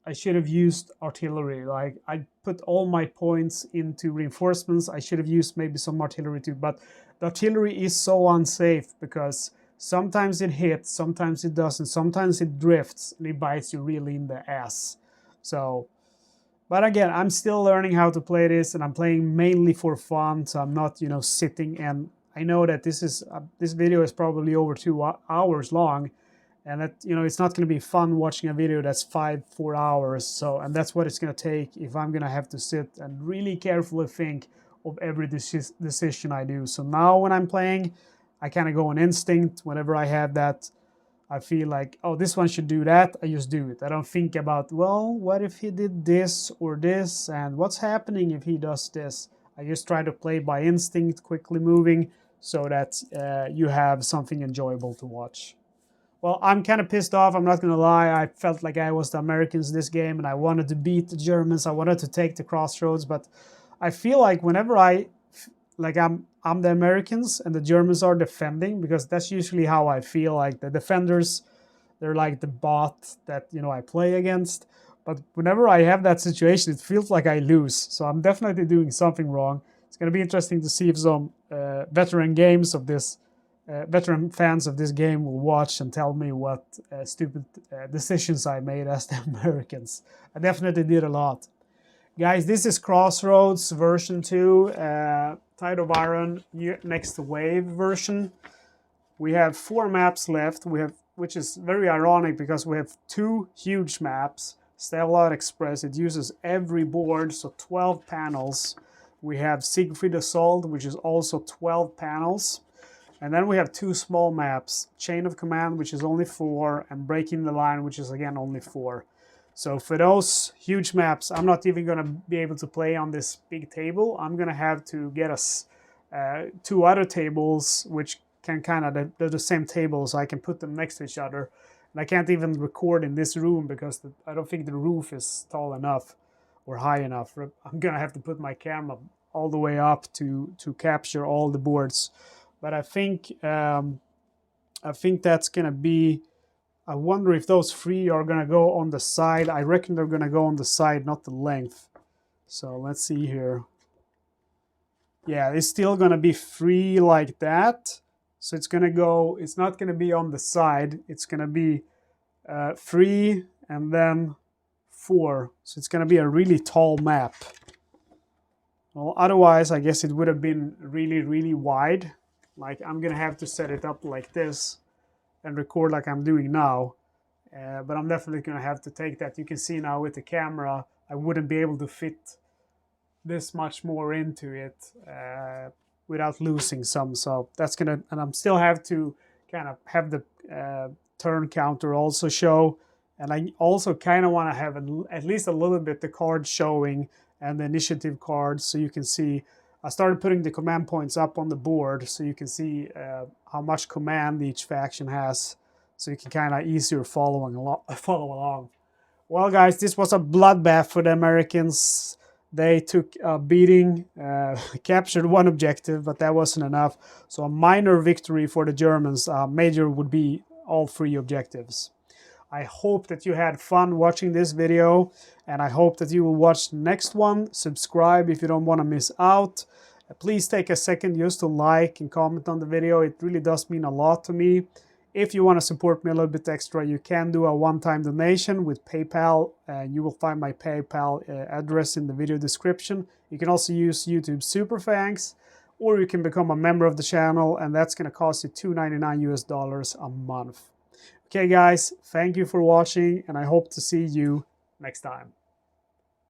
I should have used artillery. Like I put all my points into reinforcements. I should have used maybe some artillery too, but the artillery is so unsafe because sometimes it hits, sometimes it doesn't, sometimes it drifts and it bites you really in the ass. So, but again, I'm still learning how to play this, and I'm playing mainly for fun. So I'm not, sitting. And I know that this video is probably over 2 hours long, and that it's not going to be fun watching a video that's 4 hours. So, and that's what it's going to take if I'm going to have to sit and really carefully think of every decision I do. So now when I'm playing, I kind of go on instinct. Whenever I have that, I feel like, oh, this one should do that, I just do it. I don't think about, well, what if he did this or this, and what's happening if he does this? I just try to play by instinct, quickly moving, so that you have something enjoyable to watch. Well, I'm kind of pissed off, I'm not going to lie. I felt like I was the Americans this game, and I wanted to beat the Germans. I wanted to take the Crossroads, but I feel like whenever I'm the Americans and the Germans are defending, because that's usually how I feel. Like the defenders, they're like the bot that I play against. But whenever I have that situation, it feels like I lose. So I'm definitely doing something wrong. It's going to be interesting to see if some veteran fans of this game will watch and tell me what stupid decisions I made as the Americans. I definitely did a lot. Guys, this is Crossroads version 2, Tide of Iron Next Wave version. We have 4 maps left, which is very ironic because we have 2 huge maps. Stavelot Express, it uses every board, so 12 panels. We have Siegfried Assault, which is also 12 panels. And then we have 2 small maps, Chain of Command, which is only 4, and Breaking the Line, which is again only 4. So for those huge maps, I'm not even going to be able to play on this big table. I'm going to have to get us 2 other tables, which can kind of, they're the same tables, so I can put them next to each other. And I can't even record in this room because I don't think the roof is tall enough or high enough. I'm going to have to put my camera all the way up to capture all the boards. But I think that's going to be... I wonder if those 3 are going to go on the side. I reckon they're going to go on the side, not the length. So let's see here. Yeah, it's still going to be 3 like that. So it's going to go, it's not going to be on the side. It's going to be 3 and then 4. So it's going to be a really tall map. Well, otherwise, I guess it would have been really, really wide. Like, I'm going to have to set it up like this and record like I'm doing now, but I'm definitely going to have to take that. You can see now with the camera, I wouldn't be able to fit this much more into it without losing some. So that's gonna, and I'm still have to kind of have the turn counter also show, and I also kind of want to have at least a little bit the cards showing and the initiative cards, so you can see. I started putting the command points up on the board so you can see how much command each faction has, so you can kind of easier follow along. Well, guys, this was a bloodbath for the Americans. They took a beating, captured 1 objective, but that wasn't enough. So a minor victory for the Germans. Major would be all 3 objectives. I hope that you had fun watching this video, and I hope that you will watch the next one. Subscribe if you don't want to miss out. Please take a second just to like and comment on the video. It really does mean a lot to me. If you want to support me a little bit extra, you can do a one-time donation with PayPal, and you will find my PayPal address in the video description. You can also use YouTube Super Thanks, or you can become a member of the channel, and that's going to cost you $2.99 a month. Okay, guys, thank you for watching, and I hope to see you next time.